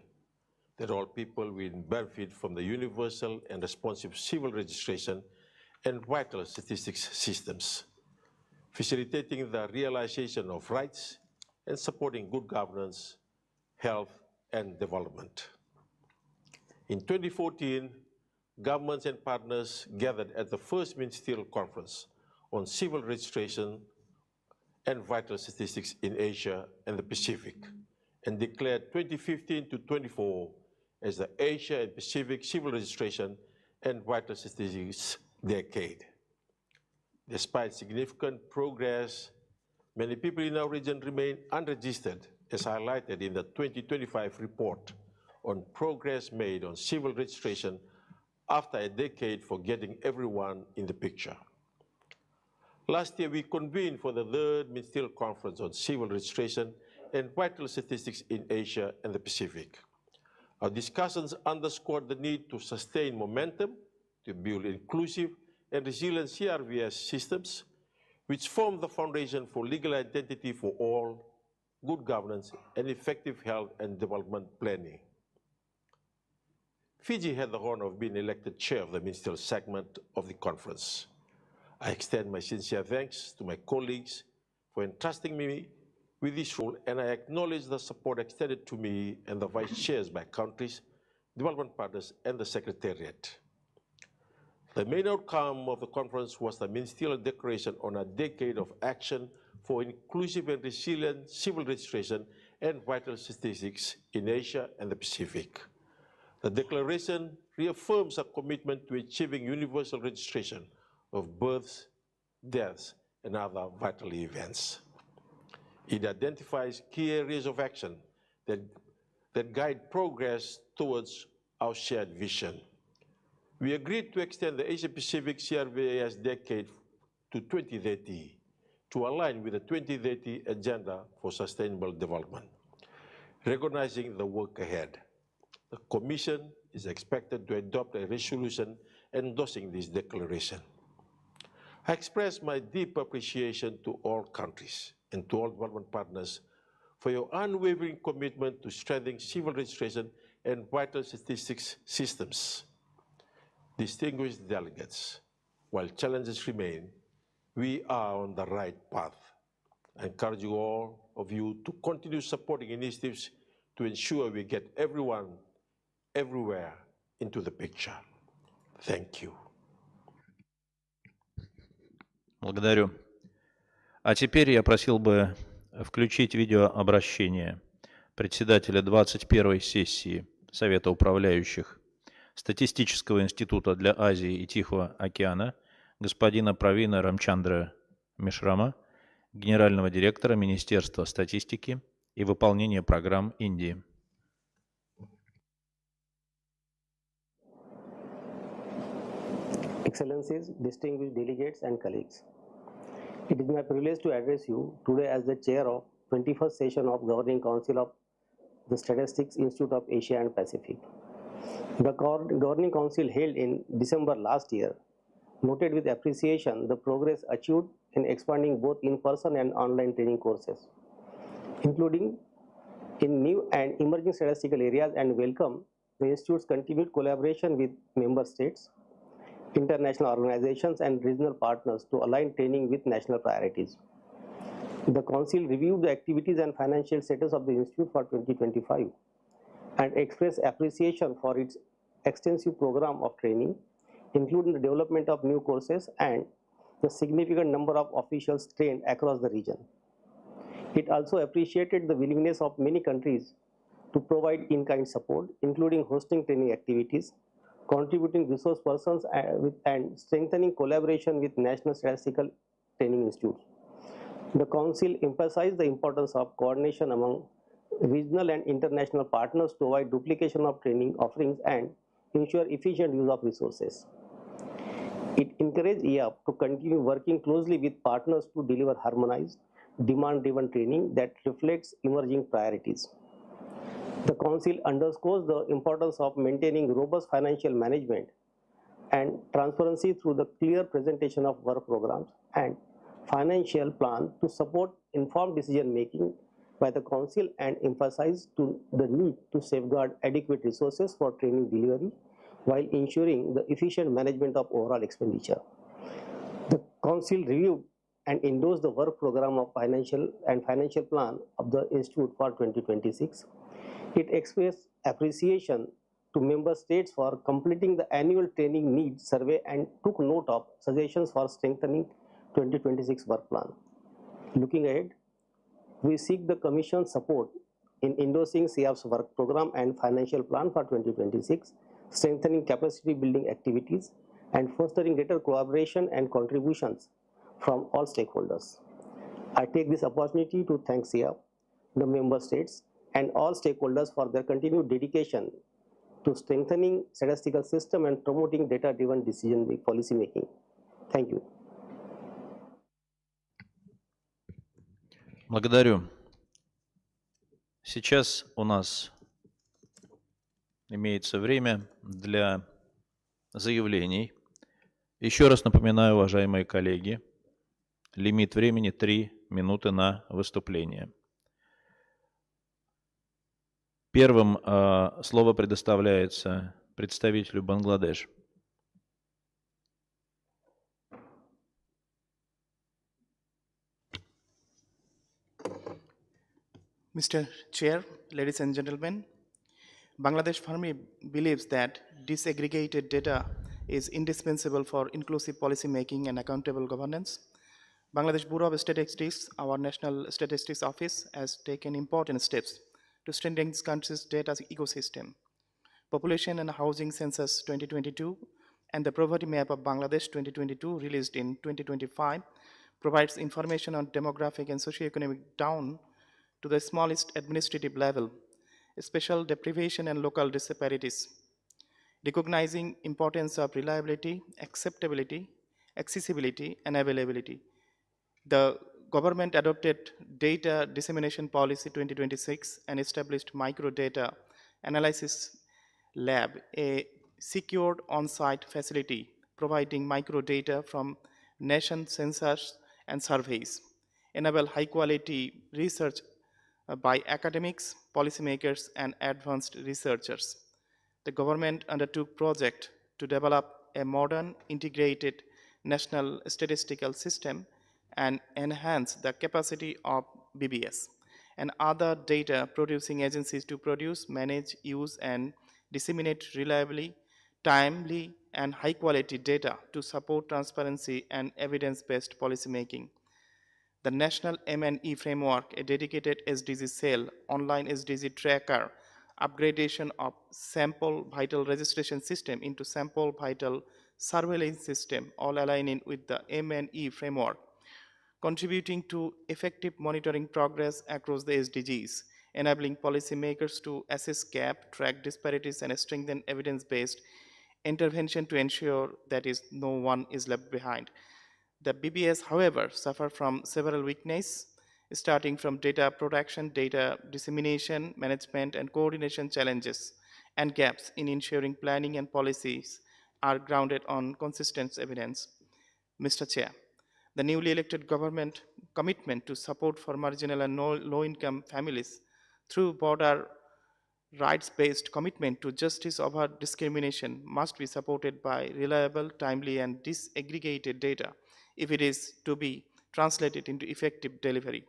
that all people will benefit from the universal and responsive civil registration and vital statistics systems, facilitating the realization of rights and supporting good governance, health, and development. In 2014, governments and partners gathered at the first ministerial conference on civil registration and vital statistics in Asia and the Pacific, and declared 2015 to 24 as the Asia and Pacific Civil Registration and Vital Statistics Decade. Despite significant progress, many people in our region remain unregistered, as highlighted in the 2025 report on progress made on civil registration after a decade for getting everyone in the picture. Last year, we convened for the third ministerial conference on civil registration and vital statistics in Asia and the Pacific. Our discussions underscored the need to sustain momentum, to build inclusive and resilient CRVS systems, which form the foundation for legal identity for all, good governance, and effective health and development planning. Fiji had the honor of being elected chair of the ministerial segment of the conference. I extend my sincere thanks to my colleagues for entrusting me with this role, and I acknowledge the support extended to me and the vice chairs by countries, development partners, and the Secretariat. The main outcome of the conference was the ministerial declaration on a decade of action for inclusive and resilient civil registration and vital statistics in Asia and the Pacific. The declaration reaffirms a commitment to achieving universal registration of births, deaths, and other vital events. It identifies key areas of action that guide progress towards our shared vision. We agreed to extend the Asia-Pacific CRVAS decade to 2030 to align with the 2030 Agenda for Sustainable Development. Recognizing the work ahead, the Commission is expected to adopt a resolution endorsing this declaration. I express my deep appreciation to all countries and to all development partners for your unwavering commitment to strengthening civil registration and vital statistics systems. Distinguished delegates, while challenges remain, we are on the right path. I encourage you all of you to continue supporting initiatives to ensure we get everyone, everywhere into the picture. Thank you. Благодарю. А теперь я просил бы включить видеообращение председателя 21-й сессии Совета управляющих Статистического института для Азии и Тихого океана господина Правина Рамчандра Мишрама, генерального директора Министерства статистики и выполнения программ Индии. Excellencies, distinguished delegates and colleagues. It is my privilege to address you today as the chair of 21st session of Governing Council of the Statistics Institute of Asia and Pacific. The Governing Council held in December last year noted with appreciation the progress achieved in expanding both in-person and online training courses, including in new and emerging statistical areas, and welcome the Institute's continued collaboration with member states, international organizations and regional partners to align training with national priorities. The Council reviewed the activities and financial status of the Institute for 2025 and expressed appreciation for its extensive program of training, including the development of new courses and the significant number of officials trained across the region. It also appreciated the willingness of many countries to provide in-kind support, including hosting training activities, contributing resource persons, and strengthening collaboration with national statistical training institutes. The Council emphasized the importance of coordination among regional and international partners to avoid duplication of training offerings and ensure efficient use of resources. It encouraged EAP to continue working closely with partners to deliver harmonized, demand-driven training that reflects emerging priorities. The Council underscores the importance of maintaining robust financial management and transparency through the clear presentation of work programs and financial plan to support informed decision-making by the Council, and emphasized the need to safeguard adequate resources for training delivery while ensuring the efficient management of overall expenditure. The Council reviewed and endorsed the work program of financial plan of the Institute for 2026. It expressed appreciation to member states for completing the annual training needs survey and took note of suggestions for strengthening 2026 work plan. Looking ahead, we seek the Commission's support in endorsing CIAP's work program and financial plan for 2026, strengthening capacity building activities, and fostering greater collaboration and contributions from all stakeholders. I take this opportunity to thank CIAP, the member states, and all stakeholders for their continued dedication to strengthening statistical system and promoting data-driven policy making. Thank you. Благодарю. Сейчас у нас имеется время для заявлений. Еще раз напоминаю, уважаемые коллеги, лимит времени 3 минуты на выступление. Первым слово предоставляется представителю Бангладеш. Mr. Chair, ladies and gentlemen, Bangladesh firmly believes that disaggregated data is indispensable for inclusive policy making and accountable governance. Bangladesh Bureau of Statistics, our National Statistics Office, has taken important steps to strengthen this country's data ecosystem. Population and Housing Census 2022 and the Poverty Map of Bangladesh 2022, released in 2025, provides information on demographic and socioeconomic down to the smallest administrative level, spatial deprivation and local disparities, recognizing importance of reliability, acceptability, accessibility, and availability. The government adopted Data Dissemination Policy 2026 and established Microdata Analysis Lab, a secured on-site facility providing microdata from nation census and surveys, enable high-quality research by academics, policymakers, and advanced researchers. The government undertook project to develop a modern, integrated national statistical system and enhance the capacity of BBS and other data producing agencies to produce, manage, use, and disseminate reliably, timely, and high-quality data to support transparency and evidence-based policymaking. The National M&E Framework, a dedicated SDG cell, online SDG tracker, upgradation of sample vital registration system into sample vital surveillance system, all aligning with the M&E framework, contributing to effective monitoring progress across the SDGs, enabling policymakers to assess gap, track disparities, and strengthen evidence-based intervention to ensure that no one is left behind. The BBS, however, suffer from several weaknesses, starting from data protection, data dissemination, management, and coordination challenges, and gaps in ensuring planning and policies are grounded on consistent evidence. Mr. Chair, the newly elected government commitment to support for marginal and low-income families through border rights-based commitment to justice over discrimination must be supported by reliable, timely, and disaggregated data if it is to be translated into effective delivery.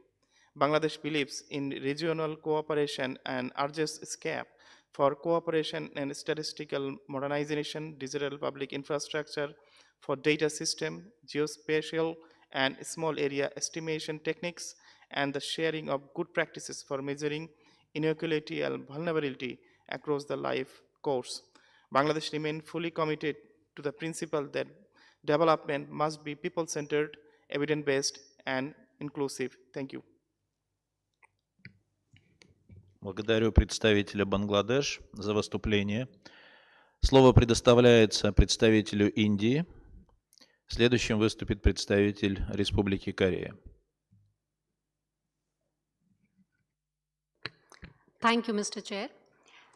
Bangladesh believes in regional cooperation and urges ESCAP for cooperation and statistical modernization, digital public infrastructure for data system, geospatial and small area estimation techniques, and the sharing of good practices for measuring inequality and vulnerability across the life course. Bangladesh remains fully committed to the principle that development must be people-centered, evidence-based, and inclusive. Thank you. Благодарю представителя Бангладеш за выступление. Слово предоставляется представителю Индии. Следующим выступит представитель Республики Корея. Thank you, Mr. Chair.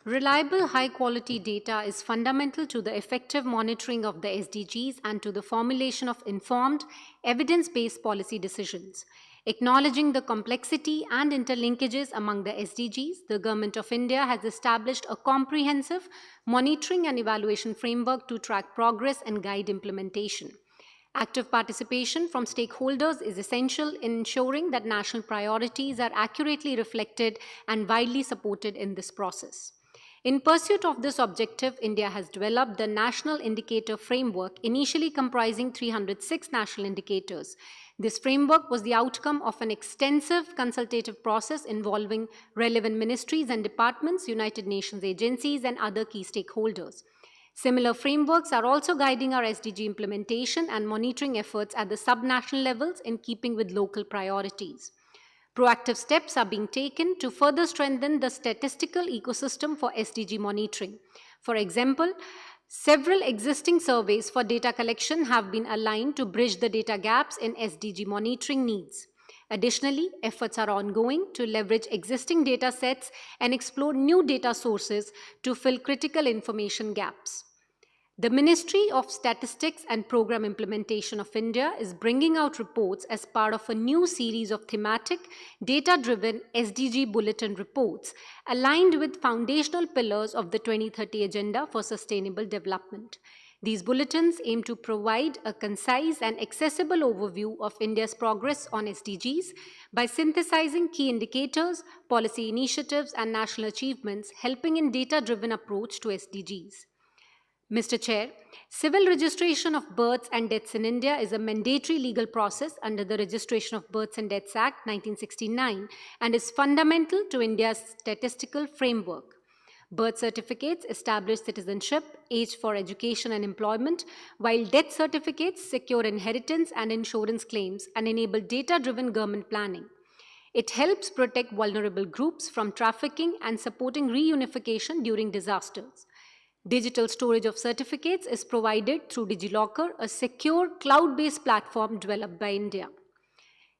Reliable, high-quality data is fundamental to the effective monitoring of the SDGs and to the formulation of informed, evidence-based policy decisions. Acknowledging the complexity and interlinkages among the SDGs, the Government of India has established a comprehensive monitoring and evaluation framework to track progress and guide implementation. Active participation from stakeholders is essential in ensuring that national priorities are accurately reflected and widely supported in this process. In pursuit of this objective, India has developed the National Indicator Framework, initially comprising 306 national indicators. This framework was the outcome of an extensive consultative process involving relevant ministries and departments, United Nations agencies, and other key stakeholders. Similar frameworks are also guiding our SDG implementation and monitoring efforts at the subnational levels in keeping with local priorities. Proactive steps are being taken to further strengthen the statistical ecosystem for SDG monitoring. For example, several existing surveys for data collection have been aligned to bridge the data gaps in SDG monitoring needs. Additionally, efforts are ongoing to leverage existing data sets and explore new data sources to fill critical information gaps. The Ministry of Statistics and Program Implementation of India is bringing out reports as part of a new series of thematic, data-driven SDG bulletin reports aligned with foundational pillars of the 2030 Agenda for Sustainable Development. These bulletins aim to provide a concise and accessible overview of India's progress on SDGs by synthesizing key indicators, policy initiatives, and national achievements, helping in data-driven approach to SDGs. Mr. Chair, civil registration of births and deaths in India is a mandatory legal process under the Registration of Births and Deaths Act 1969 and is fundamental to India's statistical framework. Birth certificates establish citizenship, age for education and employment, while death certificates secure inheritance and insurance claims and enable data-driven government planning. It helps protect vulnerable groups from trafficking and supporting reunification during disasters. Digital storage of certificates is provided through DigiLocker, a secure cloud-based platform developed by India.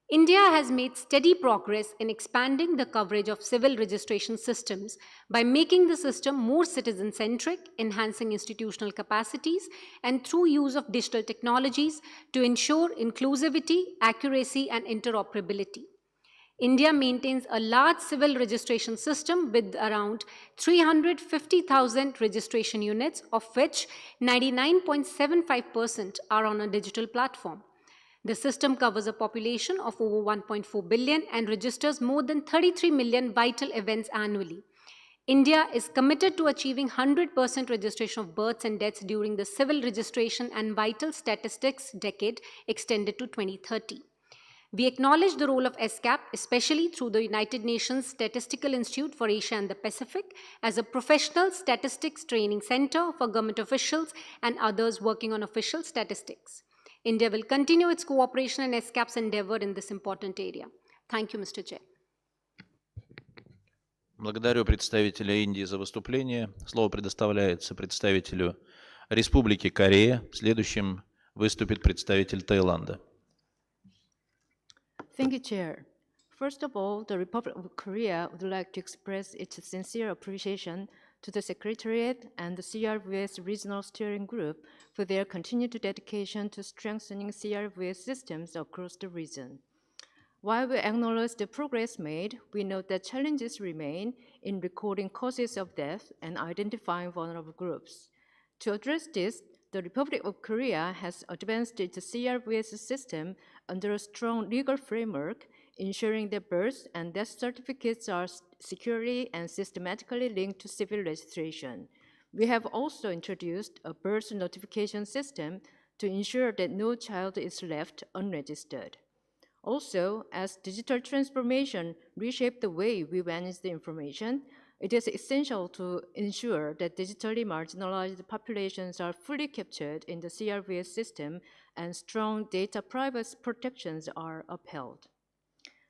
India has made steady progress in expanding the coverage of civil registration systems by making the system more citizen-centric, enhancing institutional capacities, and through use of digital technologies to ensure inclusivity, accuracy, and interoperability. India maintains a large civil registration system with around 350,000 registration units, of which 99.75% are on a digital platform. The system covers a population of over 1.4 billion and registers more than 33 million vital events annually. India is committed to achieving 100% registration of births and deaths during the civil registration and vital statistics decade extended to 2030. We acknowledge the role of ESCAP, especially through the United Nations Statistical Institute for Asia and the Pacific, as a professional statistics training center for government officials and others working on official statistics. India will continue its cooperation and ESCAP's endeavor in this important area. Thank you, Mr. Chair. Благодарю представителя Индии за выступление. Слово предоставляется представителю Республики Корея. Следующим выступит представитель Таиланда. Thank you, Chair. First of all, the Republic of Korea would like to express its sincere appreciation to the Secretariat and the CRVS Regional Steering Group for their continued dedication to strengthening CRVS systems across the region. While we acknowledge the progress made, we note that challenges remain in recording causes of death and identifying vulnerable groups. To address this, the Republic of Korea has advanced its CRVS system under a strong legal framework, ensuring that birth and death certificates are securely and systematically linked to civil registration. We have also introduced a birth notification system to ensure that no child is left unregistered. Also, as digital transformation reshapes the way we manage the information, it is essential to ensure that digitally marginalized populations are fully captured in the CRVS system and strong data privacy protections are upheld.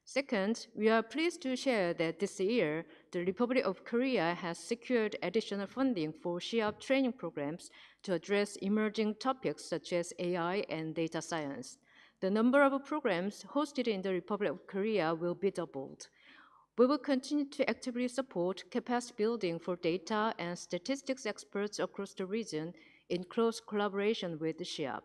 Second, we are pleased to share that this year, the Republic of Korea has secured additional funding for SHIAP training programs to address emerging topics such as AI and data science. The number of programs hosted in the Republic of Korea will be doubled. We will continue to actively support capacity building for data and statistics experts across the region in close collaboration with the SHIAP.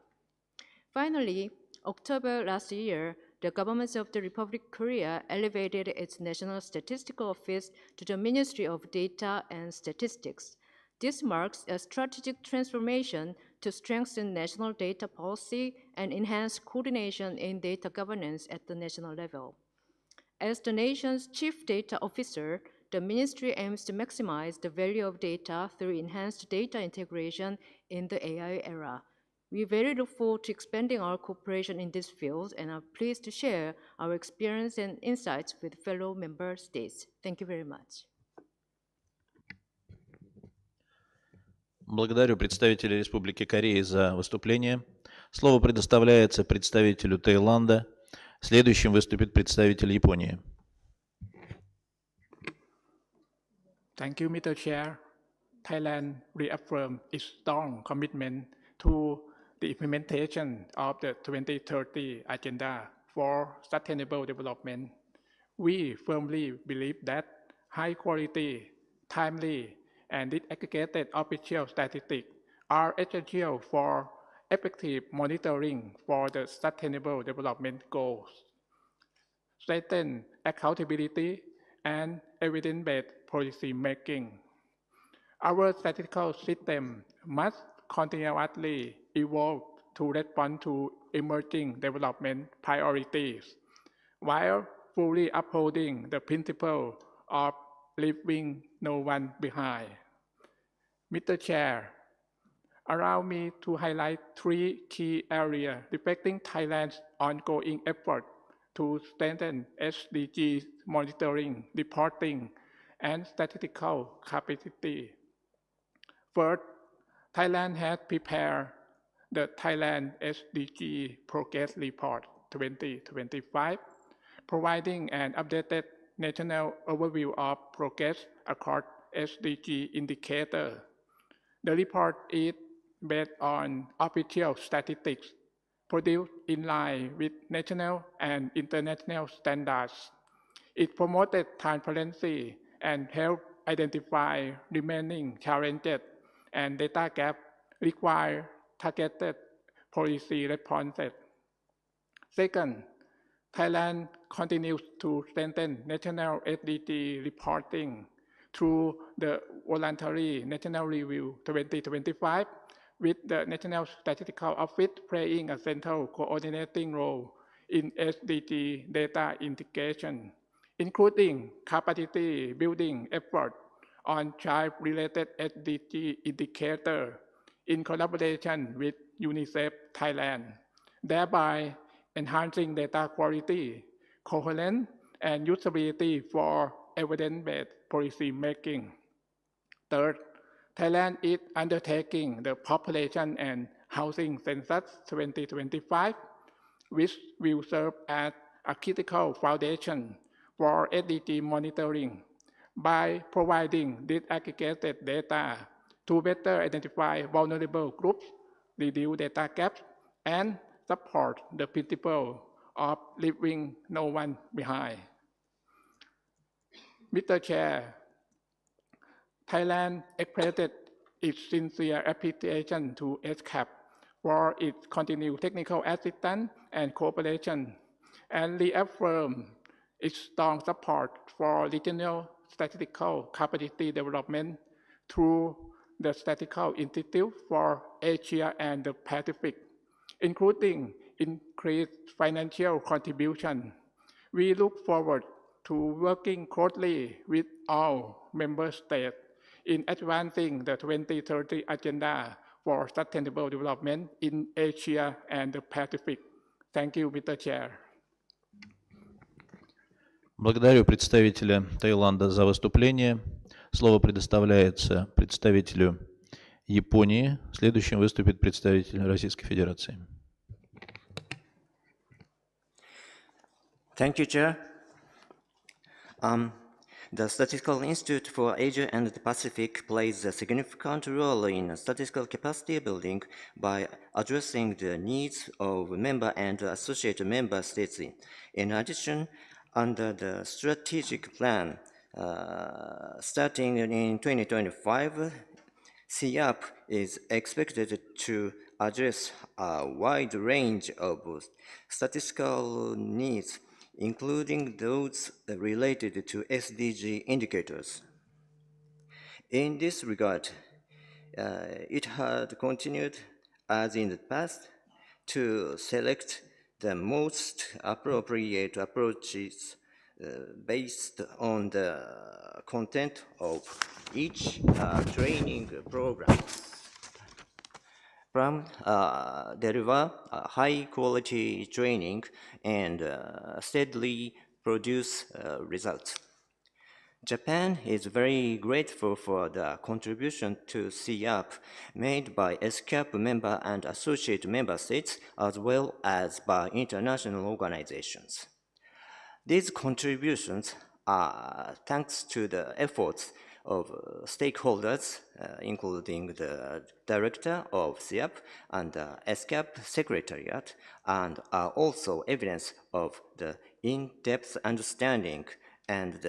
Finally, October last year, the government of the Republic of Korea elevated its National Statistical Office to the Ministry of Data and Statistics. This marks a strategic transformation to strengthen national data policy and enhance coordination in data governance at the national level. As the nation's chief data officer, the ministry aims to maximize the value of data through enhanced data integration in the AI era. We very look forward to expanding our cooperation in this field and are pleased to share our experience and insights with fellow member states. Thank you very much. Благодарю представителя Республики Корея за выступление. Слово предоставляется представителю Таиланда. Следующим выступит представитель Японии. Thank you, Mr. Chair. Thailand reaffirmed its strong commitment to the implementation of the 2030 Agenda for Sustainable Development. We firmly believe that high-quality, timely, and disaggregated official statistics are essential for effective monitoring for the Sustainable Development Goals, strengthen accountability, and evidence-based policy making. Our statistical system must continuously evolve to respond to emerging development priorities, while fully upholding the principle of leaving no one behind. Mr. Chair, allow me to highlight three key areas reflecting Thailand's ongoing effort to strengthen SDG monitoring, reporting, and statistical capacity. First, Thailand has prepared the Thailand SDG Progress Report 2025, providing an updated national overview of progress across SDG indicators. The report is based on official statistics produced in line with national and international standards. It promoted transparency and helped identify remaining challenges and data gaps require targeted policy responses. Second, Thailand continues to strengthen national SDG reporting through the voluntary National Review 2025, with the National Statistical Office playing a central coordinating role in SDG data integration, including capacity building efforts on child-related SDG indicators in collaboration with UNICEF Thailand, thereby enhancing data quality, coherence, and usability for evidence-based policy making. Third, Thailand is undertaking the population and housing census 2025, which will serve as a critical foundation for SDG monitoring by providing disaggregated data to better identify vulnerable groups, reduce data gaps, and support the principle of leaving no one behind. Mr. Chair, Thailand expressed its sincere appreciation to ESCAP for its continued technical assistance and cooperation, and reaffirmed its strong support for regional statistical capacity development through the Statistical Institute for Asia and the Pacific, including increased financial contribution. We look forward to working closely with all member states in advancing the 2030 Agenda for Sustainable Development in Asia and the Pacific. Thank you, Mr. Chair. Благодарю представителя Таиланда за выступление. Слово предоставляется представителю Японии. Следующим выступит представитель Российской Федерации. Thank you, Chair. The Statistical Institute for Asia and the Pacific plays a significant role in statistical capacity building by addressing the needs of member and associate member states. In addition, under the strategic plan starting in 2025, CEAP is expected to address a wide range of statistical needs, including those related to SDG indicators. In this regard, it had continued, as in the past, to select the most appropriate approaches based on the content of each training program. From deliver high-quality training and steadily produce results. Japan is very grateful for the contribution to CEAP made by ESCAP member and associate member states, as well as by international organizations. These contributions are thanks to the efforts of stakeholders, including the director of CEAP and the ESCAP Secretariat, and are also evidence of the in-depth understanding and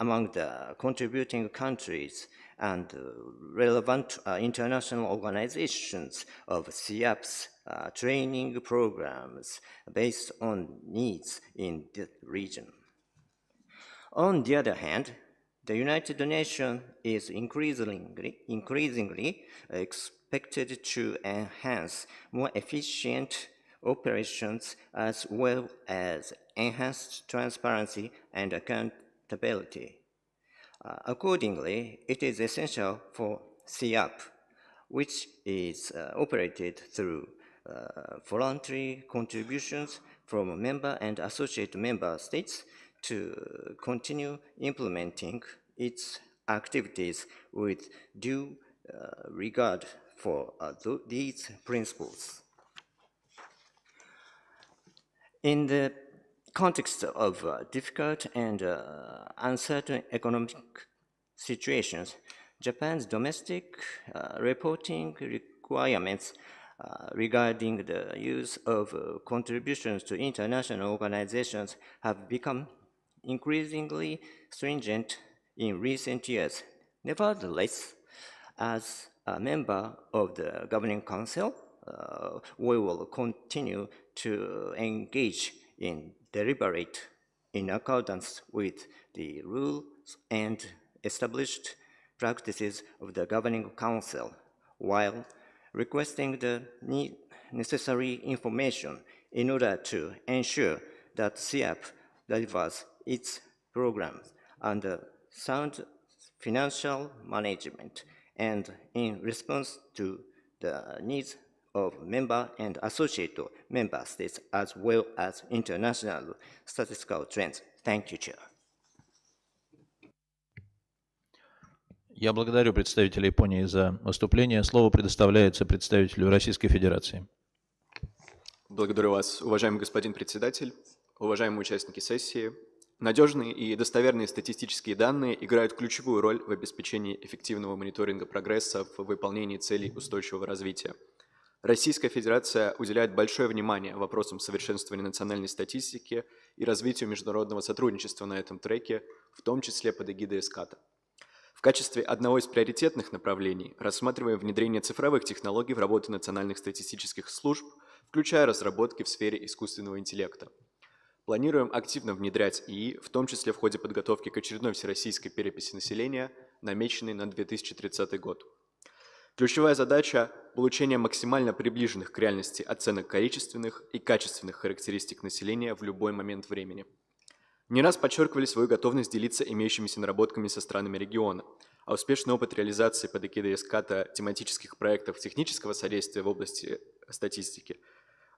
among the contributing countries and relevant international organizations of CEAP's training programs based on needs in the region. On the other hand, the United Nations is increasingly expected to enhance more efficient operations as well as enhanced transparency and accountability. Accordingly, it is essential for CEAP, which is operated through voluntary contributions from member and associate member states, to continue implementing its activities with due regard for these principles. In the context of difficult and uncertain economic situations, Japan's domestic reporting requirements regarding the use of contributions to international organizations have become increasingly stringent in recent years. Nevertheless, as a member of the Governing Council, we will continue to engage in deliberate in accordance with the rules and established practices of the Governing Council, while requesting the necessary information in order to ensure that CEAP delivers its programs under sound financial management and in response to the needs of member and associate member states as well as international statistical trends. Thank you, Chair. Я благодарю представителя Японии за выступление. Слово предоставляется представителю Российской Федерации. Благодарю вас, уважаемый господин председатель, уважаемые участники сессии. Надежные и достоверные статистические данные играют ключевую роль в обеспечении эффективного мониторинга прогресса в выполнении целей устойчивого развития. Российская Федерация уделяет большое внимание вопросам совершенствования национальной статистики и развитию международного сотрудничества на этом треке, в том числе под эгидой ESCAP. В качестве одного из приоритетных направлений рассматриваем внедрение цифровых технологий в работу национальных статистических служб, включая разработки в сфере искусственного интеллекта. Планируем активно внедрять ИИ, в том числе в ходе подготовки к очередной всероссийской переписи населения, намеченной на 2030 год. Ключевая задача – получение максимально приближенных к реальности оценок количественных и качественных характеристик населения в любой момент времени. Не раз подчеркивали свою готовность делиться имеющимися наработками со странами региона, а успешный опыт реализации под эгидой ESCAP тематических проектов технического содействия в области статистики,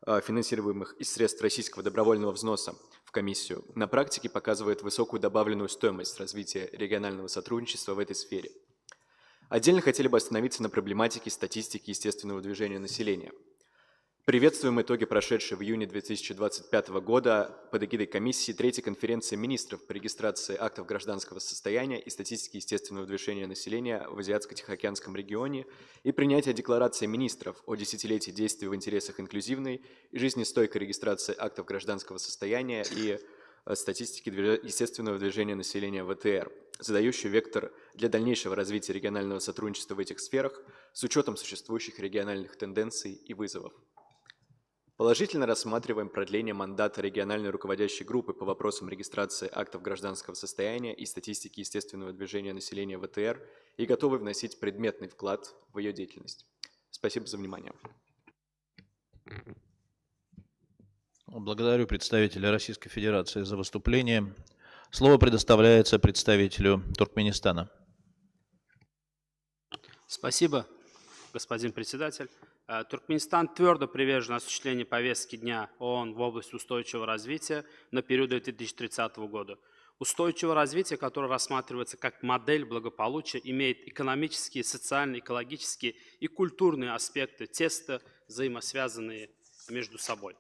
финансируемых из средств российского добровольного взноса в комиссию, на практике показывает высокую добавленную стоимость развития регионального сотрудничества в этой сфере. Отдельно хотели бы остановиться на проблематике статистики естественного движения населения. Приветствуем итоги прошедшей в июне 2025 года под эгидой комиссии третьей конференции министров по регистрации актов гражданского состояния и статистики естественного движения населения в Азиатско-Тихоокеанском регионе и принятие декларации министров о десятилетии действий в интересах инклюзивной и жизнестойкой регистрации актов гражданского состояния и статистики естественного движения населения ВТР, задающий вектор для дальнейшего развития регионального сотрудничества в этих сферах с учетом существующих региональных тенденций и вызовов. Положительно рассматриваем продление мандата региональной руководящей группы по вопросам регистрации актов гражданского состояния и статистики естественного движения населения ВТР и готовы вносить предметный вклад в ее деятельность. Спасибо за внимание. Благодарю представителя Российской Федерации за выступление. Слово предоставляется представителю Туркменистана. Спасибо, господин председатель. Туркменистан твердо привержен осуществлению повестки дня ООН в области устойчивого развития на период 2030 года. Устойчивое развитие, которое рассматривается как модель благополучия, имеет экономические, социальные, экологические и культурные аспекты, тесно взаимосвязанные между собой.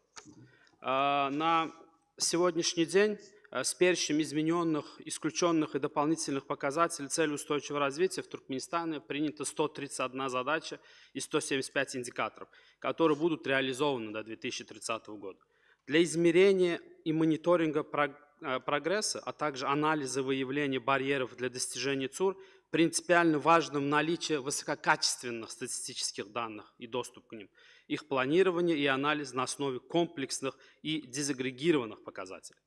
На сегодняшний день с перечнем измененных, исключенных и дополнительных показателей цели устойчивого развития в Туркменистане принято 131 задача и 175 индикаторов, которые будут реализованы до 2030 года. Для измерения и мониторинга прогресса, а также анализа выявления барьеров для достижения ЦУР принципиально важно наличие высококачественных статистических данных и доступ к ним, их планирование и анализ на основе комплексных и дезагрегированных показателей.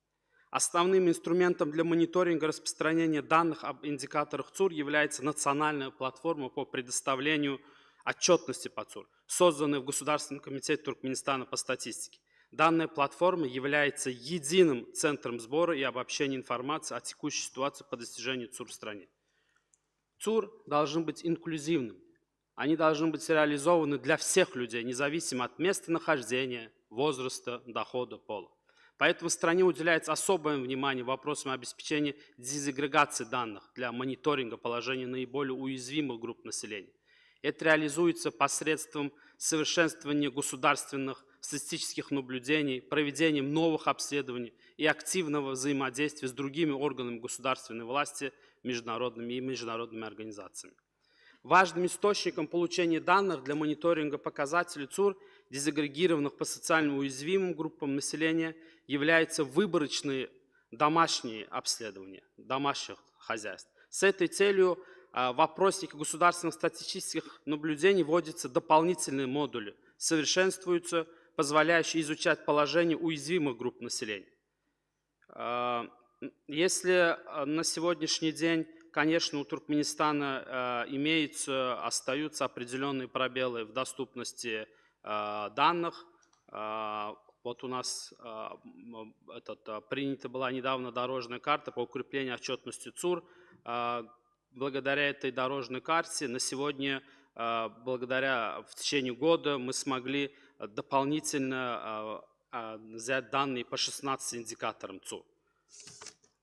Основным инструментом для мониторинга распространения данных об индикаторах ЦУР является национальная платформа по предоставлению отчетности по ЦУР, созданная в Государственном комитете Туркменистана по статистике. Данная платформа является единым центром сбора и обобщения информации о текущей ситуации по достижению ЦУР в стране. ЦУР должны быть инклюзивными. Они должны быть реализованы для всех людей, независимо от местонахождения, возраста, дохода, пола. Поэтому в стране уделяется особое внимание вопросам обеспечения дезагрегации данных для мониторинга положения наиболее уязвимых групп населения. Это реализуется посредством совершенствования государственных статистических наблюдений, проведением новых обследований и активного взаимодействия с другими органами государственной власти, международными организациями. Важным источником получения данных для мониторинга показателей ЦУР, дезагрегированных по социально уязвимым группам населения, являются выборочные домашние обследования домашних хозяйств. С этой целью в опроснике государственных статистических наблюдений вводятся дополнительные модули, совершенствуются, позволяющие изучать положение уязвимых групп населения. Если на сегодняшний день, конечно, у Туркменистана остаются определенные пробелы в доступности данных. Вот у нас принята была недавно дорожная карта по укреплению отчетности ЦУР. Благодаря этой дорожной карте на сегодня благодаря в течение года мы смогли дополнительно взять данные по 16 индикаторам ЦУ.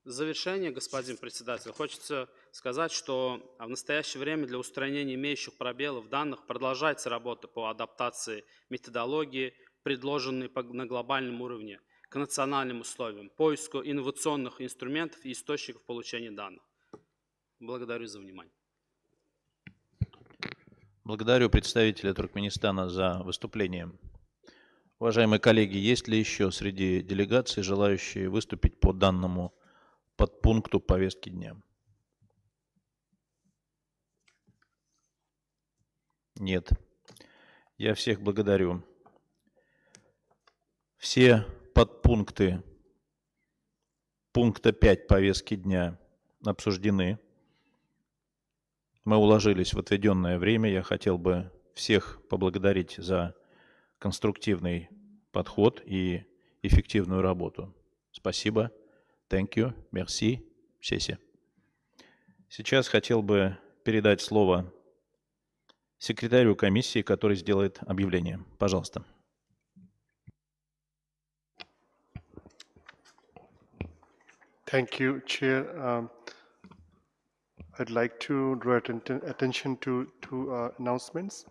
В завершение, господин председатель, хочется сказать, что в настоящее время для устранения имеющих пробелов в данных продолжается работа по адаптации методологии, предложенной на глобальном уровне, к национальным условиям, поиску инновационных инструментов и источников получения данных. Благодарю за внимание. Благодарю представителя Туркменистана за выступление. Уважаемые коллеги, есть ли еще среди делегаций желающие выступить по данному подпункту повестки дня? Нет. Я всех благодарю. Все подпункты пункта 5 повестки дня обсуждены. Мы уложились в отведенное время. Я хотел бы всех поблагодарить за конструктивный подход и эффективную работу. Спасибо. Thank you. Merci. Сессия. Сейчас хотел бы передать слово секретарю комиссии, который сделает объявление. Пожалуйста. Thank you, Chair. I'd like to draw attention to two announcements.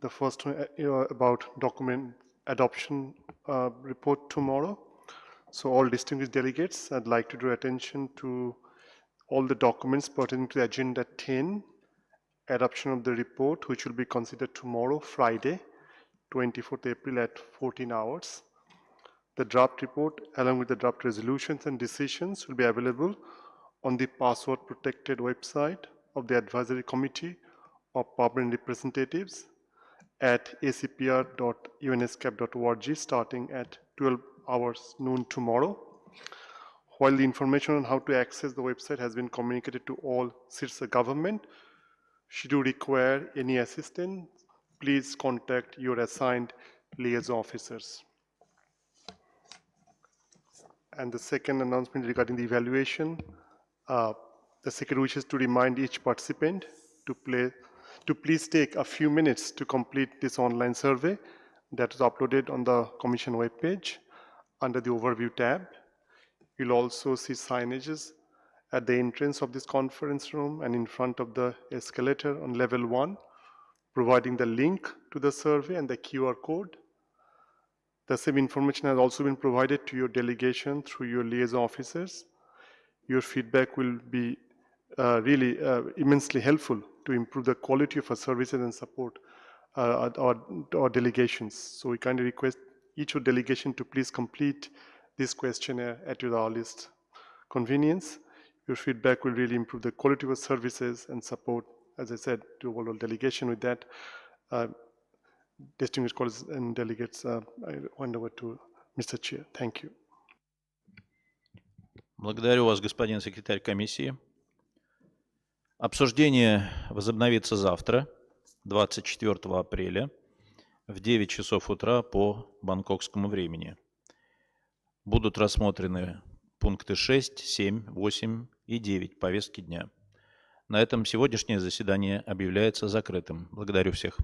The first one about document adoption report tomorrow. So all distinguished delegates, I'd like to draw attention to all the documents pertaining to Agenda 10, adoption of the report, which will be considered tomorrow, Friday, 24th April at 14 hours. The draft report, along with the draft resolutions and decisions, will be available on the password-protected website of the Advisory Committee of Permanent Representatives at acpr.unescap.org starting at 12 hours noon tomorrow. While the information on how to access the website has been communicated to all seats of government, should you require any assistance, please contact your assigned liaison officers. And the second announcement regarding the evaluation, the Secretary wishes to remind each participant to please take a few minutes to complete this online survey that is uploaded on the Commission webpage under the Overview tab. You'll also see signages at the entrance of this conference room and in front of the escalator on level 1, providing the link to the survey and the QR code. The same information has also been provided to your delegation through your liaison officers. Your feedback will be really immensely helpful to improve the quality of our services and support our delegations. So we kindly request each of delegation to please complete this questionnaire at your earliest convenience. Your feedback will really improve the quality of our services and support, as I said, to overall delegation. With that, distinguished colleagues and delegates, I hand over to Mr. Chair. Thank you. Благодарю вас, господин секретарь комиссии. Обсуждение возобновится завтра, 24 апреля, в 9 часов утра по бангкокскому времени. Будут рассмотрены пункты 6, 7, 8 и 9 повестки дня. На этом сегодняшнее заседание объявляется закрытым. Благодарю всех.